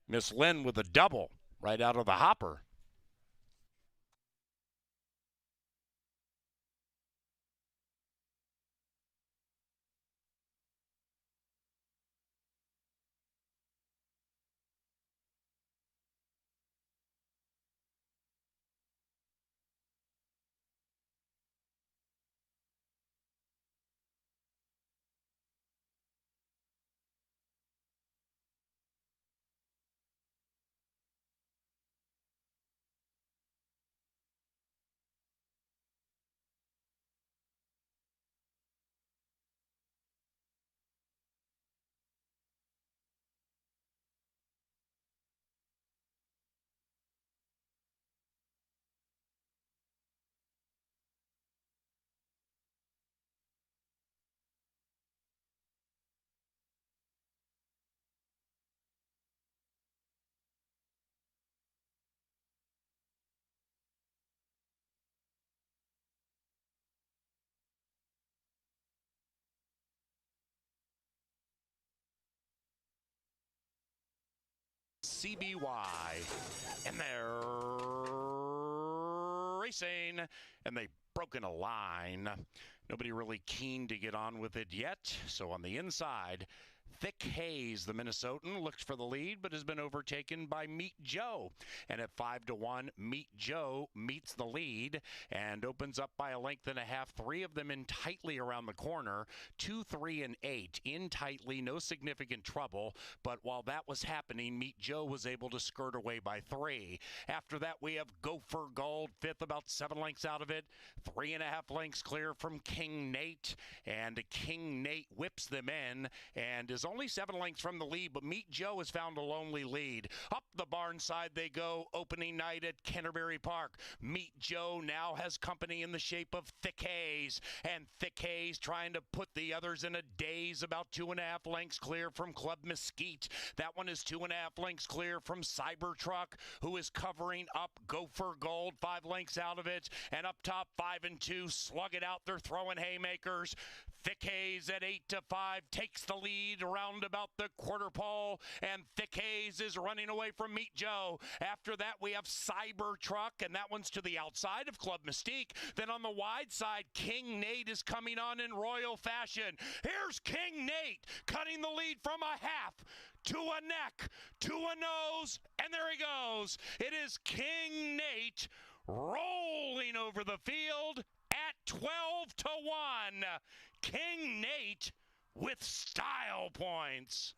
Miss Lynn with a double right out of the hopper. CBY. And there racing, and they've broken a line. Nobody really keen to get on with it yet. So on the inside, Thick Hayes, the Minnesotan, looked for the lead, but has been overtaken by Meet Joe. And at 5-1, Meet Joe meets the lead and opens up by a length and a half. Three of them in tightly around the corner. 2, 3, and 8 in tightly, no significant trouble. But while that was happening, Meet Joe was able to skirt away by 3. After that, we have Gopher Gold, fifth, about 7 lengths out of it. 3.5 lengths clear from King Nate. And King Nate whips them in and is only 7 lengths from the lead, but Meet Joe has found a lonely lead. Up the barn side they go, opening night at Canterbury Park. Meet Joe now has company in the shape of Thick Hayes, and Thick Hayes trying to put the others in a daze, about 2.5 lengths clear from Club Mesquite. That one is 2.5 lengths clear from Cybertruck, who is covering up Gopher Gold, 5 lengths out of it, and up top 5 and 2 slug it out. They're throwing haymakers. Thick Hayes at 8-5 takes the lead around about the quarter pole, and Thick Hayes is running away from Meet Joe. After that, we have Cybertruck, and that one's to the outside of Club Mystique. Then on the wide side, King Nate is coming on in royal fashion. Here's King Nate cutting the lead from a half to a neck to a nose, and there he goes. It is King Nate rolling over the field at 12-1. King Nate with style points.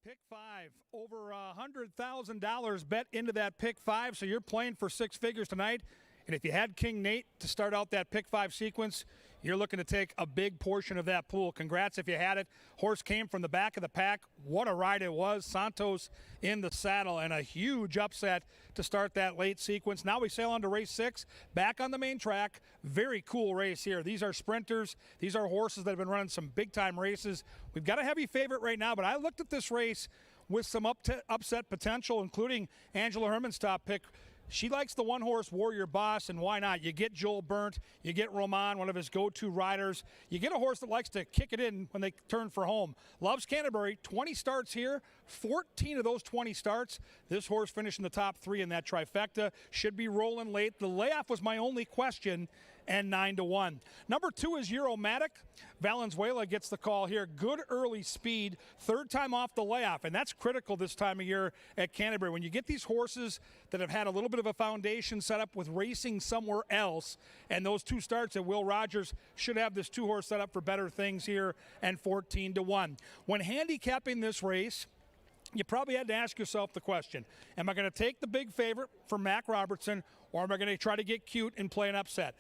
Pick 5, over $100,000 bet into that pick 5, so you're playing for 6 figures tonight. And if you had King Nate to start out that pick 5 sequence, you're looking to take a big portion of that pool. Congrats if you had it. Horse came from the back of the pack. What a ride it was. Santos in the saddle and a huge upset to start that late sequence. Now we sail on to race 6, back on the main track. Very cool race here. These are sprinters. These are horses that have been running some big-time races. We've got a heavy favorite right now, but I looked at this race with some upset potential, including Angela Herman's top pick. She likes the one-horse Warrior Boss, and why not? You get Joel Burnt, you get Roman, one of his go-to riders. You get a horse that likes to kick it in when they turn for home. Loves Canterbury, 20 starts here, 14 of those 20 starts. This horse finished in the top 3 in that trifecta. Should be rolling late. The layoff was my only question, and 9-1. Number 2 is Euromatic. Valenzuela gets the call here. Good early speed, 3rd time off the layoff, and that's critical this time of year at Canterbury. When you get these horses that have had a little bit of a foundation set up with racing somewhere else, and those 2 starts at Will Rogers should have this 2-horse set up for better things here, and 14-1. When handicapping this race, you probably had to ask yourself the question, am I going to take the big favorite for Mac Robertson, or am I going to try to get cute and play an upset?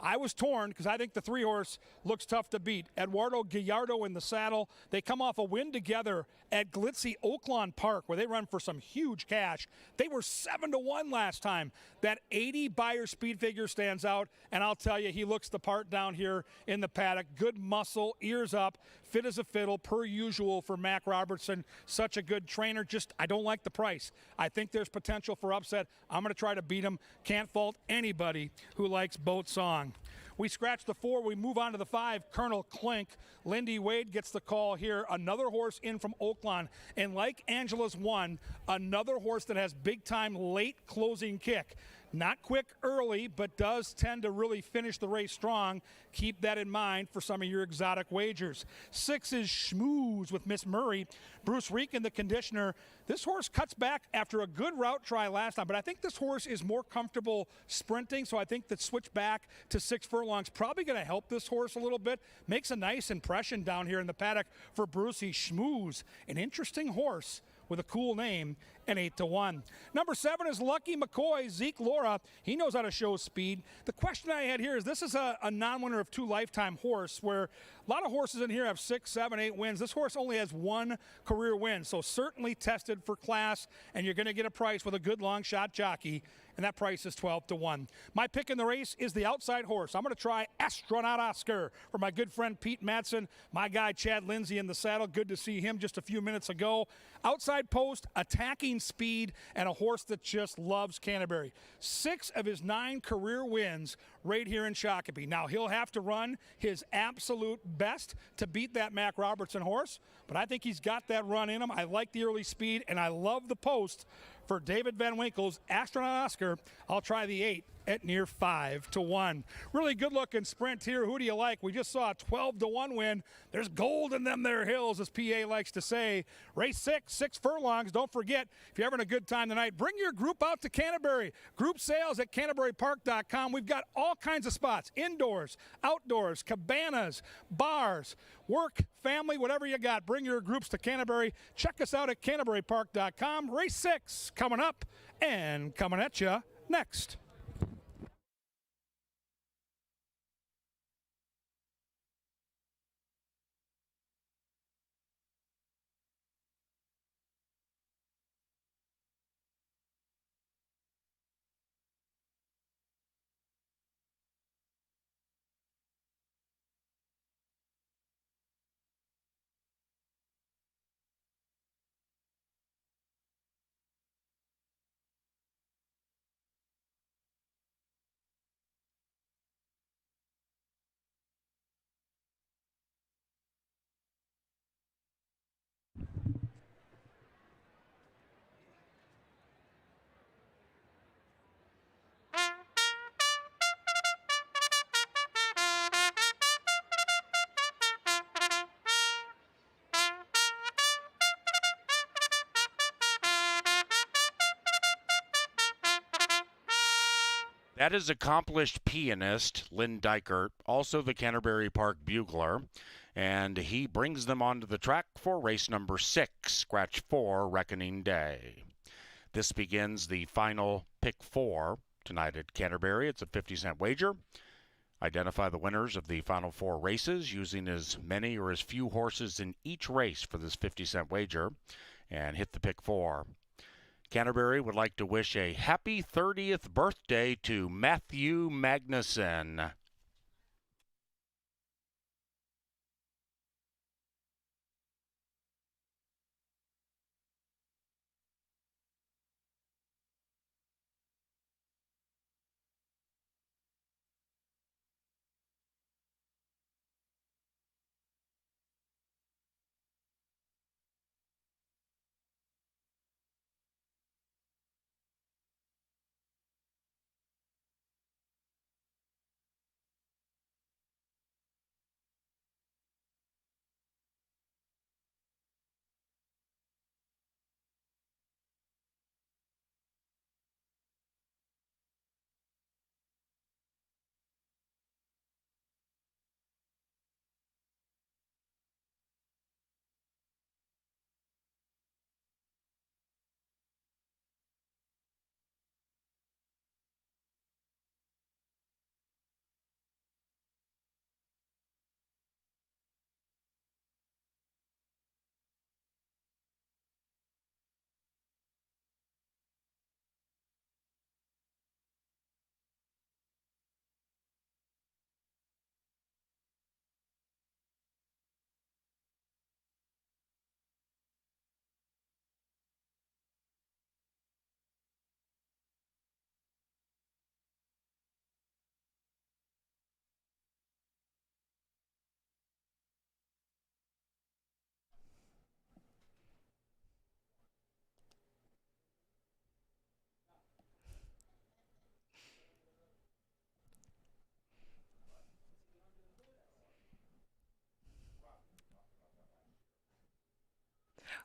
I was torn because I think the 3-horse looks tough to beat. Eduardo Gallardo in the saddle. They come off a win together at glitzy Oaklawn Park where they run for some huge cash. They were 7-1 last time. That 80 buyer speed figure stands out, and I'll tell you, he looks the part down here in the paddock. Good muscle, ears up, fit as a fiddle, per usual for Mac Robertson. Such a good trainer. Just, I don't like the price. I think there's potential for upset. I'm going to try to beat him. Can't fault anybody who likes Boat Song. We scratch the 4, we move on to the 5, Colonel Clink. Lindy Wade gets the call here. Another horse in from Oaklawn. And like Angela's 1, another horse that has big-time late closing kick. Not quick early, but does tend to really finish the race strong. Keep that in mind for some of your exotic wagers. 6 is Schmooze with Miss Murray. Bruce Reekin, the conditioner. This horse cuts back after a good route try last time, but I think this horse is more comfortable sprinting, so I think that switch back to 6 furlongs probably going to help this horse a little bit. Makes a nice impression down here in the paddock for Brucey. Schmooze, an interesting horse with a cool name, and 8-1. Number 7 is Lucky McCoy, Zeke Laura. He knows how to show speed. The question I had here is this is a non-winner of 2 lifetime horse where a lot of horses in here have 6, 7, 8 wins. This horse only has 1 career win, so certainly tested for class, and you're going to get a price with a good long shot jockey, and that price is 12-1. My pick in the race is the outside horse. I'm going to try Astronaut Oscar for my good friend Pete Madsen, my guy Chad Lindsay in the saddle. Good to see him just a few minutes ago. Outside post, attacking speed, and a horse that just loves Canterbury. 6 of his 9 career wins right here in Shakopee. Now, he'll have to run his absolute best to beat that Mac Robertson horse, but I think he's got that run in him. I like the early speed, and I love the post for David Van Winkle's Astronaut Oscar. I'll try the 8 at near 5-1. Really good looking sprint here. Who do you like? We just saw a 12-1 win. There's gold in them there hills, as PA likes to say. Race 6 furlongs. Don't forget, if you're having a good time tonight, bring your group out to Canterbury. Group sales at CanterburyPark.com. We've got all kinds of spots, indoors, outdoors, cabanas, bars, work, family, whatever you got. Bring your groups to Canterbury. Check us out at CanterburyPark.com. Race 6 coming up and coming at you next. That is accomplished pianist Lynn Dykert, also the Canterbury Park bugler. and he brings them onto the track for race number 6, scratch 4, Reckoning Day. This begins the final pick 4 tonight at Canterbury. It's a 50-cent wager. Identify the winners of the final 4 races using as many or as few horses in each race for this 50-cent wager, and hit the pick 4. Canterbury would like to wish a happy 30th birthday to Matthew Magnuson.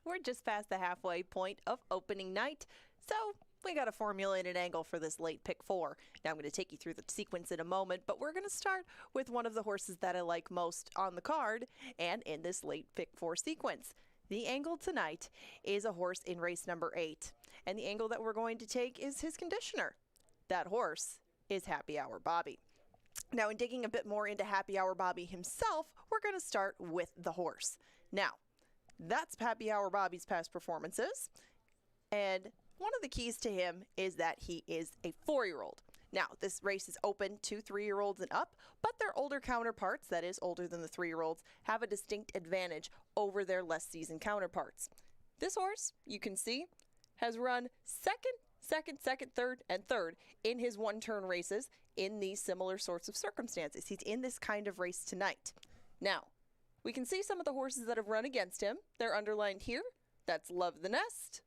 We're just past the halfway point of opening night, so we got to formulate an angle for this late pick 4. Now I'm going to take you through the sequence in a moment, but we're going to start with one of the horses that I like most on the card and in this late pick 4 sequence. The angle tonight is a horse in race number 8, and the angle that we're going to take is his conditioner. That horse is Happy Hour Bobby. Now, in digging a bit more into Happy Hour Bobby himself, we're going to start with the horse. Now, that's Happy Hour Bobby's past performances, and one of the keys to him is that he is a 4-year-old. Now, this race is open to 3-year-olds and up, but their older counterparts, that is older than the 3-year-olds, have a distinct advantage over their less seasoned counterparts. This horse, you can see, has run second, third, and third in his one-turn races in these similar sorts of circumstances. He's in this kind of race tonight. Now, we can see some of the horses that have run against him. They're underlined here. That's Love the Nest,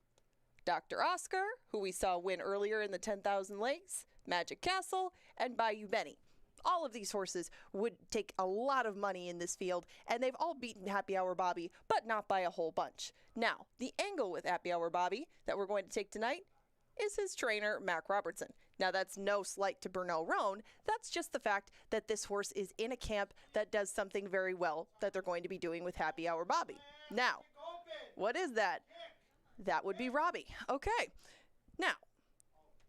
Dr. Oscar, who we saw win earlier in the 10,000 legs, Magic Castle, and Bayou Benny. All of these horses would take a lot of money in this field, and they've all beaten Happy Hour Bobby, but not by a whole bunch. Now, the angle with Happy Hour Bobby that we're going to take tonight is his trainer, Mac Robertson. Now, that's no slight to Bernal Roan. That's just the fact that this horse is in a camp that does something very well that they're going to be doing with Happy Hour Bobby. Now, what is that? That would be Robbie. Okay. Now,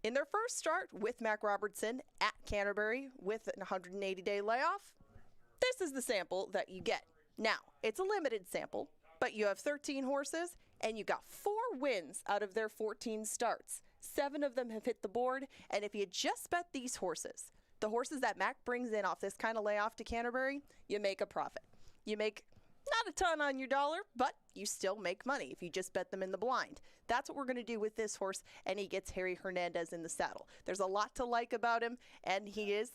in their first start with Mac Robertson at Canterbury with a 180-day layoff, this is the sample that you get. Now, it's a limited sample, but you have 13 horses, and you got 4 wins out of their 14 starts. 7 of them have hit the board, and if you just bet these horses, the horses that Mac brings in off this kind of layoff to Canterbury, you make a profit. You make not a ton on your dollar, but you still make money if you just bet them in the blind. That's what we're going to do with this horse, and he gets Harry Hernandez in the saddle. There's a lot to like about him, and he is...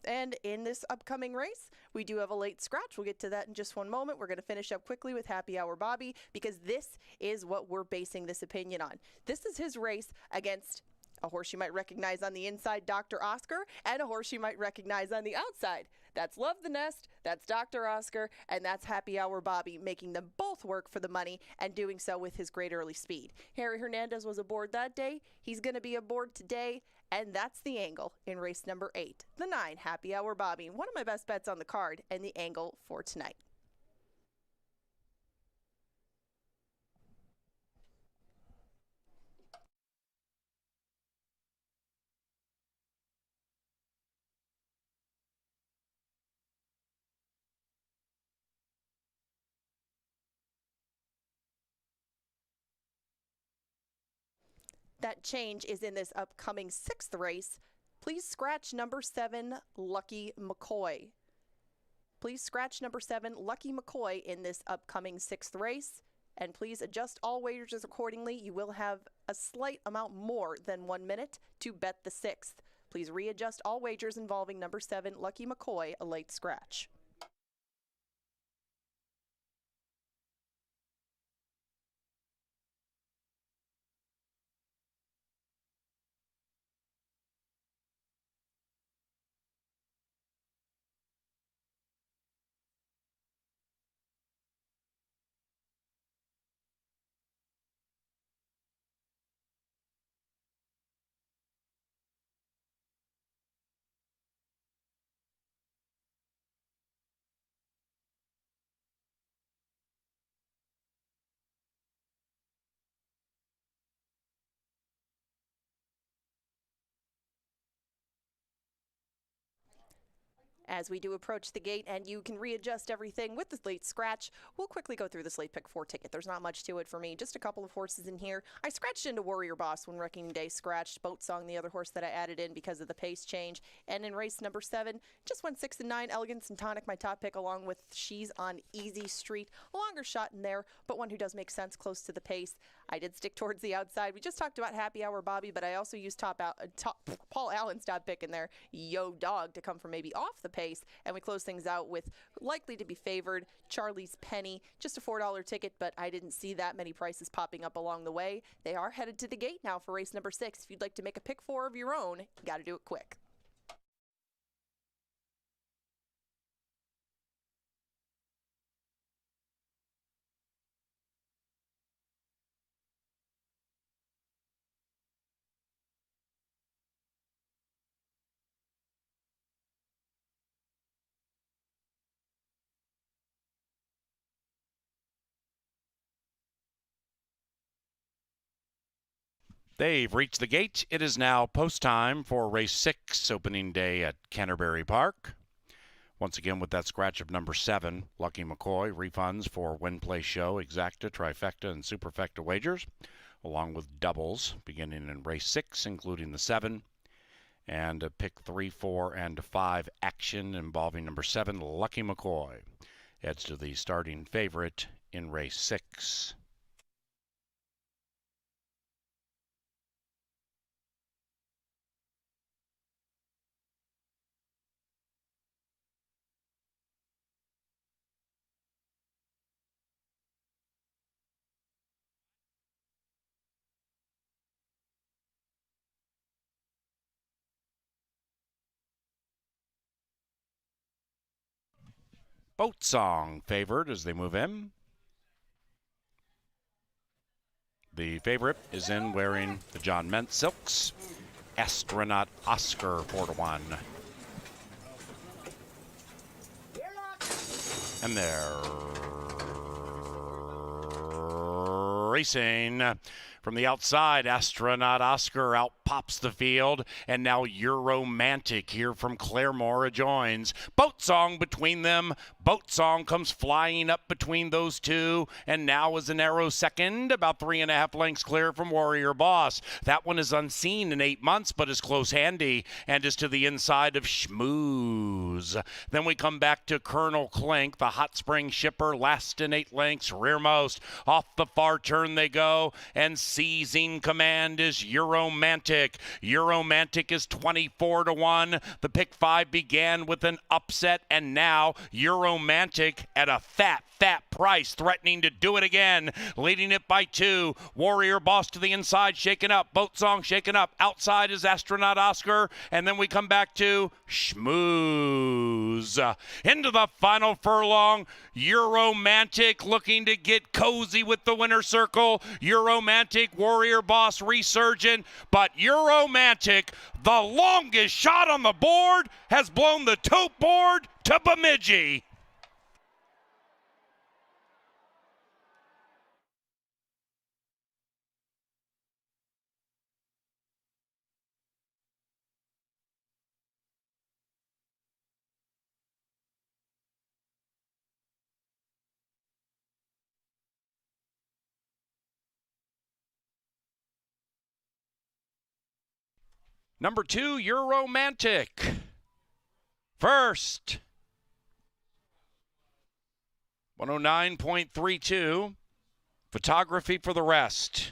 And in this upcoming race, we do have a late scratch. We'll get to that in just one moment. We're going to finish up quickly with Happy Hour Bobby because this is what we're basing this opinion on. This is his race against A horse you might recognize on the inside, Dr. Oscar, and a horse you might recognize on the outside. That's Love the Nest, that's Dr. Oscar, and that's Happy Hour Bobby, making them both work for the money and doing so with his great early speed. Harry Hernandez was aboard that day. He's going to be aboard today, and that's the angle in race number 8. The 9, Happy Hour Bobby, one of my best bets on the card, and the angle for tonight. That change is in this upcoming 6th race. Please scratch number 7, Lucky McCoy. Please scratch number 7, Lucky McCoy, in this upcoming 6th race. And please adjust all wagers accordingly. You will have a slight amount more than 1 minute to bet the 6th. Please readjust all wagers involving number 7, Lucky McCoy, a late scratch. As we do approach the gate and you can readjust everything with the late scratch, we'll quickly go through the slate pick 4 ticket. There's not much to it for me, just a couple of horses in here. I scratched into Warrior Boss when Wrecking Day scratched, Boat Song, the other horse that I added in because of the pace change. And in race number 7, just went 6 and 9, Elegance and Tonic, my top pick, along with She's on Easy Street. A longer shot in there, but one who does make sense close to the pace. I did stick towards the outside. We just talked about Happy Hour Bobby, but I also used Paul Allen's top pick in there, Yo Dog, to come from maybe off the pace. And we close things out with likely to be favored, Charlie's Penny, just a $4 ticket, but I didn't see that many prices popping up along the way. They are headed to the gate now for race number 6. If you'd like to make a pick 4 of your own, you got to do it quick. They've reached the gate. It is now post time for race 6, opening day at Canterbury Park. Once again with that scratch of number 7, Lucky McCoy, refunds for Win Play Show, Exacta, Trifecta, and Superfecta wagers, along with doubles beginning in race 6, including the 7. And a pick 3, 4, and 5 action involving number 7, Lucky McCoy. Heads to the starting favorite in race 6. Boat Song favored as they move in. The favorite is in wearing the John Ment silks. Astronaut Oscar 4-1. And they're racing. From the outside, Astronaut Oscar out pops the field, and now Euromantic here from Claremore adjoins. Boat Song between them. Boat Song comes flying up between those two, and now is an arrow second, about 3.5 lengths clear from Warrior Boss. That one is unseen in 8 months, but is close handy, and is to the inside of Schmooze. Rose. Then we come back to Colonel Klink, the hot spring shipper, last in 8 lengths, rearmost. Off the far turn they go, and seizing command is Euromantic. Euromantic is 24-1. The pick 5 began with an upset, and now Euromantic at a fat price, threatening to do it again, leading it by 2. Warrior Boss to the inside, shaken up. Boat Song shaken up. Outside is Astronaut Oscar, and then we come back to Schmooze. Into the final furlong, Euromantic looking to get cozy with the winner circle. Euromantic, Warrior Boss, Resurgent, but Euromantic, the longest shot on the board, has blown the tote board to Bemidji. Number 2, Euromantic. First, 109.32. Photography for the rest.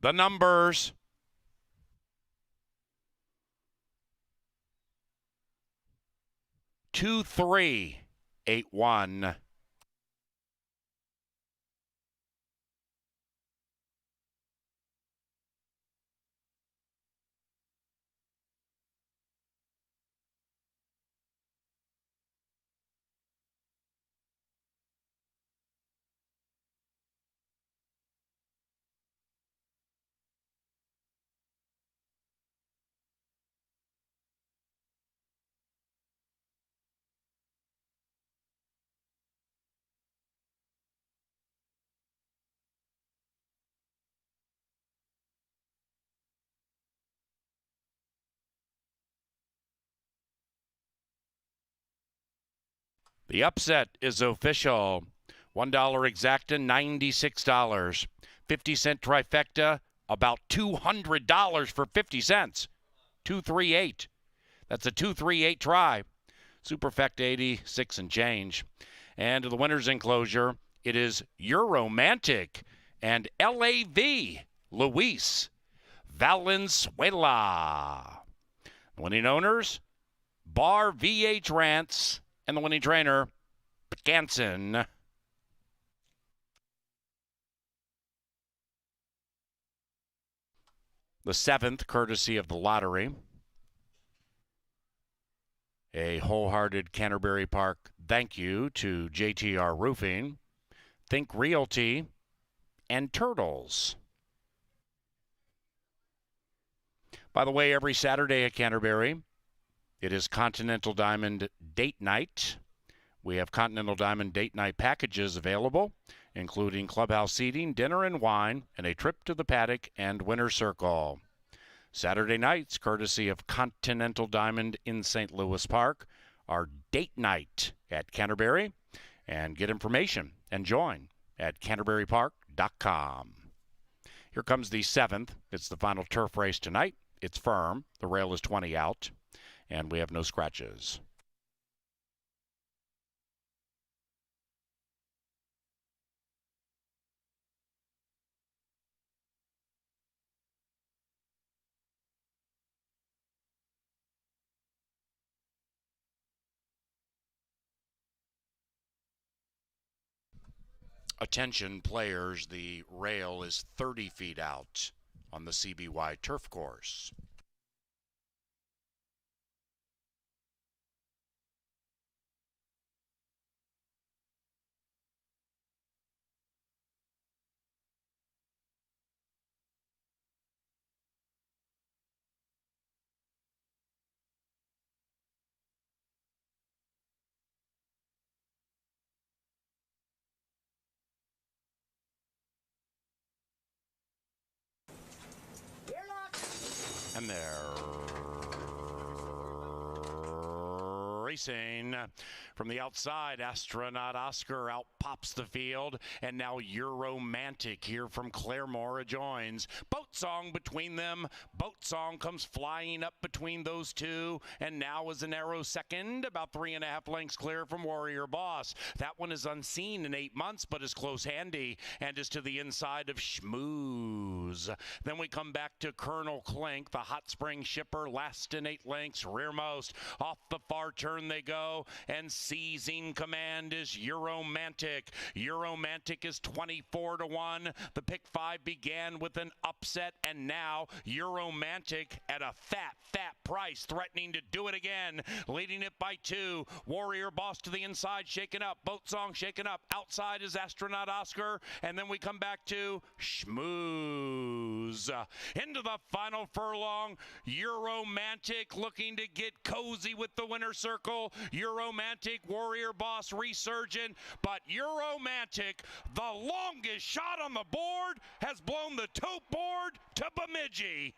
The numbers. Two, 3, 8, 1. The upset is official. $1 exacta, $96. 50-cent trifecta, about $200 for 50 cents. 238. That's a 238 try. Superfecta 86 and change. And to the winner's enclosure, it is Euromantic and LAV, Luis Valenzuela. The winning owners, Bar VH Rants, and the winning trainer, Ganson. The 7th, courtesy of the lottery. A wholehearted Canterbury Park thank you to JTR Roofing, Think Realty, and Turtles. By the way, every Saturday at Canterbury, it is Continental Diamond Date Night. We have Continental Diamond Date Night packages available, including clubhouse seating, dinner and wine, and a trip to the paddock and winter circle. Saturday nights, courtesy of Continental Diamond in St. Louis Park, are date night at Canterbury. And get information and join at canterburypark.com. Here comes the 7th. It's the final turf race tonight. It's firm. The rail is 20 out, and we have no scratches. Attention players, the rail is 30 feet out on the CBY turf course. And they're racing from the outside. Astronaut Oscar out pops the field, and now Euromantic here from Claremore joins. Boat Song between them. Boat Song comes flying up between those two, and now is an arrow second, about 3.5 lengths clear from Warrior Boss. That one is unseen in 8 months, but is close handy and is to the inside of Schmooze. Then we come back to Colonel Clink, the hot spring shipper, last in 8 lengths, rearmost. Off the far turn they go, and seizing command is Euromantic. Euromantic is 24-1. The pick 5 began with an upset, and now Euromantic at a fat price, threatening to do it again, leading it by 2. Warrior Boss to the inside, shaken up. Boat Song shaken up. Outside is Astronaut Oscar, and then we come back to Schmooze. Into the final furlong, Euromantic looking to get cozy with the winner circle. Euromantic, Warrior Boss resurgent, but Euromantic, the longest shot on the board, has blown the tote board to Bemidji.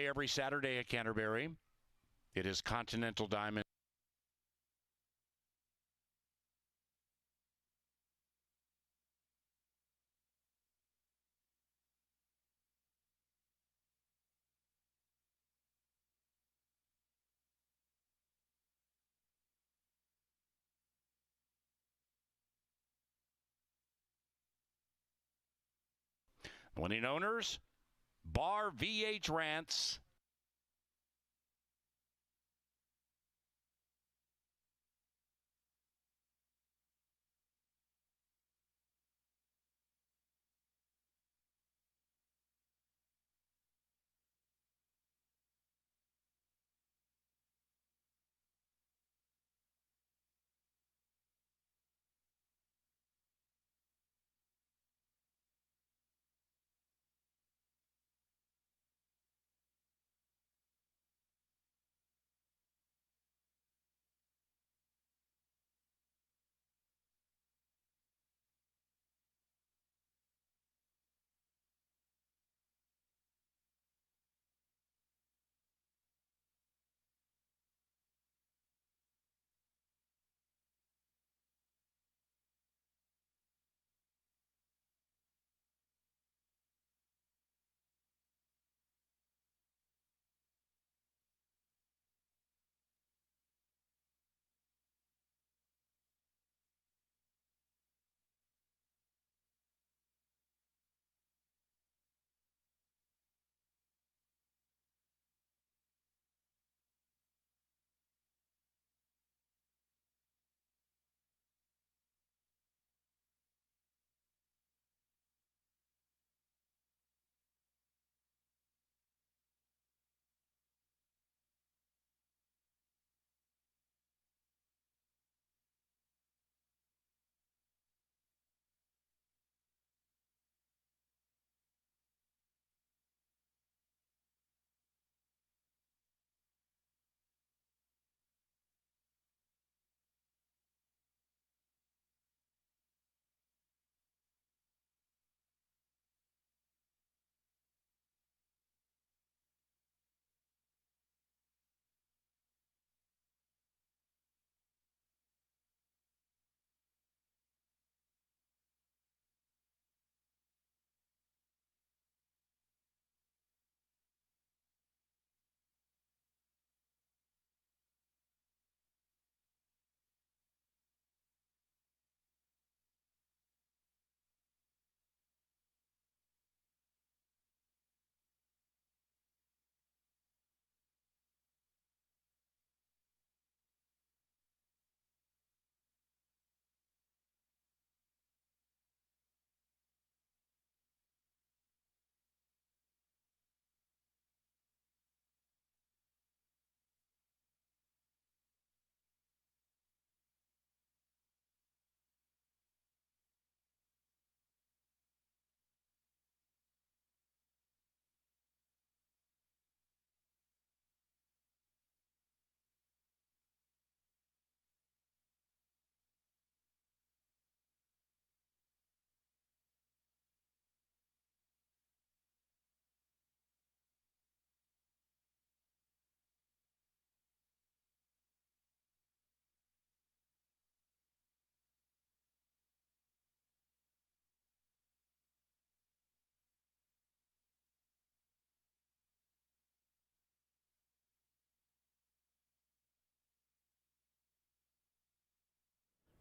Every Saturday at Canterbury, it is Continental Diamond. Winning owners, Bar VH Rants.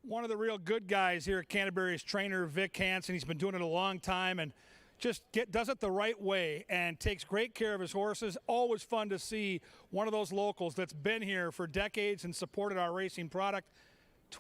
One of the real good guys here at Canterbury is trainer Vic Hansen. He's been doing it a long time and just does it the right way and takes great care of his horses. Always fun to see one of those locals that's been here for decades and supported our racing product.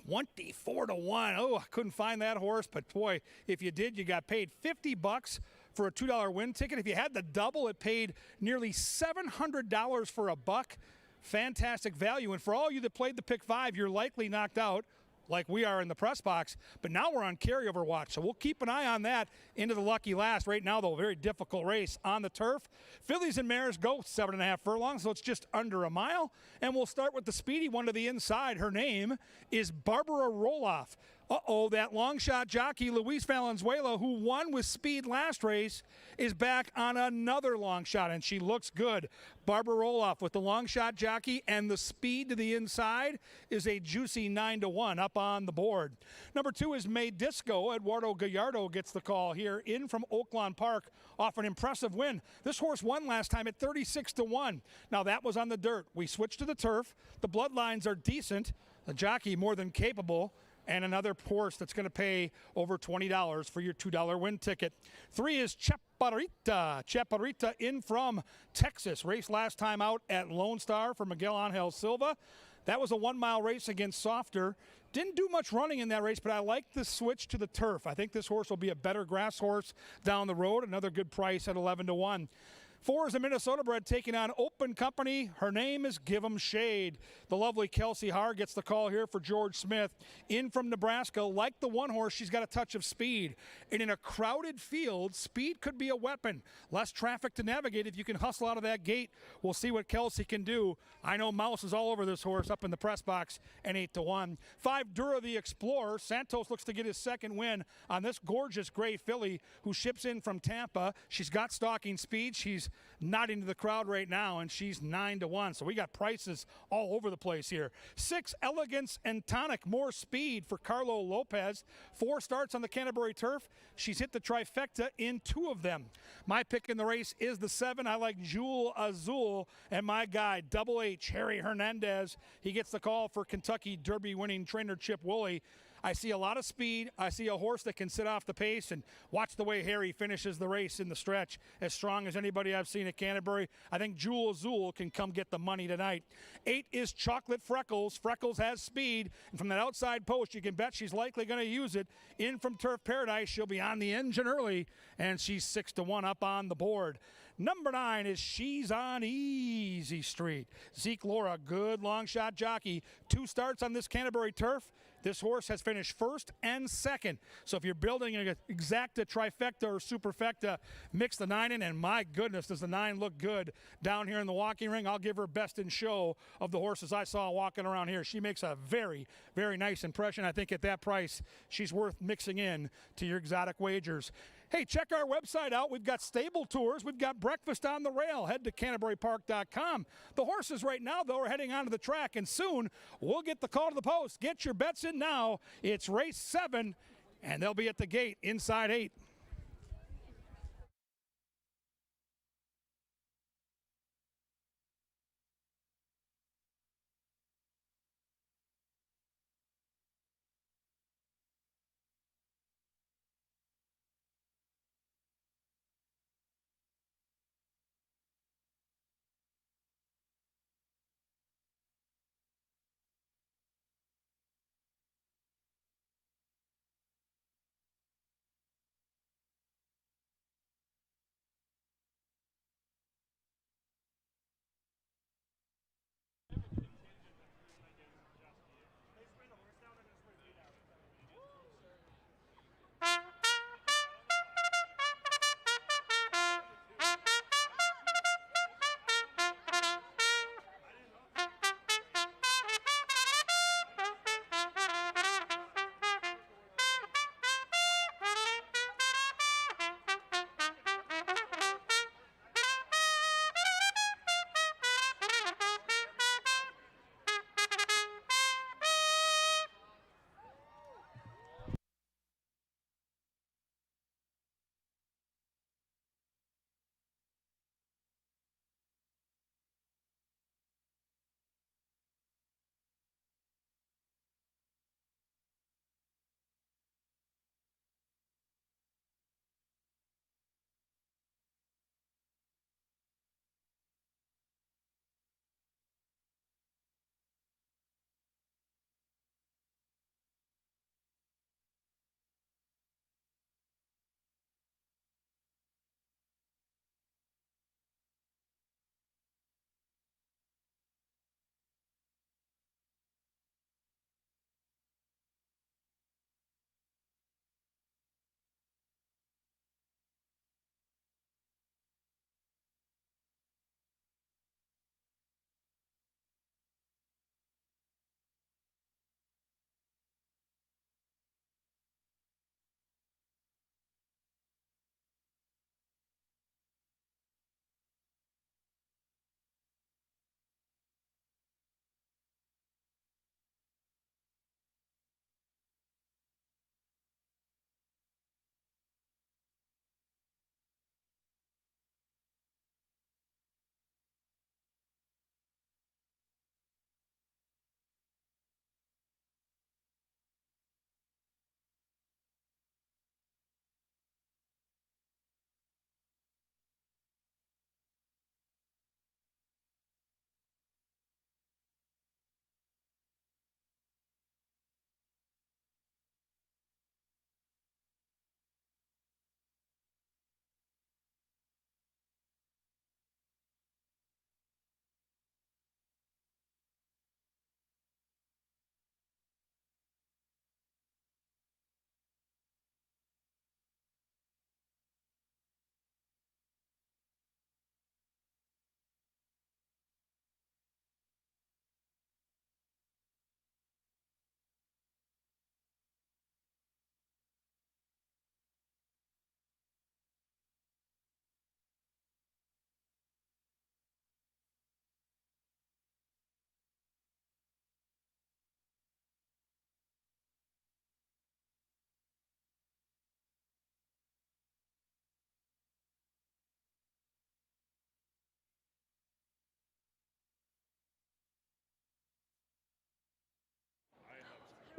24-1. Oh, I couldn't find that horse, but boy, if you did, you got paid $50 for a $2 win ticket. If you had the double, it paid nearly $700 for a buck. Fantastic value. And for all you that played the pick 5, you're likely knocked out like we are in the press box, but now we're on carryover watch, so we'll keep an eye on that into the lucky last. Right now, though, a very difficult race on the turf. Fillies and mares go 7.5 furlongs, so it's just under a mile, and we'll start with the speedy one to the inside. Her name is Barbara Roloff. Uh-oh, that long shot jockey, Luis Valenzuela, who won with speed last race, is back on another long shot, and she looks good. Barbara Roloff with the long shot jockey, and the speed to the inside is a juicy 9-1 up on the board. Number 2 is May Disco. Eduardo Gallardo gets the call here in from Oaklawn Park off an impressive win. This horse won last time at 36-1. Now, that was on the dirt. We switched to the turf. The bloodlines are decent. The jockey more than capable. And another horse that's going to pay over $20 for your $2 win ticket. 3 is Chaparrita. Chaparrita in from Texas. Raced last time out at Lone Star for Miguel Angel Silva. That was a 1-mile race against Softer. Didn't do much running in that race, but I like the switch to the turf. I think this horse will be a better grass horse down the road. Another good price at 11-1. 4 is a Minnesota bred taking on Open Company. Her name is Give 'em Shade. The lovely Kelsey Haar gets the call here for George Smith. In from Nebraska, like the one horse, she's got a touch of speed. And in a crowded field, speed could be a weapon. Less traffic to navigate if you can hustle out of that gate. We'll see what Kelsey can do. I know Mouse is all over this horse up in the press box and 8-1. 5, Dura the Explorer. Santos looks to get his second win on this gorgeous gray filly who ships in from Tampa. She's got stalking speed. She's not into the crowd right now, and she's 9-1. So we got prices all over the place here. 6, Elegance and Tonic. More speed for Carlo Lopez. 4 starts on the Canterbury turf. She's hit the trifecta in 2 of them. My pick in the race is the 7. I like Jewel Azul, and my guy, Double H, Harry Hernandez. He gets the call for Kentucky Derby winning trainer Chip Woolley. I see a lot of speed. I see a horse that can sit off the pace, and watch the way Harry finishes the race in the stretch. As strong as anybody I've seen at Canterbury. I think Jewel Azul can come get the money tonight. 8 is Chocolate Freckles. Freckles has speed, and from that outside post, you can bet she's likely going to use it. In from Turf Paradise, she'll be on the engine early, and she's 6-1 up on the board. Number 9 is She's on Easy Street. Zeke Laura, good long shot jockey. 2 starts on this Canterbury turf. This horse has finished first and second. So if you're building an exacta, trifecta, or superfecta, mix the 9 in, and my goodness, does the 9 look good down here in the walking ring. I'll give her best in show of the horses I saw walking around here. She makes a very, very nice impression. I think at that price, she's worth mixing in to your exotic wagers. Hey, check our website out. We've got stable tours. We've got breakfast on the rail. Head to CanterburyPark.com. The horses right now, though, are heading onto the track, and soon we'll get the call to the post. Get your bets in now. It's race 7, and they'll be at the gate inside 8.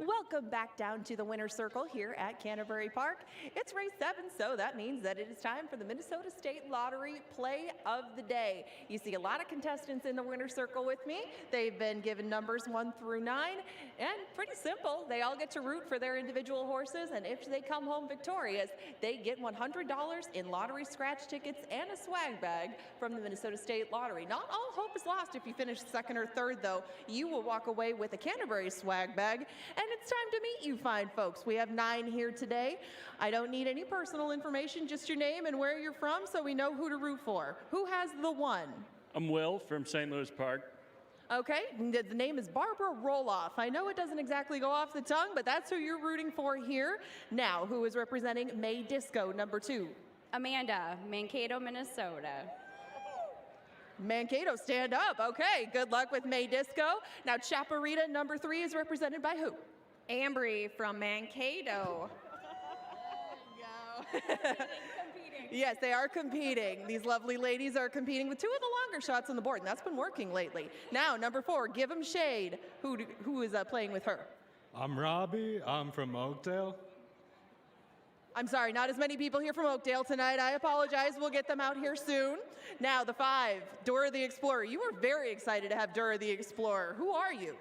Welcome back down to the winner's circle here at Canterbury Park. It's race 7, so that means that it is time for the Minnesota State Lottery Play of the Day. You see a lot of contestants in the winner's circle with me. They've been given numbers 1 through 9, and pretty simple. They all get to root for their individual horses, and if they come home victorious, they get $100 in lottery scratch tickets and a swag bag from the Minnesota State Lottery. Not all hope is lost if you finish second or third, though. You will walk away with a Canterbury swag bag, and it's time to meet you fine folks. We have 9 here today. I don't need any personal information, just your name and where you're from so we know who to root for. Who has the 1? I'm Will from St. Louis Park. Okay, the name is Barbara Roloff. I know it doesn't exactly go off the tongue, but that's who you're rooting for here. Now, who is representing May Disco, number 2? Amanda, Mankato, Minnesota. Mankato, stand up. Okay, good luck with May Disco. Now, Chaparita, number 3 is represented by who? Ambry from Mankato. Yes, they are competing. These lovely ladies are competing with 2 of the longer shots on the board, and that's been working lately. Now, number 4, Give 'em Shade. Who is playing with her? I'm Robbie. I'm from Oakdale. I'm sorry, not as many people here from Oakdale tonight. I apologize. We'll get them out here soon. Now, the 5, Dora the Explorer. You were very excited to have Dora the Explorer. Who are you?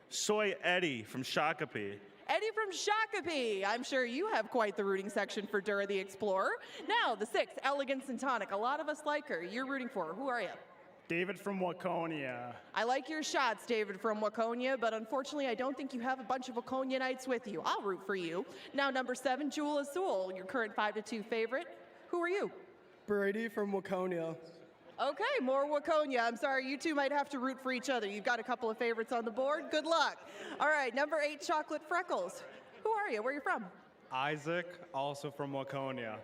Soy Eddie from Shakopee. Eddie from Shakopee. I'm sure you have quite the rooting section for Dora the Explorer. Now, the 6, Elegance and Tonic. A lot of us like her. You're rooting for her. Who are you? David from Waconia. I like your shots, David from Waconia, but unfortunately, I don't think you have a bunch of Waconianites with you. I'll root for you. Now, number 7, Jewel Azul, your current 5-2 favorite. Who are you? Brady from Waconia. Okay, more Waconia. I'm sorry, you two might have to root for each other. You've got a couple of favorites on the board. Good luck. All right, number 8, Chocolate Freckles. Who are you? Where are you from? Isaac, also from Waconia.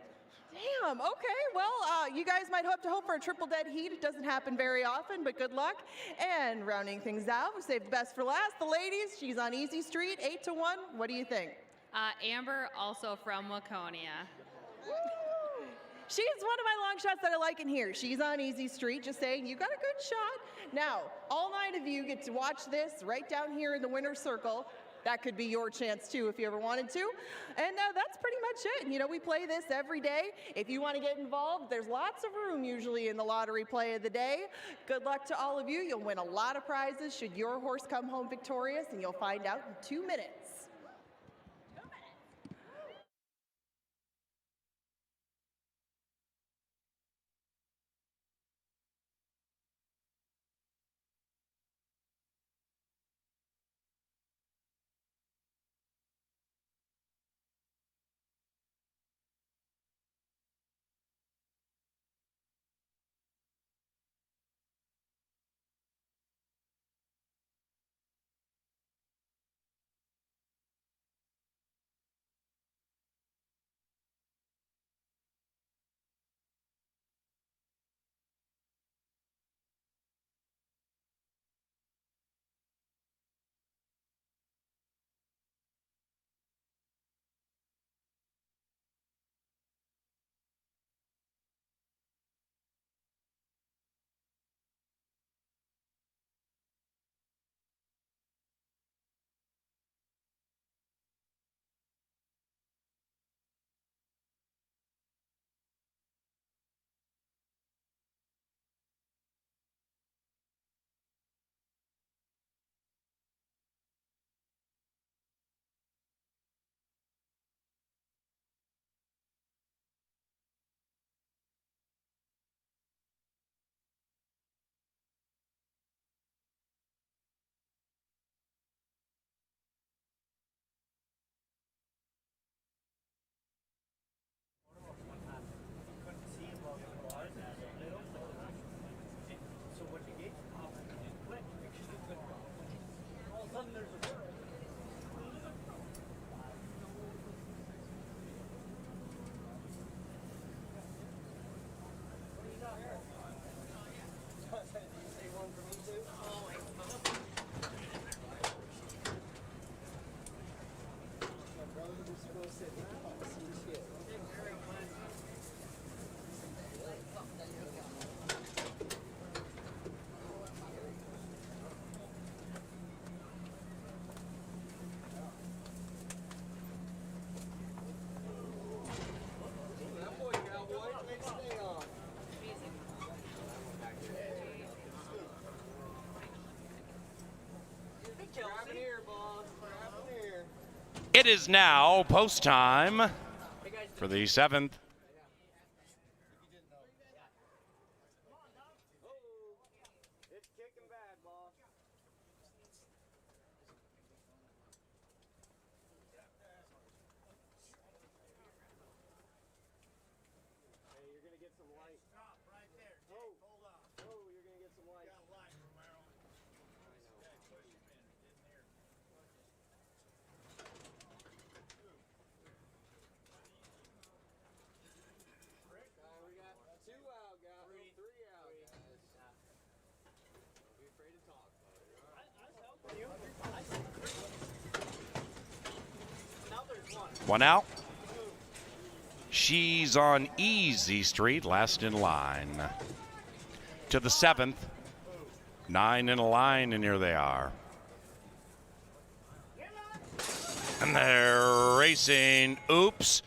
Damn, okay. Well, you guys might hope for a triple dead heat. It doesn't happen very often, but good luck. And rounding things out, we saved the best for last. The ladies, she's on Easy Street, 8-1. What do you think? Amber, also from Waconia. She's one of my long shots that I like in here. She's on Easy Street, just saying, you got a good shot. Now, all 9 of you get to watch this right down here in the winner's circle. That could be your chance too if you ever wanted to. And that's pretty much it. You know, we play this every day. If you want to get involved, there's lots of room usually in the lottery play of the day. Good luck to all of you. You'll win a lot of prizes should your horse come home victorious, and you'll find out in 2 minutes. It is now post time for the 7th. One out. She's on Easy Street, last in line. To the 7th. 9 in a line, and here they are. And they're racing. Oops.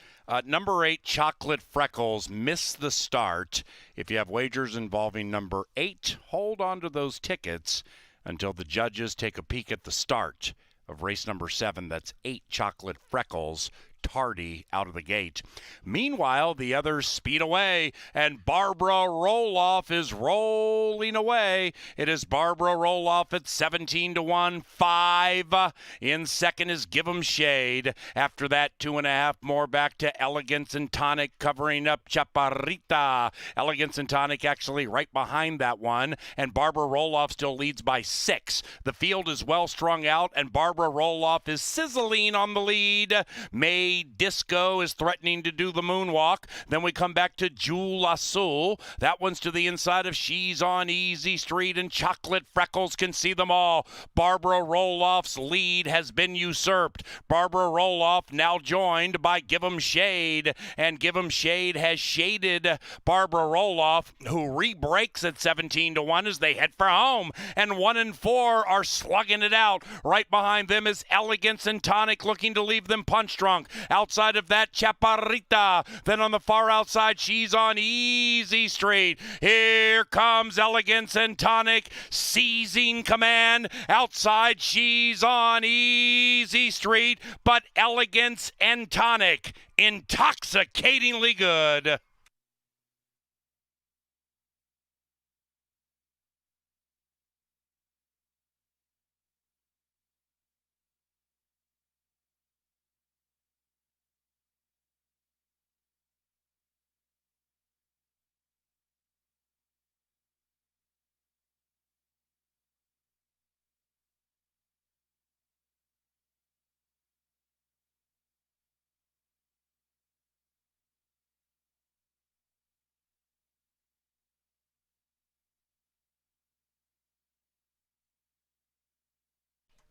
Number 8, Chocolate Freckles, missed the start. If you have wagers involving number 8, hold on to those tickets until the judges take a peek at the start of race number 7. That's 8, Chocolate Freckles, tardy out of the gate. Meanwhile, the others speed away, and Barbara Roloff is rolling away. It is Barbara Roloff at 17-1, 5. In second is Give 'em Shade. After that, 2.5 more back to Elegance and Tonic, covering up Chaparrita. Elegance and Tonic actually right behind that one, and Barbara Roloff still leads by 6. The field is well strung out, and Barbara Roloff is sizzling on the lead. May Disco is threatening to do the moonwalk. Then we come back to Jewel Azul. That one's to the inside of She's on Easy Street, and Chocolate Freckles can see them all. Barbara Roloff's lead has been usurped. Barbara Roloff now joined by Give 'em Shade, and Give 'em Shade has shaded Barbara Roloff, who re-breaks at 17-1 as they head for home. And 1 and 4 are slugging it out. Right behind them is Elegance and Tonic, looking to leave them punch drunk. Outside of that, Chaparrita. Then on the far outside, She's on Easy Street. Here comes Elegance and Tonic, seizing command. Outside, She's on Easy Street, but Elegance and Tonic, intoxicatingly good.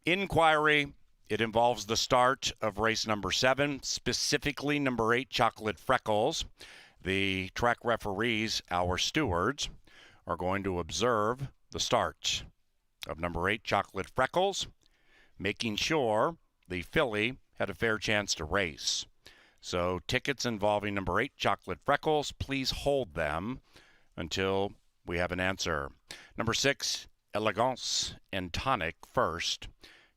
Inquiry. It involves the start of race number 7, specifically number 8, Chocolate Freckles. The track referees, our stewards, are going to observe the start of number 8, Chocolate Freckles, making sure the filly had a fair chance to race. So tickets involving number 8, Chocolate Freckles, please hold them until we have an answer. Number 6, Elegance and Tonic first.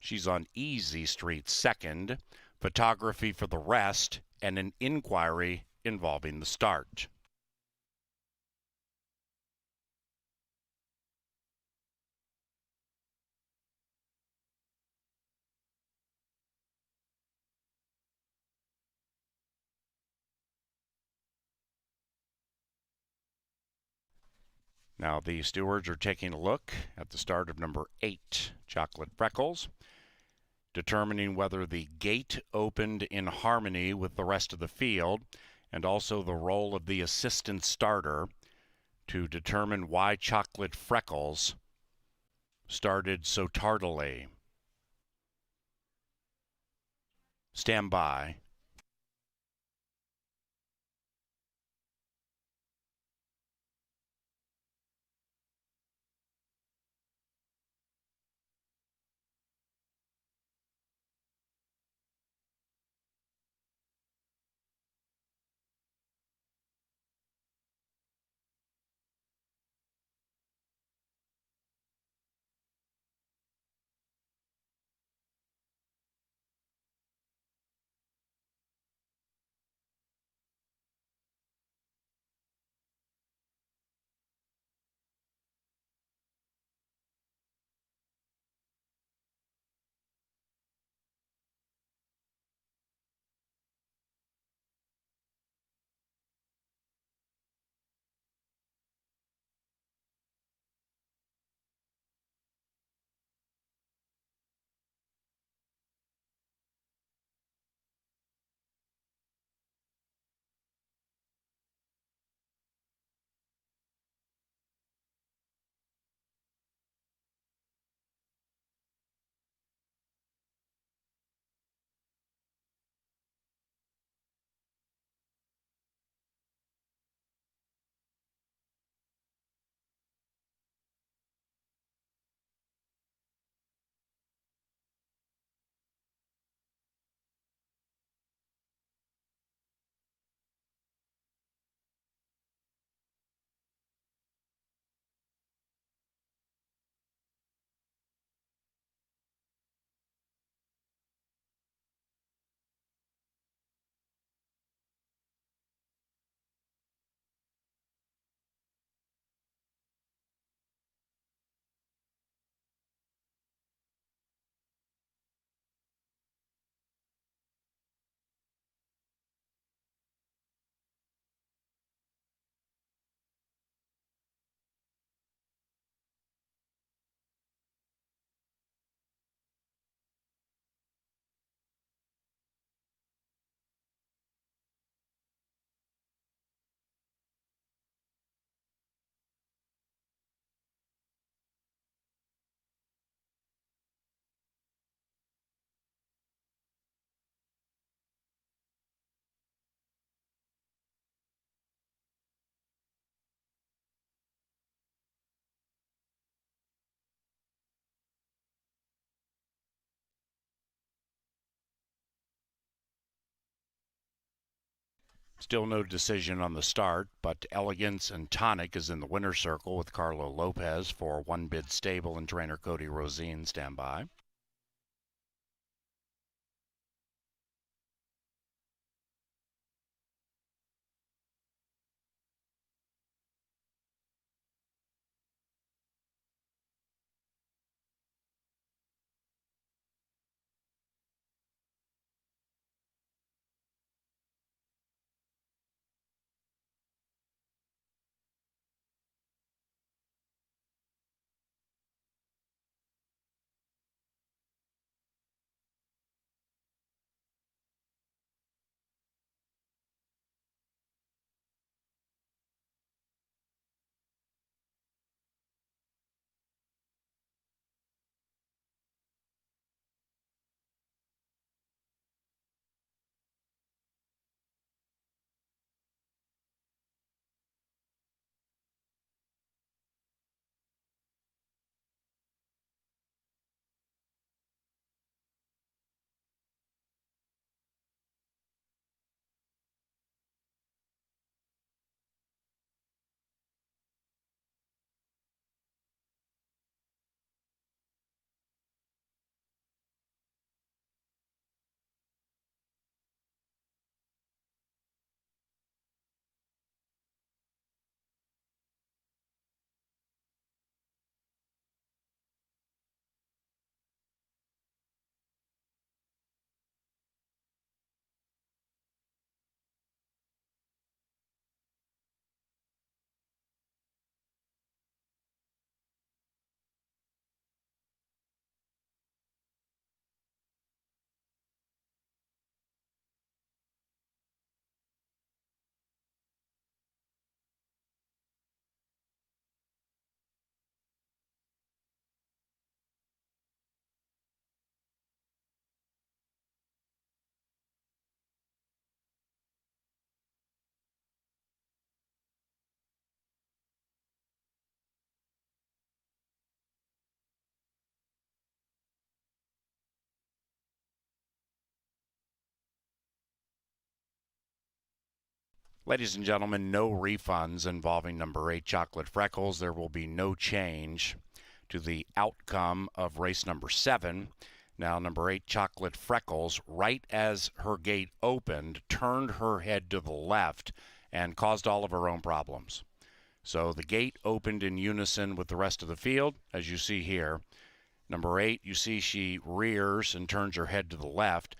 She's on Easy Street second. Photography for the rest, and an inquiry involving the start. Now the stewards are taking a look at the start of number 8, Chocolate Freckles, determining whether the gate opened in harmony with the rest of the field, and also the role of the assistant starter to determine why Chocolate Freckles started so tardily. Stand by. Still no decision on the start, but Elegance and Tonic is in the winner's circle with Carlo Lopez for One Bid Stable and trainer Cody Rosine stand by. Ladies and gentlemen, no refunds involving number 8 Chocolate Freckles. There will be no change to the outcome of race number 7. Now, number 8 Chocolate Freckles, right as her gate opened, turned her head to the left and caused all of her own problems. So the gate opened in unison with the rest of the field, as you see here. Number 8, you see she rears and turns her head to the left.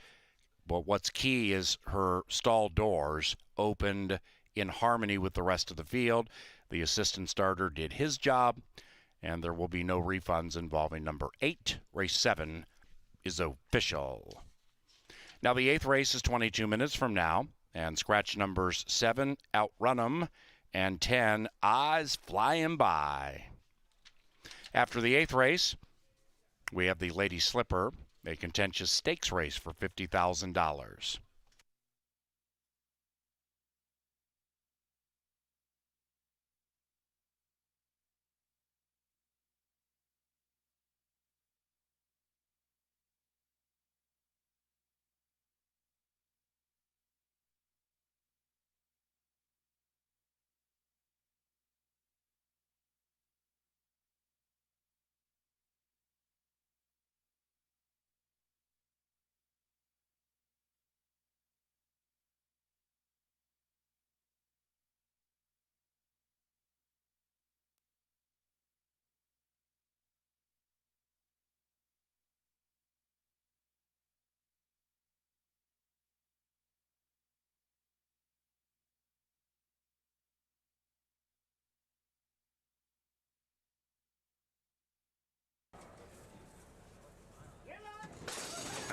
But what's key is her stall doors opened in harmony with the rest of the field. The assistant starter did his job, and there will be no refunds involving number 8. Race 7 is official. Now, the 8th race is 22 minutes from now, and scratch numbers 7, Outrun 'em, and 10, Eyes Flying By. After the 8th race, we have the Lady Slipper, a contentious stakes race for $50,000.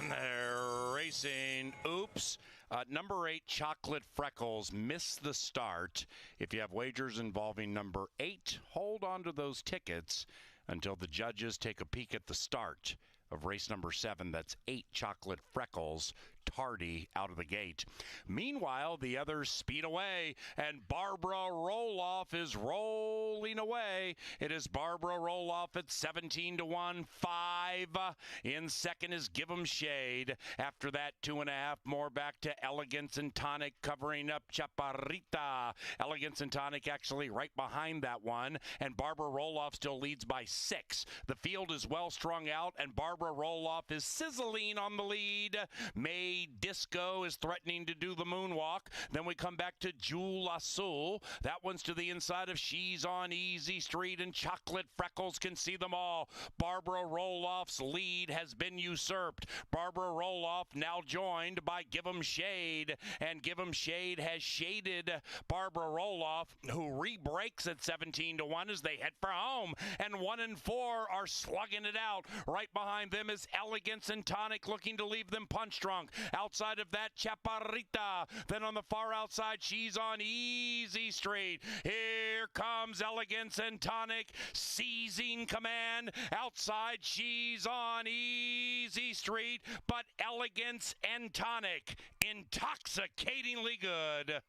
And they're racing. Oops. Number 8, Chocolate Freckles, missed the start. If you have wagers involving number 8, hold on to those tickets until the judges take a peek at the start of race number 7. That's 8, Chocolate Freckles. tardy out of the gate. Meanwhile, the others speed away, and Barbara Roloff is rolling away. It is Barbara Roloff at 17-1, 5. In second is Give 'em Shade. After that, 2.5 more back to Elegance and Tonic, covering up Chaparrita. Elegance and Tonic actually right behind that one, and Barbara Roloff still leads by 6. The field is well strung out, and Barbara Roloff is sizzling on the lead. May Disco is threatening to do the moonwalk. Then we come back to Jewel Azul. That one's to the inside of She's on Easy Street, and Chocolate Freckles can see them all. Barbara Roloff's lead has been usurped. Barbara Roloff now joined by Give 'em Shade, and Give 'em Shade has shaded Barbara Roloff, who re-breaks at 17-1 as they head for home, and 1 and 4 are slugging it out. Right behind them is Elegance and Tonic, looking to leave them punch drunk. Outside of that, Chaparrita. Then on the far outside, She's on Easy Street. Here comes Elegance and Tonic, seizing command. Outside, She's on Easy Street, but Elegance and Tonic, intoxicatingly good.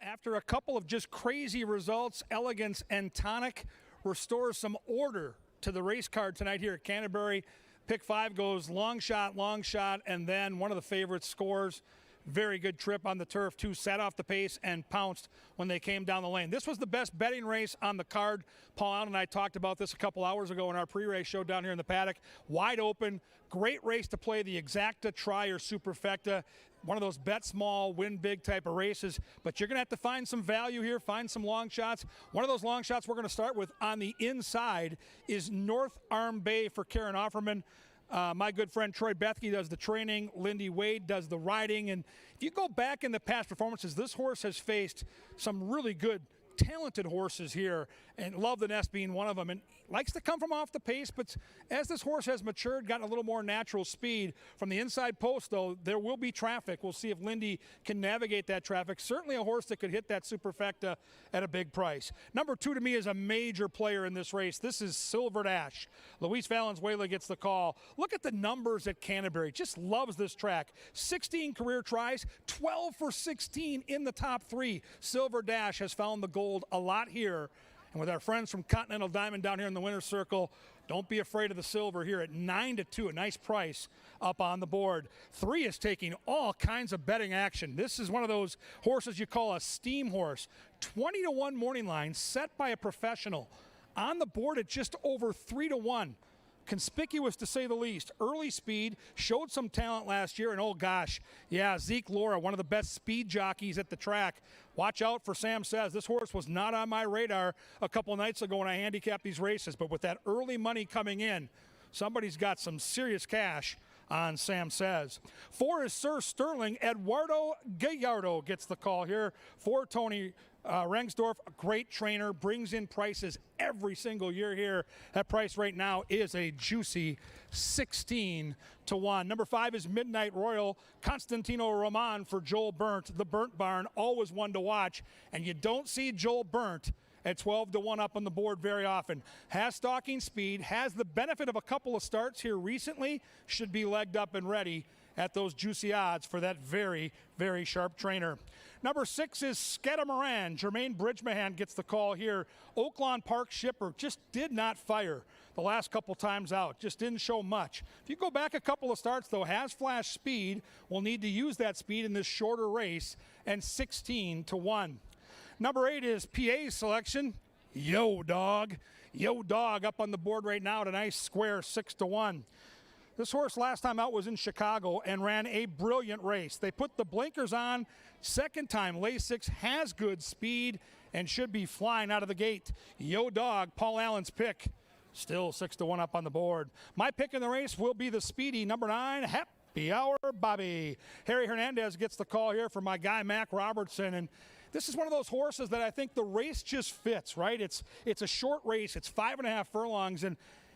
After a couple of just crazy results, Elegance and Tonic restores some order to the race card tonight here at Canterbury. Pick 5 goes long shot, and then one of the favorites scores. Very good trip on the turf, too. Sat off the pace and pounced when they came down the lane. This was the best betting race on the card. Paul Allen and I talked about this a couple hours ago in our pre-race show down here in the paddock. Wide open, great race to play the Exacta, Tri, or Superfecta. One of those bet small, win big type of races. But you're going to have to find some value here, find some long shots. One of those long shots we're going to start with on the inside is North Arm Bay for Karen Offerman. My good friend Troy Bethke does the training. Lindy Wade does the riding. And if you go back in the past performances, this horse has faced some really good, talented horses here, and Love the Nest being one of them. And likes to come from off the pace, but as this horse has matured, gotten a little more natural speed from the inside post, though, there will be traffic. We'll see if Lindy can navigate that traffic. Certainly a horse that could hit that Superfecta at a big price. Number 2 to me is a major player in this race. This is Silver Dash. Luis Valenzuela gets the call. Look at the numbers at Canterbury. Just loves this track. 16 career tries, 12 for 16 in the top 3. Silver Dash has found the gold a lot here. And with our friends from Continental Diamond down here in the winner's circle, don't be afraid of the silver here at 9-2, a nice price up on the board. 3 is taking all kinds of betting action. This is one of those horses you call a steam horse. 20-1 morning line set by a professional. On the board at just over 3-1. Conspicuous to say the least. Early speed, showed some talent last year, and oh gosh, yeah, Zeke Laura, one of the best speed jockeys at the track. Watch out for Sam Says. This horse was not on my radar a couple nights ago when I handicapped these races, but with that early money coming in, somebody's got some serious cash on Sam Says. 4 is Sir Sterling. Eduardo Gallardo gets the call here for Tony Rengsdorf, a great trainer, brings in prices every single year here. That price right now is a juicy 16-1. Number 5 is Midnight Royal. Constantino Roman for Joel Burnt. The Burnt Barn, always one to watch. And you don't see Joel Burnt at 12-1 up on the board very often. Has stalking speed, has the benefit of a couple of starts here recently, should be legged up and ready at those juicy odds for that very, very sharp trainer. Number 6 is Scatamaran. Jermaine Bridgemahan gets the call here. Oaklawn Park Shipper just did not fire the last couple times out. Just didn't show much. If you go back a couple of starts, though, has flash speed. Will need to use that speed in this shorter race, and 16-1. Number 8 is PA's selection. Yo Dog. Yo Dog up on the board right now at a nice square 6-1. This horse last time out was in Chicago and ran a brilliant race. They put the blinkers on. Second time, Lasix has good speed and should be flying out of the gate. Yo Dog, Paul Allen's pick, still 6-1 up on the board. My pick in the race will be the speedy number 9, Happy Hour Bobby. Harry Hernandez gets the call here for my guy Mac Robertson, and this is one of those horses that I think the race just fits, right? It's a short race. It's 5.5 furlongs, and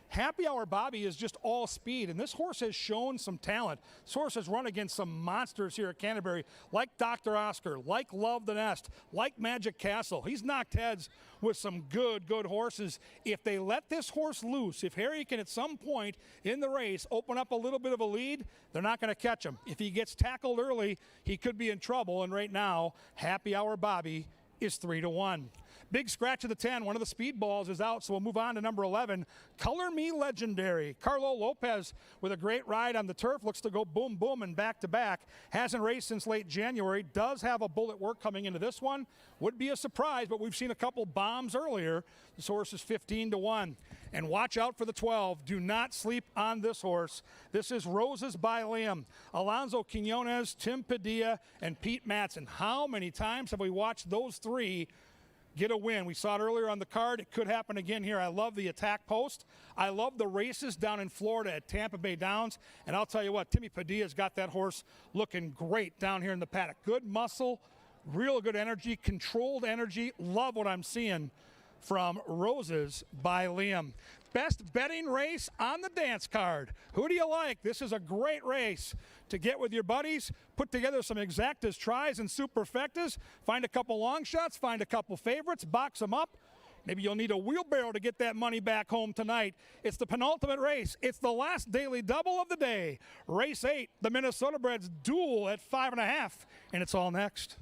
Happy Hour Bobby is just all speed, and this horse has shown some talent. This horse has run against some monsters here at Canterbury, like Dr. Oscar, like Love the Nest, like Magic Castle. He's knocked heads with some good horses. If they let this horse loose, if Harry can at some point in the race open up a little bit of a lead, they're not going to catch him. If he gets tackled early, he could be in trouble, and right now, Happy Hour Bobby is 3-1. Big scratch of the 10. One of the speed balls is out, so we'll move on to number 11. Color Me Legendary. Carlo Lopez with a great ride on the turf. Looks to go boom, boom, and back-to-back. Hasn't raced since late January. Does have a bullet work coming into this one. Would be a surprise, but we've seen a couple bombs earlier. This horse is 15-1. And watch out for the 12. Do not sleep on this horse. This is Roses by Liam. Alonso Quinones, Tim Padilla, and Pete Matson. How many times have we watched those 3 get a win? We saw it earlier on the card. It could happen again here. I love the attack post. I love the races down in Florida at Tampa Bay Downs. And I'll tell you what, Timmy Padilla's got that horse looking great down here in the paddock. Good muscle, real good energy, controlled energy. Love what I'm seeing from Roses by Liam. Best betting race on the dance card. Who do you like? This is a great race to get with your buddies, put together some exactas, tries, and superfectas, find a couple long shots, find a couple favorites, box them up. Maybe you'll need a wheelbarrow to get that money back home tonight. It's the penultimate race. It's the last daily double of the day. Race 8, the Minnesota Breds duel at 5.5, and it's all next.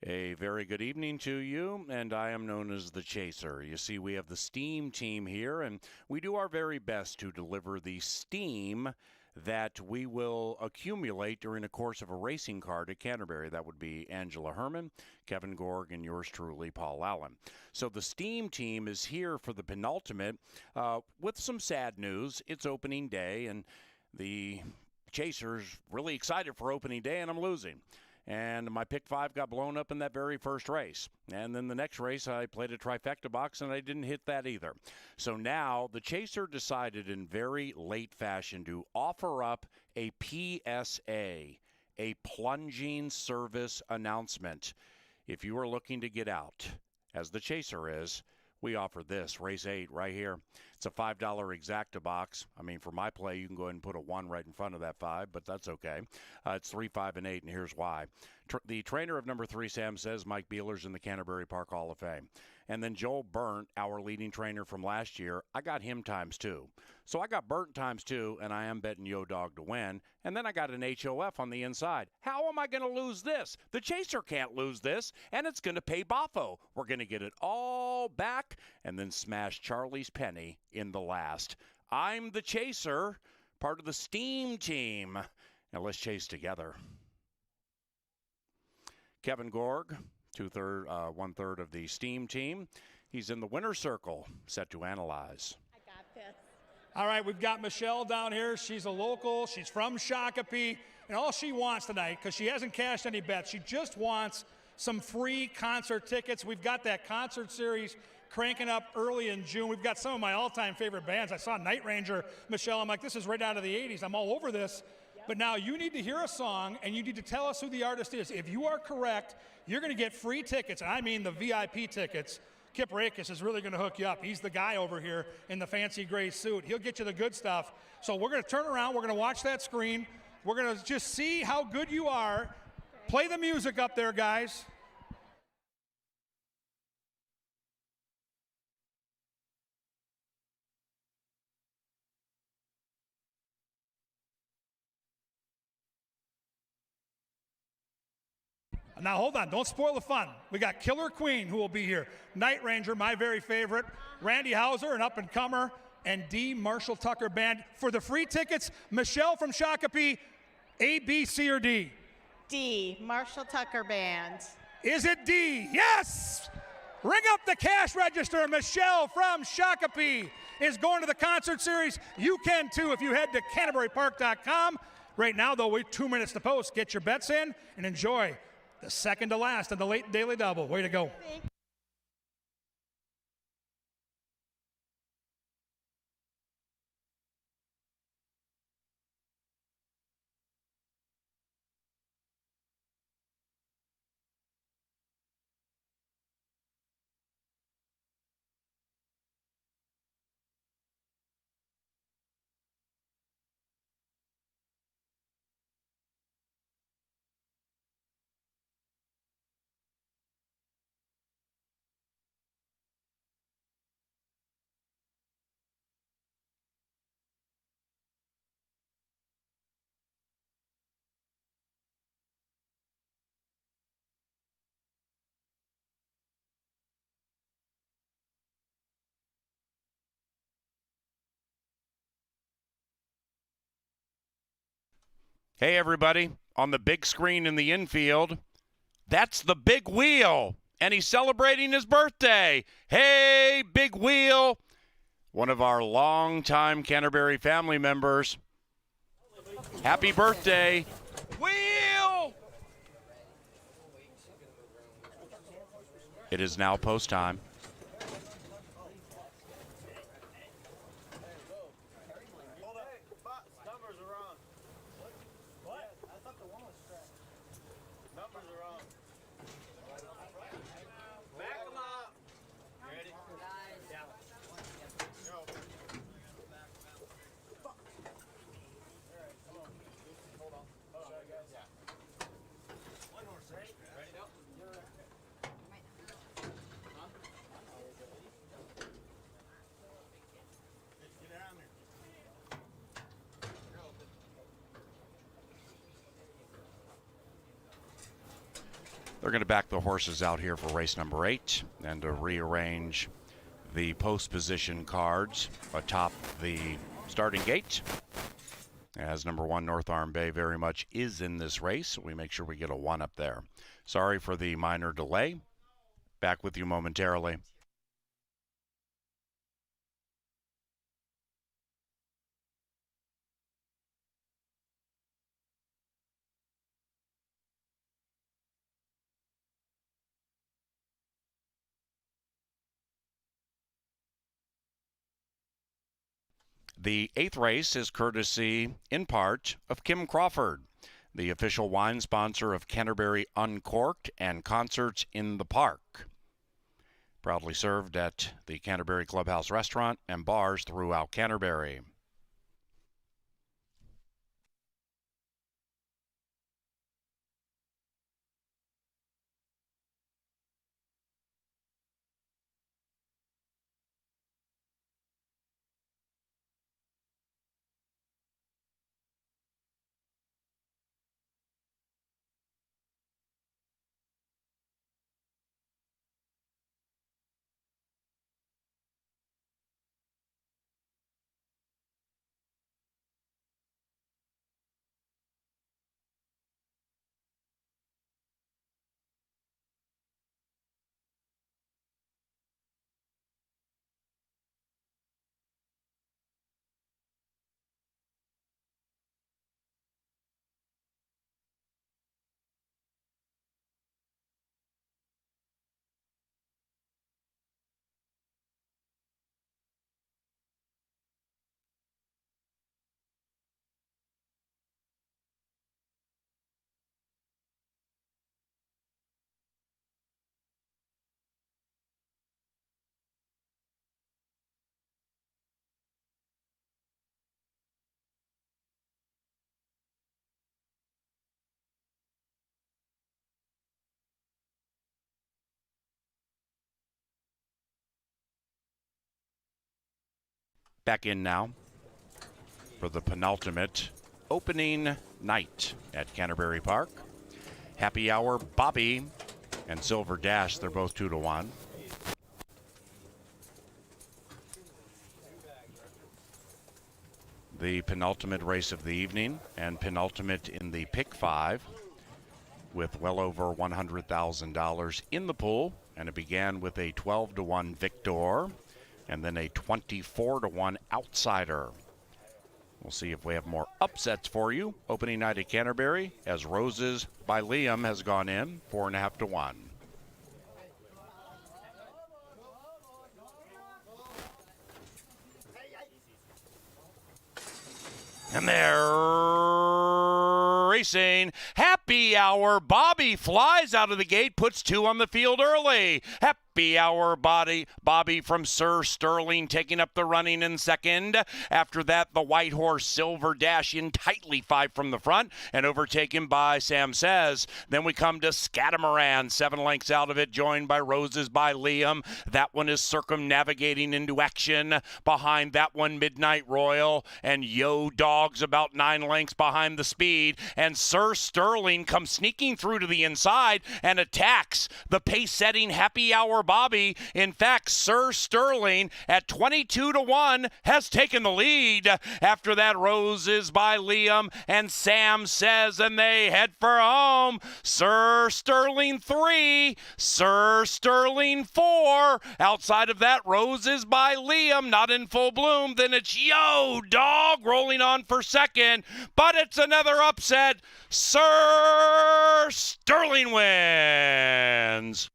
A very good evening to you, and I am known as the Chaser. You see, we have the steam team here, and we do our very best to deliver the steam that we will accumulate during the course of a racing card at Canterbury. That would be Angela Herman, Kevin Gorg, and yours truly, Paul Allen. So the steam team is here for the penultimate with some sad news. It's opening day, and the Chaser's really excited for opening day, and I'm losing. And my pick 5 got blown up in that very first race. And then the next race, I played a trifecta box, and I didn't hit that either. So now the Chaser decided in very late fashion to offer up a PSA, a plunging service announcement. If you are looking to get out, as the Chaser is, we offer this, race 8 right here. It's a $5 exacta box. I mean, for my play, you can go ahead and put a 1 right in front of that 5, but that's okay. It's 3, 5, and 8, and here's why. The trainer of number 3, Sam says, Mike Beeler's in the Canterbury Park Hall of Fame. And then Joel Burnt, our leading trainer from last year, I got him ×2. So I got Burnt ×2, and I am betting Yo Dog to win. And then I got an HOF on the inside. How am I going to lose this? The Chaser can't lose this, and it's going to pay Boffo. We're going to get it all back and then smash Charlie's penny in the last. I'm the Chaser, part of the steam team. Now let's chase together. Kevin Gorg, 1/3 of the steam team. He's in the winner's circle, set to analyze. I got this. All right, we've got Michelle down here. She's a local. She's from Shakopee. And all she wants tonight, because she hasn't cashed any bets, she just wants some free concert tickets. We've got that concert series cranking up early in June. We've got some of my all-time favorite bands. I saw Night Ranger, Michelle. I'm like, this is right out of the 80s. I'm all over this. But now you need to hear a song, and you need to tell us who the artist is. If you are correct, you're going to get free tickets, and I mean the VIP tickets. Kip Rakes is really going to hook you up. He's the guy over here in the fancy gray suit. He'll get you the good stuff. So we're going to turn around. We're going to watch that screen. We're going to just see how good you are. Play the music up there, guys. Now, hold on. Don't spoil the fun. We got Killer Queen, who will be here. Night Ranger, my very favorite. Randy Hauser, an up-and-comer. And D. Marshall Tucker Band. For the free tickets, Michelle from Shakopee, A, B, C, or D? D. Marshall Tucker Band. Is it D? Yes! Ring up the cash register. Michelle from Shakopee is going to the concert series. You can, too, if you head to CanterburyPark.com. Right now, though, wait 2 minutes to post. Get your bets in and enjoy the second to last in the late daily double. Way to go. Hey, everybody. On the big screen in the infield, that's the Big Wheel, and he's celebrating his birthday. Hey, Big Wheel, one of our longtime Canterbury family members. Happy birthday, Wheel! It is now post time. They're going to back the horses out here for race number 8 and to rearrange the post position cards atop the starting gate. As number 1 North Arm Bay very much is in this race, we make sure we get a 1 up there. Sorry for the minor delay. Back with you momentarily. The 8th race is courtesy, in part, of Kim Crawford, the official wine sponsor of Canterbury Uncorked and Concerts in the Park. Proudly served at the Canterbury Clubhouse Restaurant and bars throughout Canterbury. Back in now for the penultimate opening night at Canterbury Park. Happy Hour Bobby and Silver Dash, they're both 2-1. The penultimate race of the evening and penultimate in the pick 5 with well over $100,000 in the pool, and it began with a 12-1 victor and then a 24-1 outsider. We'll see if we have more upsets for you. Opening night at Canterbury, as Roses by Liam has gone in 4.5-1. And they're racing. Happy Hour Bobby flies out of the gate, puts 2 on the field early. Happy Hour Bobby from Sir Sterling taking up the running in second. After that, the white horse Silver Dash in tightly 5 from the front and overtaken by Sam Says. Then we come to Scatamaran, 7 lengths out of it, joined by Roses by Liam. That one is circumnavigating into action. Behind that one, Midnight Royal and Yo Dogs about 9 lengths behind the speed. And Sir Sterling comes sneaking through to the inside and attacks the pace-setting Happy Hour Bobby. In fact, Sir Sterling at 22-1 has taken the lead. After that, Roses by Liam and Sam Says, and they head for home. Sir Sterling 3, Sir Sterling 4. Outside of that, Roses by Liam, not in full bloom. Then it's Yo Dog rolling on for second, but it's another upset. Sir Sterling wins.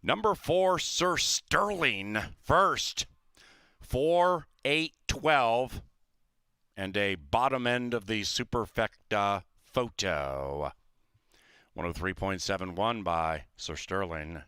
Number 4, Sir Sterling first. 4-8-12. And a bottom end of the Superfecta photo. 103.71 by Sir Sterling.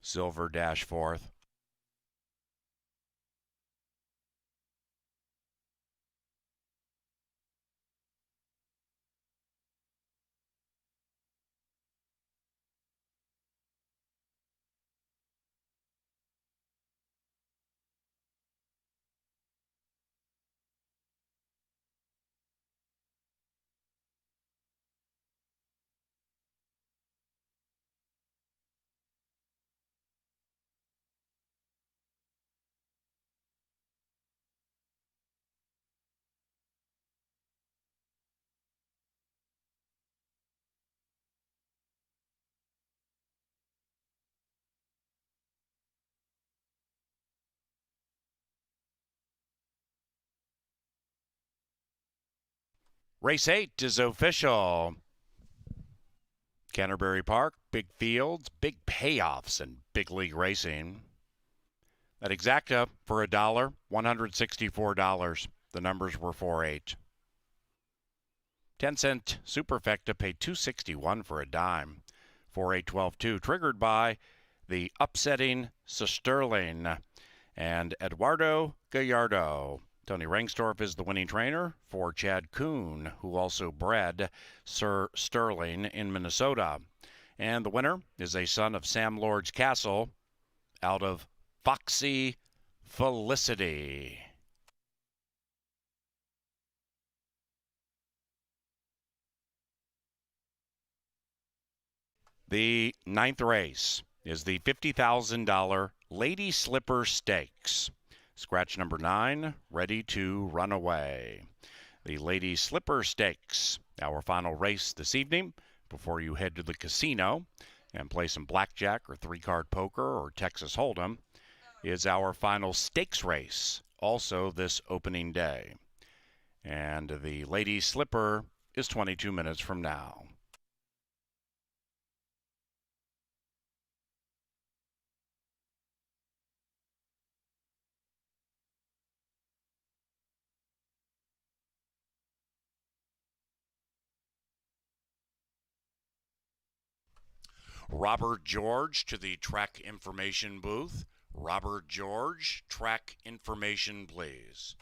Silver dash fourth. Race 8 is official. Canterbury Park, big fields, big payoffs, and big league racing. At Exacta, for $1, $164. The numbers were 4-8. 10-cent Superfecta paid $261 for a dime. 4-8-12-2, triggered by the upsetting Sterling and Eduardo Gallardo. Tony Rengstorff is the winning trainer for Chad Kuhn, who also bred Sir Sterling in Minnesota. And the winner is a son of Sam Lord's Castle out of Foxy Felicity. The ninth race is the $50,000 Lady Slipper Stakes. Scratch number 9, ready to run away. The Lady Slipper Stakes, our final race this evening before you head to the casino and play some blackjack or three-card poker or Texas Hold'em, is our final stakes race, also this opening day. And the Lady Slipper is 22 minutes from now. Robert George to the track information booth. Robert George, track information, please.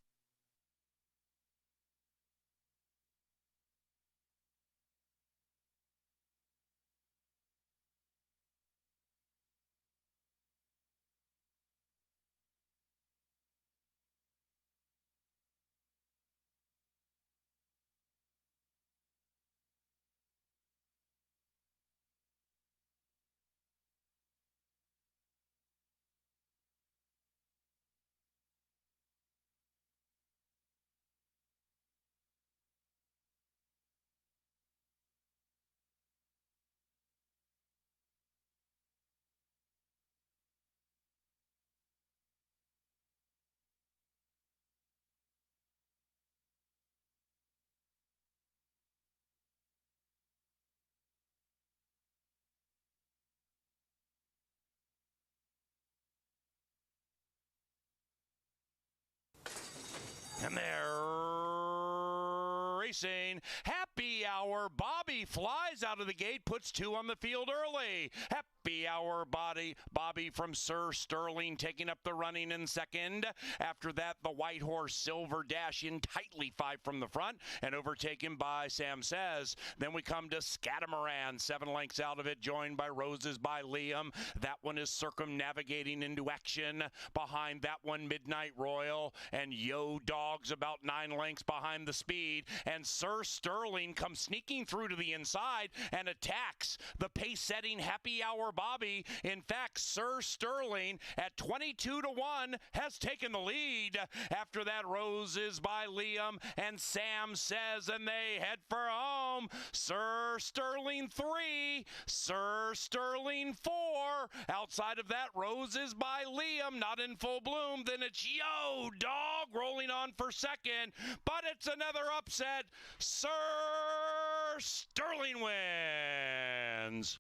Racing. Happy Hour Bobby flies out of the gate, puts 2 on the field early. Happy Hour Bobby from Sir Sterling taking up the running in second. After that, the white horse Silver Dash in tightly 5 from the front and overtaken by Sam Says. Then we come to Scatamaran, 7 lengths out of it, joined by Roses by Liam. That one is circumnavigating into action. Behind that one, Midnight Royal and Yo Dogs about 9 lengths behind the speed. And Sir Sterling comes sneaking through to the inside and attacks the pace-setting Happy Hour Bobby. In fact, Sir Sterling at 22-1 has taken the lead. After that, Roses by Liam and Sam Says, and they head for home. Sir Sterling 3, Sir Sterling 4. Outside of that, Roses by Liam, not in full bloom. Then it's Yo Dog rolling on for second, but it's another upset. Sir Sterling wins.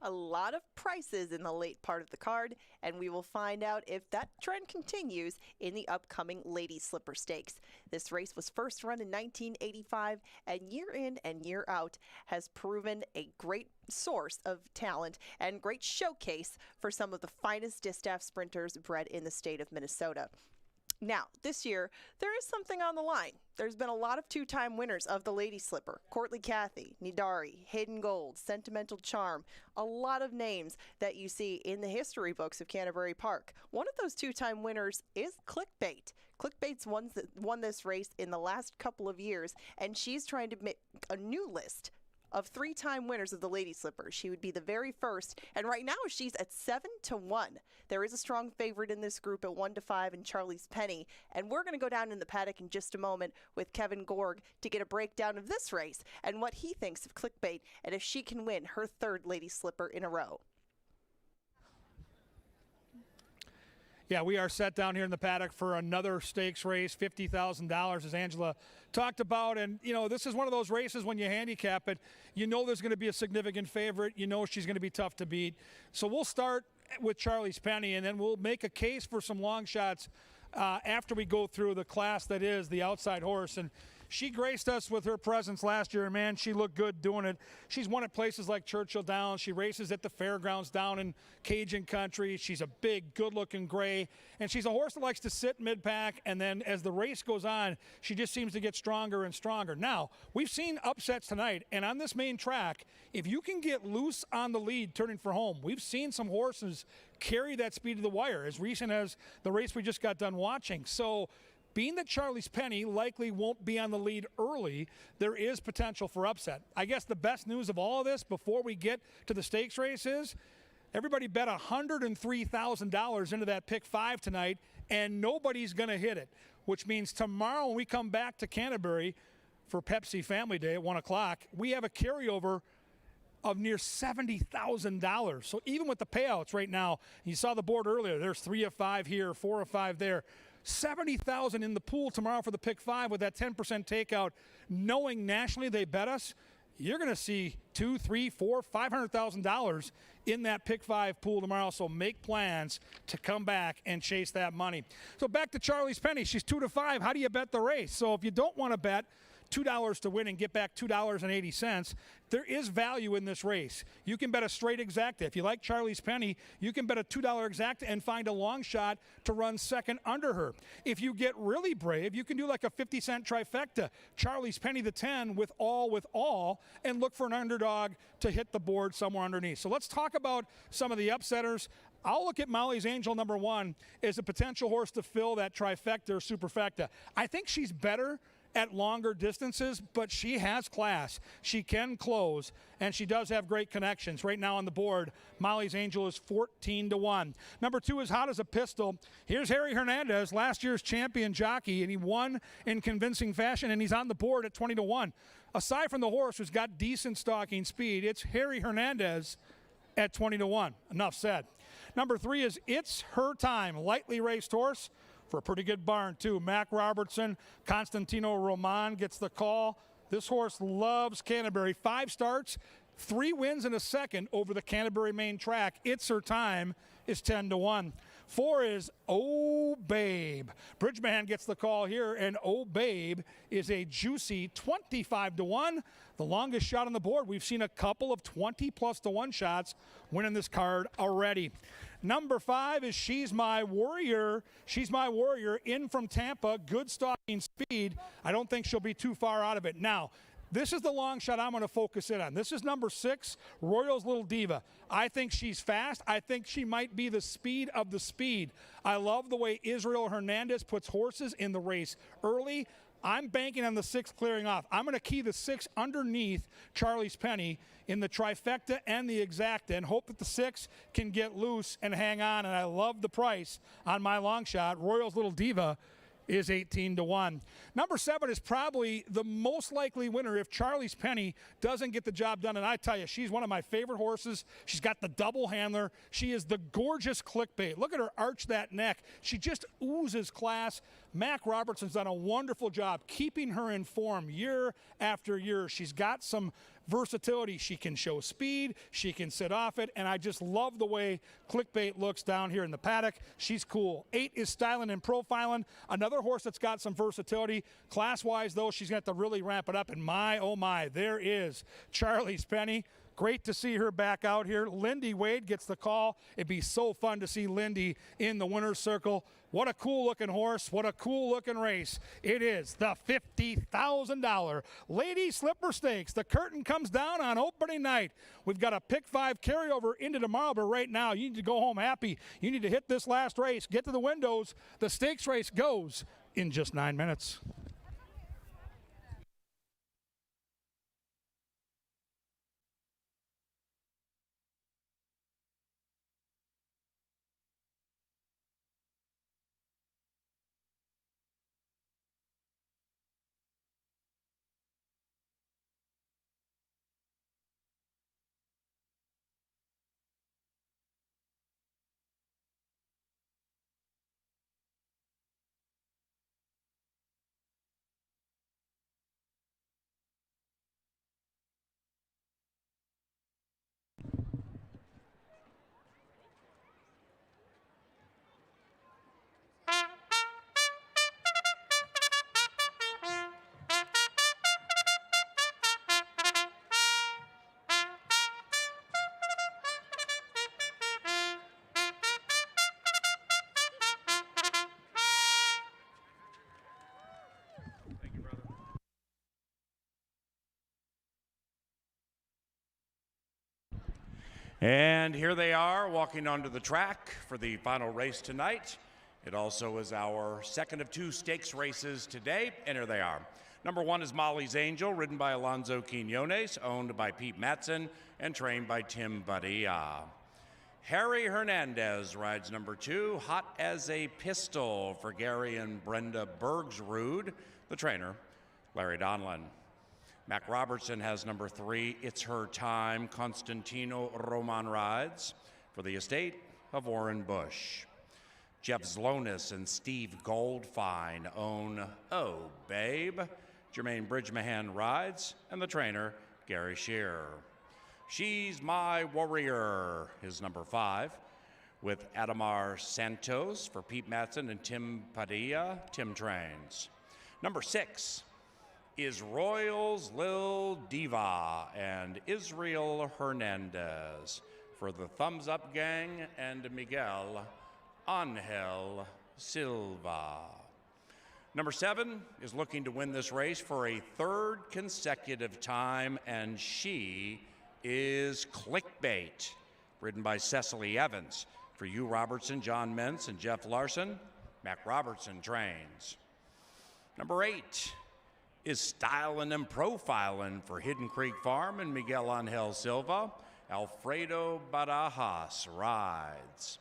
A lot of prices in the late part of the card, and we will find out if that trend continues in the upcoming Ladies Slipper Stakes. This race was first run in 1985, and year in and year out has proven a great source of talent and great showcase for some of the finest distaff sprinters bred in the state of Minnesota. Now, this year, there is something on the line. There's been a lot of two-time winners of the Lady Slipper. Courtly Cathy, Nidari, Hayden Gold, Sentimental Charm. A lot of names that you see in the history books of Canterbury Park. One of those two-time winners is Clickbait. Clickbait's won this race in the last couple of years, and she's trying to make a new list of three-time winners of the Lady Slipper. She would be the very first, and right now she's at 7-1. There is a strong favorite in this group at 1-5 in Charlie's Penny, and we're going to go down in the paddock in just a moment with Kevin Gorg to get a breakdown of this race and what he thinks of Clickbait and if she can win her third Lady Slipper in a row. Yeah, we are set down here in the paddock for another stakes race, $50,000, as Angela talked about. And, you know, this is one of those races when you handicap it, you know there's going to be a significant favorite. You know she's going to be tough to beat. So we'll start with Charlie's Penny, and then we'll make a case for some long shots after we go through the class that is the outside horse. And she graced us with her presence last year, and man, she looked good doing it. She's won at places like Churchill Downs. She races at the fairgrounds down in Cajun Country. She's a big, good-looking gray, and she's a horse that likes to sit mid-pack, and then as the race goes on, she just seems to get stronger and stronger. Now, we've seen upsets tonight, and on this main track, if you can get loose on the lead turning for home, we've seen some horses carry that speed to the wire as recent as the race we just got done watching. So, being that Charlie's Penny likely won't be on the lead early, there is potential for upset. I guess the best news of all of this before we get to the stakes race is everybody bet $103,000 into that pick 5 tonight, and nobody's going to hit it, which means tomorrow when we come back to Canterbury for Pepsi Family Day at 1 o'clock, we have a carryover of near $70,000. So even with the payouts right now, you saw the board earlier, there's 3 of 5 here, 4 of 5 there. $70,000 in the pool tomorrow for the pick 5 with that 10% takeout. Knowing nationally they bet us, you're going to see $200,000, $300,000, $400,000, $500,000 in that pick 5 pool tomorrow. So make plans to come back and chase that money. So back to Charlie's Penny. She's 2-5. How do you bet the race? So if you don't want to bet $2 to win and get back $2.80, there is value in this race. You can bet a straight exacta. If you like Charlie's Penny, you can bet a $2 exacta and find a long shot to run second under her. If you get really brave, you can do like a 50-cent trifecta. Charlie's Penny the 10 with all, and look for an underdog to hit the board somewhere underneath. So let's talk about some of the upsetters. I'll look at Molly's Angel number 1 as a potential horse to fill that trifecta or superfecta. I think she's better at longer distances, but she has class. She can close, and she does have great connections. Right now on the board, Molly's Angel is 14-1. Number 2 is Hot as a Pistol. Here's Harry Hernandez, last year's champion jockey, and he won in convincing fashion, and he's on the board at 20-1. Aside from the horse who's got decent stalking speed, it's Harry Hernandez at 20-1. Enough said. Number 3 is It's Her Time, lightly raced horse for a pretty good barn too. Mac Robertson, Constantino Roman gets the call. This horse loves Canterbury. 5 starts, 3 wins and a second over the Canterbury main track. It's Her Time is 10-1. 4 is Oh Babe. Bridgeman gets the call here, and Oh Babe is a juicy 25-1. The longest shot on the board. We've seen a couple of 20+1 shots winning this card already. Number 5 is She's My Warrior. She's My Warrior in from Tampa. Good stalking speed. I don't think she'll be too far out of it. Now, this is the long shot I'm going to focus in on. This is number 6, Royal's Little Diva. I think she's fast. I think she might be the speed of the speed. I love the way Israel Hernandez puts horses in the race early. I'm banking on the 6 clearing off. I'm going to key the 6 underneath Charlie's Penny in the trifecta and the exacta and hope that the 6 can get loose and hang on. And I love the price on my long shot. Royal's Little Diva is 18-1. Number 7 is probably the most likely winner if Charlie's Penny doesn't get the job done. And I tell you, she's one of my favorite horses. She's got the double handler. She is the gorgeous Clickbait. Look at her arch that neck. She just oozes class. Mac Robertson's done a wonderful job keeping her in form year after year. She's got some versatility. She can show speed, she can sit off it, and I just love the way Clickbait looks down here in the paddock. She's cool. 8 is styling and profiling. Another horse that's got some versatility. Class-wise, though, she's going to have to really ramp it up, and my, oh my, there is Charlie's Penny. Great to see her back out here. Lindy Wade gets the call. It'd be so fun to see Lindy in the winner's circle. What a cool looking horse. What a cool looking race. It is the $50,000 Lady Slipper Stakes. The curtain comes down on opening night. We've got a pick 5 carryover into tomorrow, but right now you need to go home happy. You need to hit this last race, get to the windows. The stakes race goes in just 9 minutes. And here they are walking onto the track for the final race tonight. It also is our second of 2 stakes races today, and here they are. Number 1 is Molly's Angel, ridden by Alonzo Quinones, owned by Pete Matson, and trained by Tim Badia. Harry Hernandez rides number 2, Hot as a Pistol, for Gary and Brenda Bergsrud, the trainer, Larry Donlin. Mac Robertson has number 3, It's Her Time, Constantino Roman rides, for the estate of Warren Bush. Jeff Zlonis and Steve Goldfine own Oh Babe. Jermaine Bridgemahan rides, and the trainer, Gary Shearer. She's My Warrior is number 5, with Adamar Santos for Pete Matson and Tim Padilla. Tim trains. Number 6 is Royals Lil Diva and Israel Hernandez for the Thumbs Up Gang and Miguel Angel Silva. Number 7 is looking to win this race for a 3rd consecutive time, and she is Clickbait, ridden by Cecily Evans for Hugh Robertson, John Mentz, and Jeff Larson. Mac Robertson trains. Number 8 is Stylin' and Profilin' for Hidden Creek Farm and Miguel Angel Silva. Alfredo Barajas rides.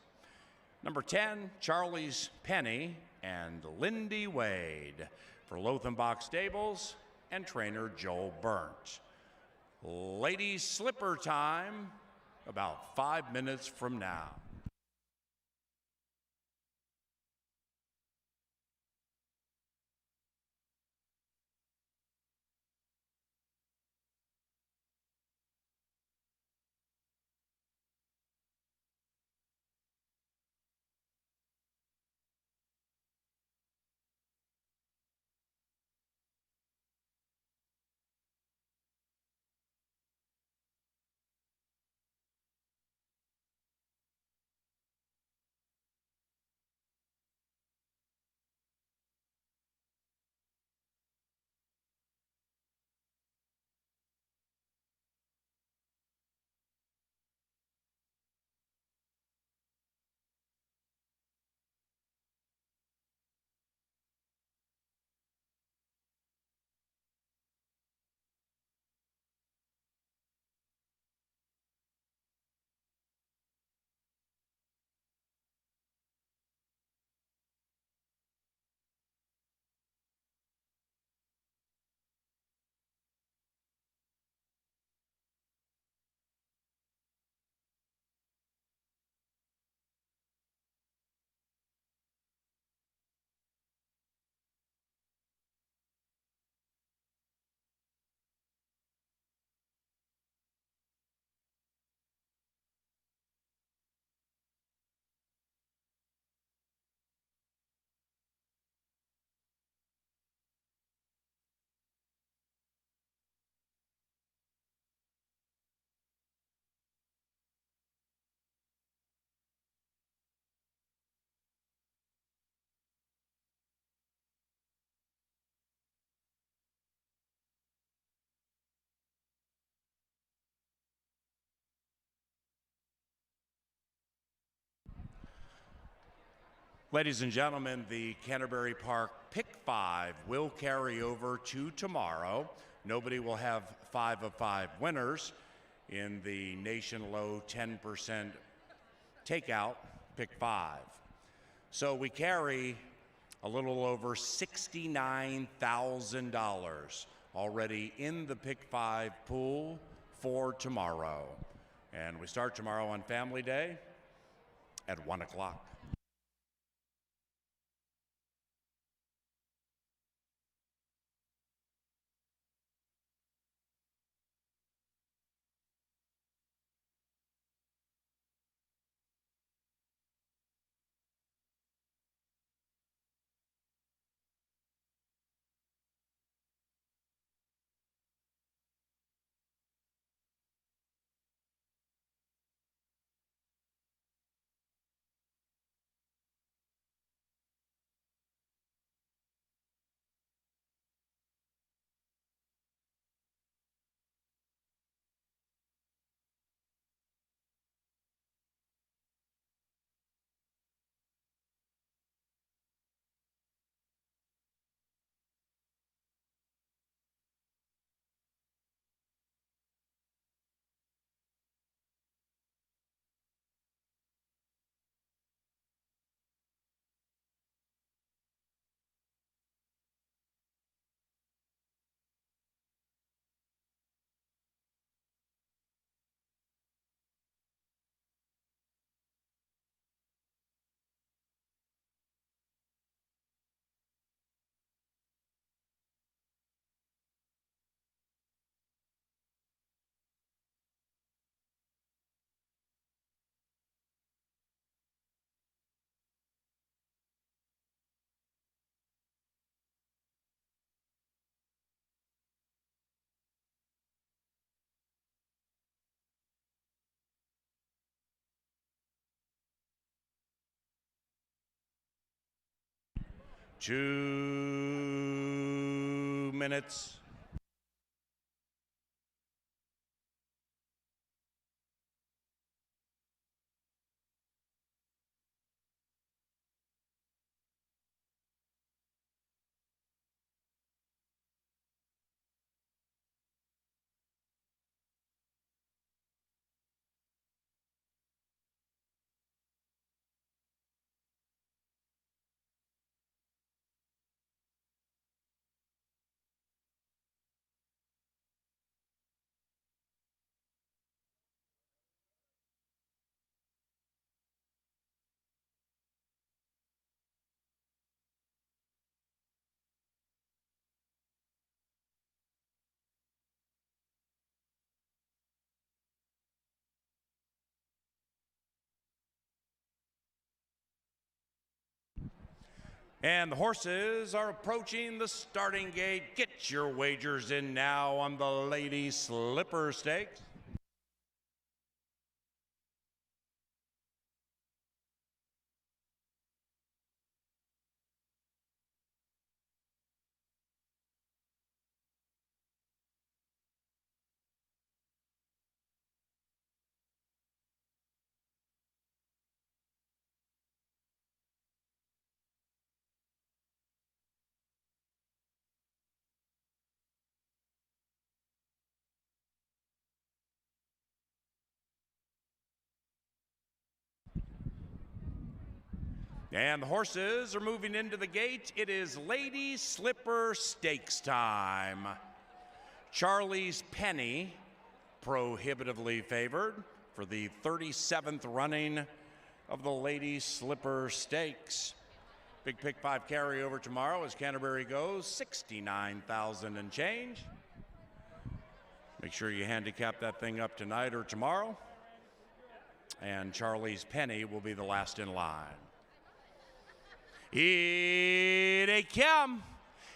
Number 10, Charlie's Penny and Lindy Wade for Lothenbach Stables and trainer Joel Burnt. Lady Slipper time about 5 minutes from now. Ladies and gentlemen, the Canterbury Park Pick 5 will carry over to tomorrow. Nobody will have 5 of 5 winners in the nation low 10% takeout Pick 5. So we carry a little over $69,000 already in the Pick 5 pool for tomorrow. And we start tomorrow on Family Day at 1 o'clock. Two minutes. And the horses are approaching the starting gate. Get your wagers in now on the Lady Slipper Stakes. And the horses are moving into the gate. It is Lady Slipper Stakes time. Charlie's Penny, prohibitively favored for the 37th running of the Lady Slipper Stakes. Big Pick 5 carryover tomorrow as Canterbury goes, 69,000 and change. Make sure you handicap that thing up tonight or tomorrow. And Charlie's Penny will be the last in line. Here they come,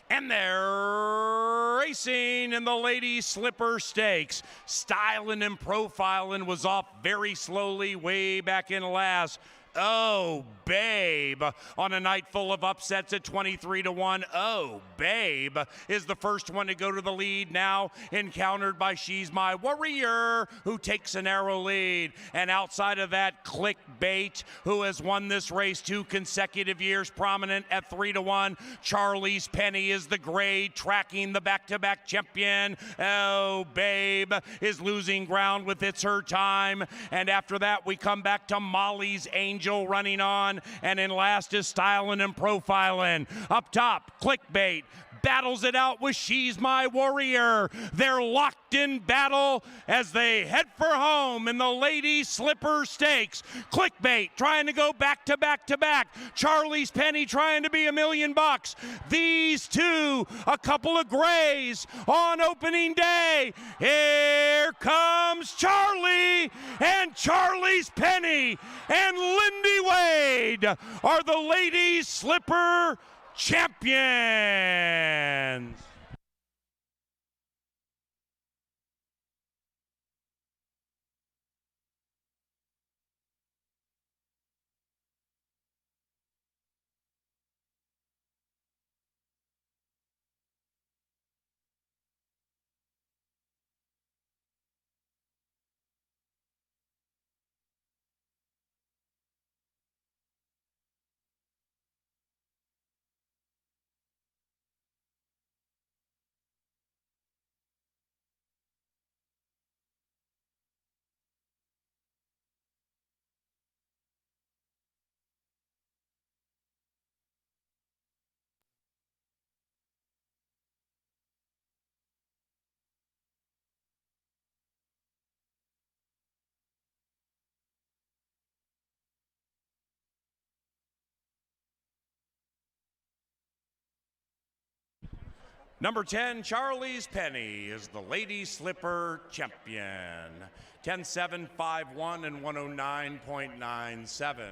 and they're racing in the Lady Slipper Stakes. Styling and profiling was off very slowly way back in last. Oh, Babe, on a night full of upsets at 23-1. Oh, Babe is the first one to go to the lead, now encountered by She's My Warrior, who takes a narrow lead. And outside of that, Clickbait, who has won this race 2 consecutive years, prominent at 3-1. Charlie's Penny is the grade, tracking the back-to-back champion. Oh, Babe is losing ground with It's Her Time. And after that, we come back to Molly's Angel running on, and in last is Styling and Profiling. Up top, Clickbait battles it out with She's My Warrior. They're locked in battle as they head for home in the Lady Slipper Stakes. Clickbait trying to go back to back to back. Charlie's Penny trying to be $1 million. These two, a couple of grays on opening day. Here comes Charlie and Charlie's Penny and Lindy Wade are the Lady Slipper champions. Number 10, Charlie's Penny is the Lady Slipper champion. 10.751 and 109.97.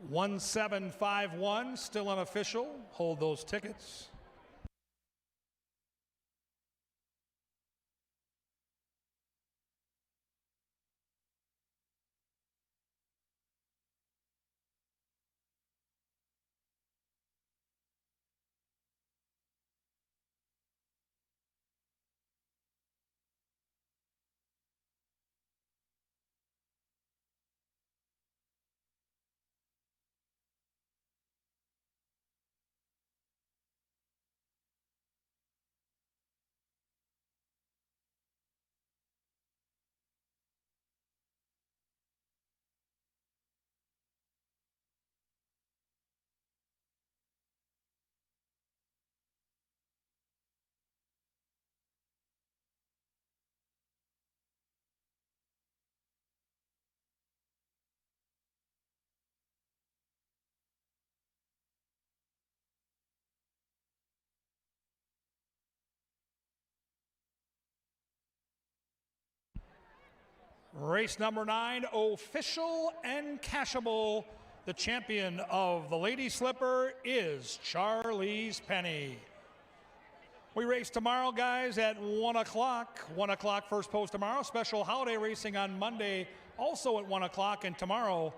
One 751, still unofficial. Hold those tickets. Race number 9, official and cashable. The champion of the Lady Slipper is Charlie's Penny. We race tomorrow, guys, at 1 o'clock. 1 o'clock first post tomorrow. Special holiday racing on Monday, also at 1 o'clock. And tomorrow,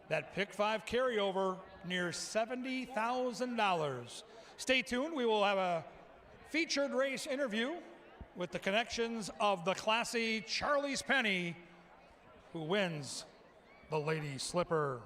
that Pick 5 carryover near $70,000. Stay tuned. We will have a featured race interview with the connections of the classy Charlie's Penny, who wins the Lady Slipper.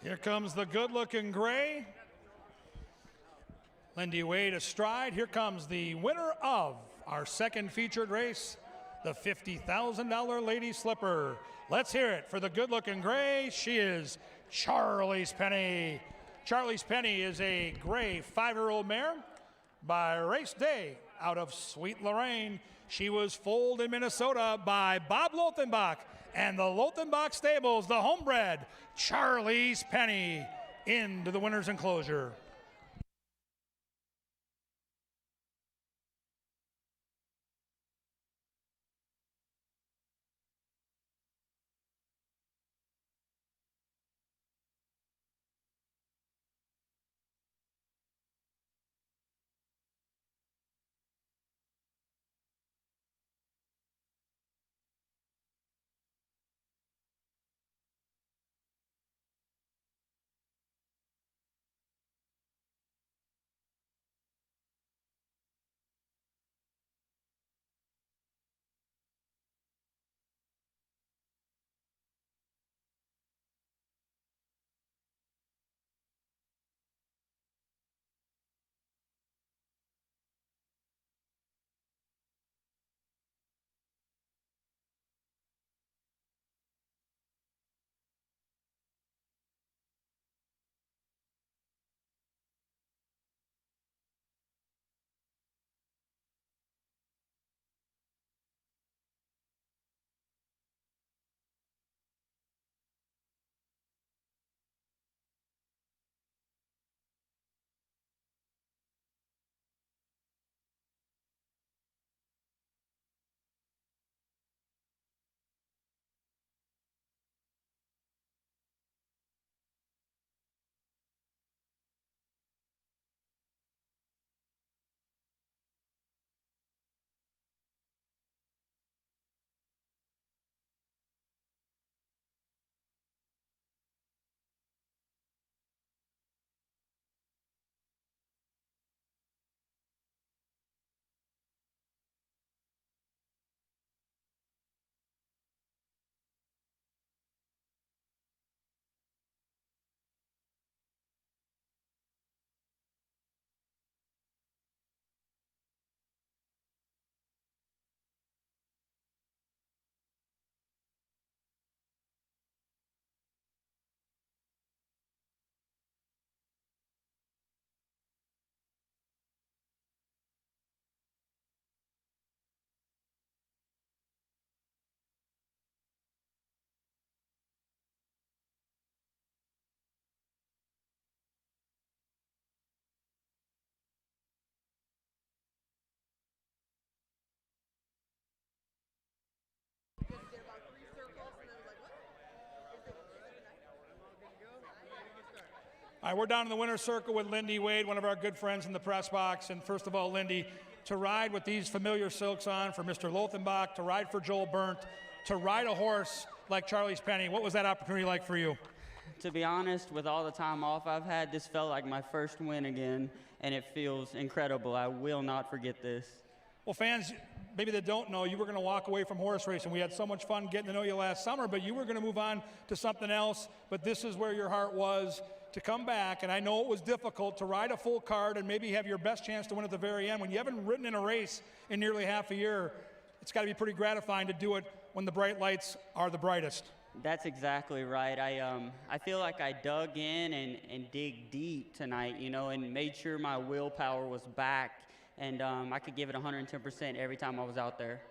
Here comes the good-looking gray. Lindy Wade astride. Here comes the winner of our second featured race, the $50,000 Lady Slipper. Let's hear it for the good-looking gray. She is Charlie's Penny. Charlie's Penny is a gray 5-year-old mare by race day out of Sweet Lorraine. She was foaled in Minnesota by Bob Lothenbach and the Lothenbach Stables, the homebred Charlie's Penny, into the winner's enclosure. All right, we're down in the winner's circle with Lindy Wade, one of our good friends in the press box. And first of all, Lindy, to ride with these familiar silks on for Mr. Lothenbach, to ride for Joel Burnt, to ride a horse like Charlie's Penny, what was that opportunity like for you? To be honest, with all the time off I've had, this felt like my first win again, and it feels incredible. I will not forget this. Well, fans, maybe that don't know, you were going to walk away from horse racing. We had so much fun getting to know you last summer, but you were going to move on to something else. But this is where your heart was, to come back. And I know it was difficult to ride a full card and maybe have your best chance to win at the very end. When you haven't ridden in a race in nearly half a year, it's got to be pretty gratifying to do it when the bright lights are the brightest. That's exactly right. I feel like I dug in and dig deep tonight, you know, and made sure my willpower was back, and I could give it 110% every time I was out there.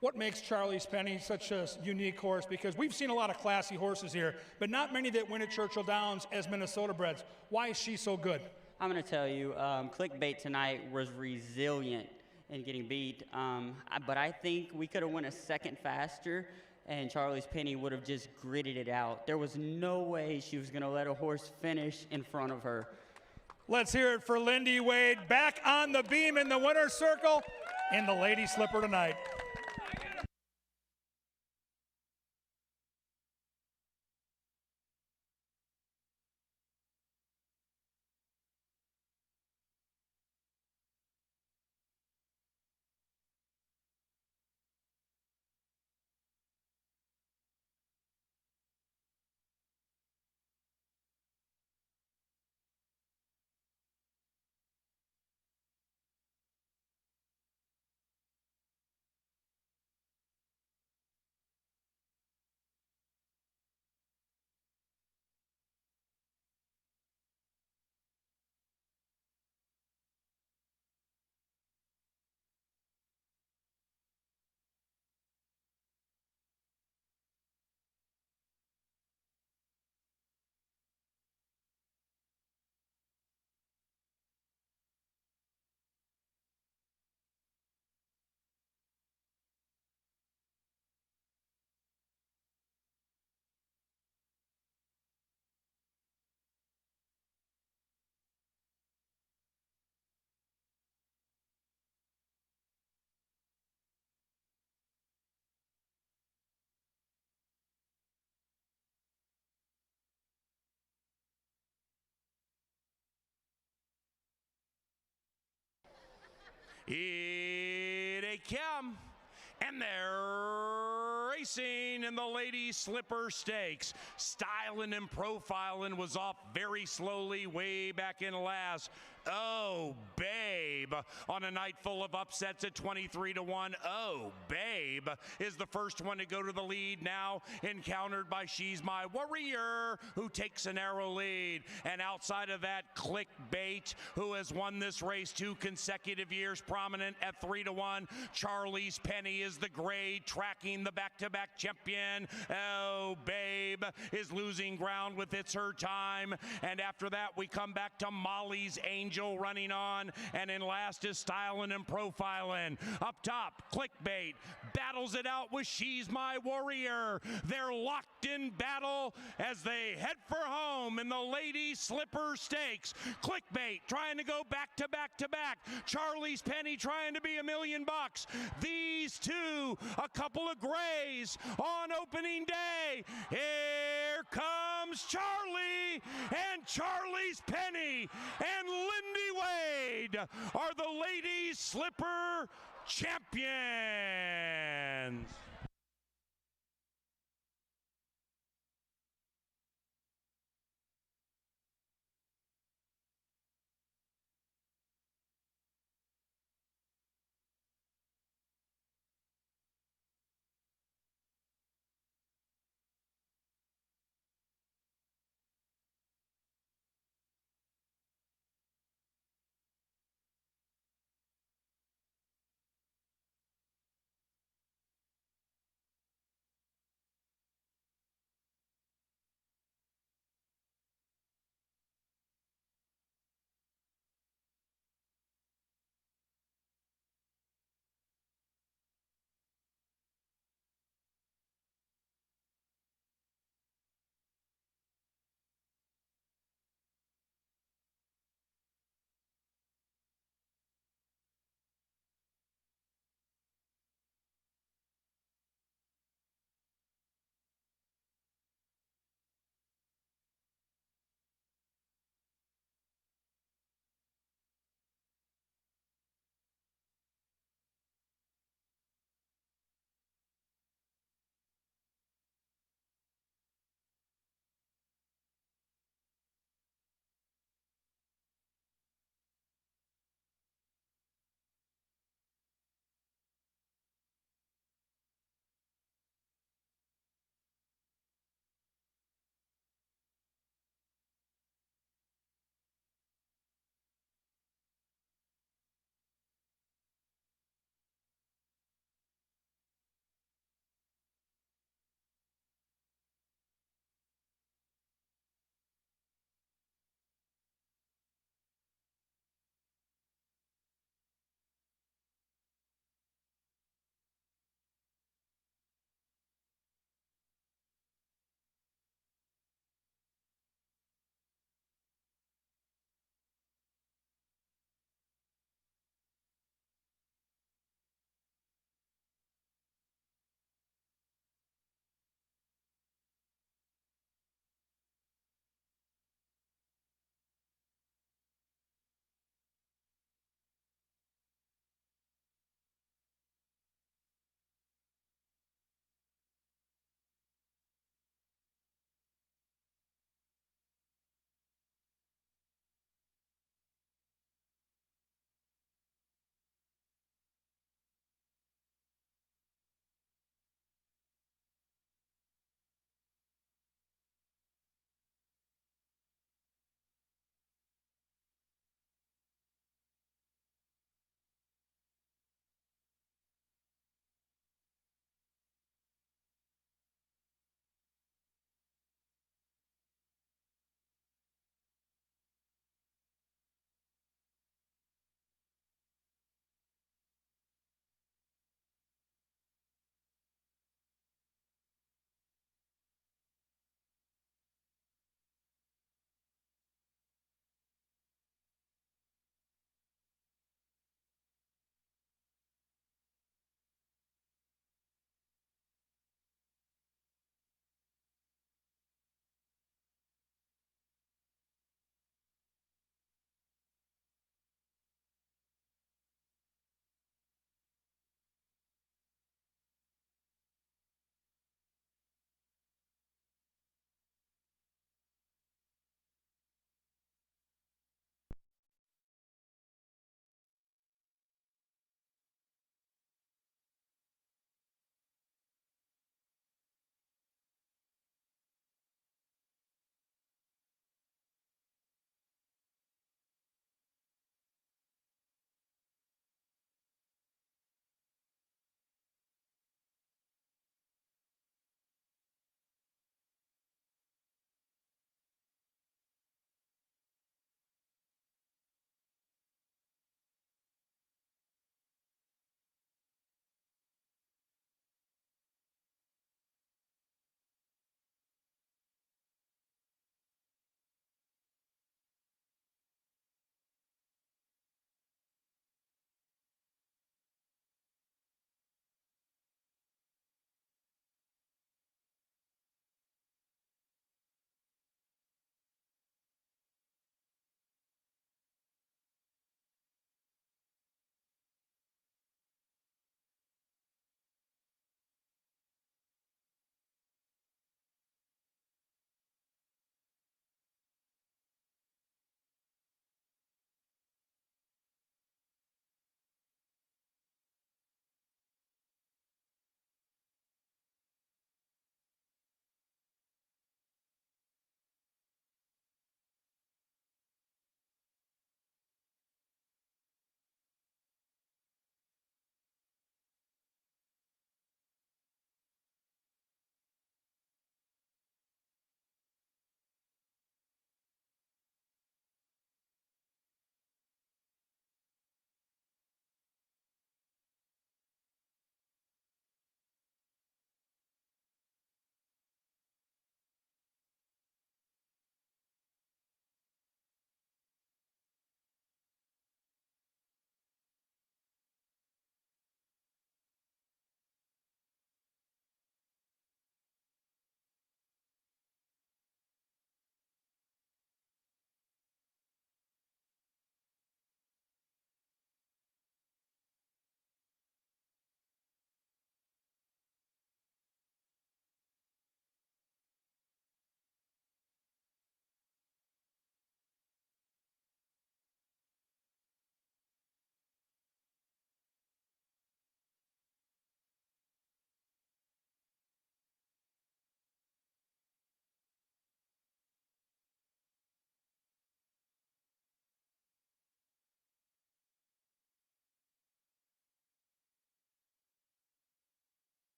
What makes Charlie's Penny such a unique horse? Because we've seen a lot of classy horses here, but not many that win at Churchill Downs as Minnesota breds. Why is she so good? I'm going to tell you, Clickbait tonight was resilient in getting beat, but I think we could have went a second faster, and Charlie's Penny would have just gritted it out. There was no way she was going to let a horse finish in front of her. Let's hear it for Lindy Wade, back on the beam in the winner's circle in the Lady Slipper tonight. Here they come. And they're racing in the Ladies Slipper Stakes. Styling and profiling was off very slowly way back in last. Oh, Babe, on a night full of upsets at 23-1. Oh, Babe is the first one to go to the lead now, encountered by She's My Warrior, who takes a narrow lead. And outside of that, Clickbait, who has won this race 2 consecutive years, prominent at 3-1. Charlie's Penny is the grade, tracking the back-to-back champion. Oh, Babe is losing ground with It's Her Time. And after that, we come back to Molly's Angel running on, and in last is Styling and Profiling. Up top, Clickbait battles it out with She's My Warrior. They're locked in battle as they head for home in the Ladies Slipper Stakes. Clickbait trying to go back to back to back. Charlie's Penny trying to be $1 million. These two, a couple of grays on opening day. Here comes Charlie and Charlie's Penny and Lindy Wade are the Ladies Slipper champions.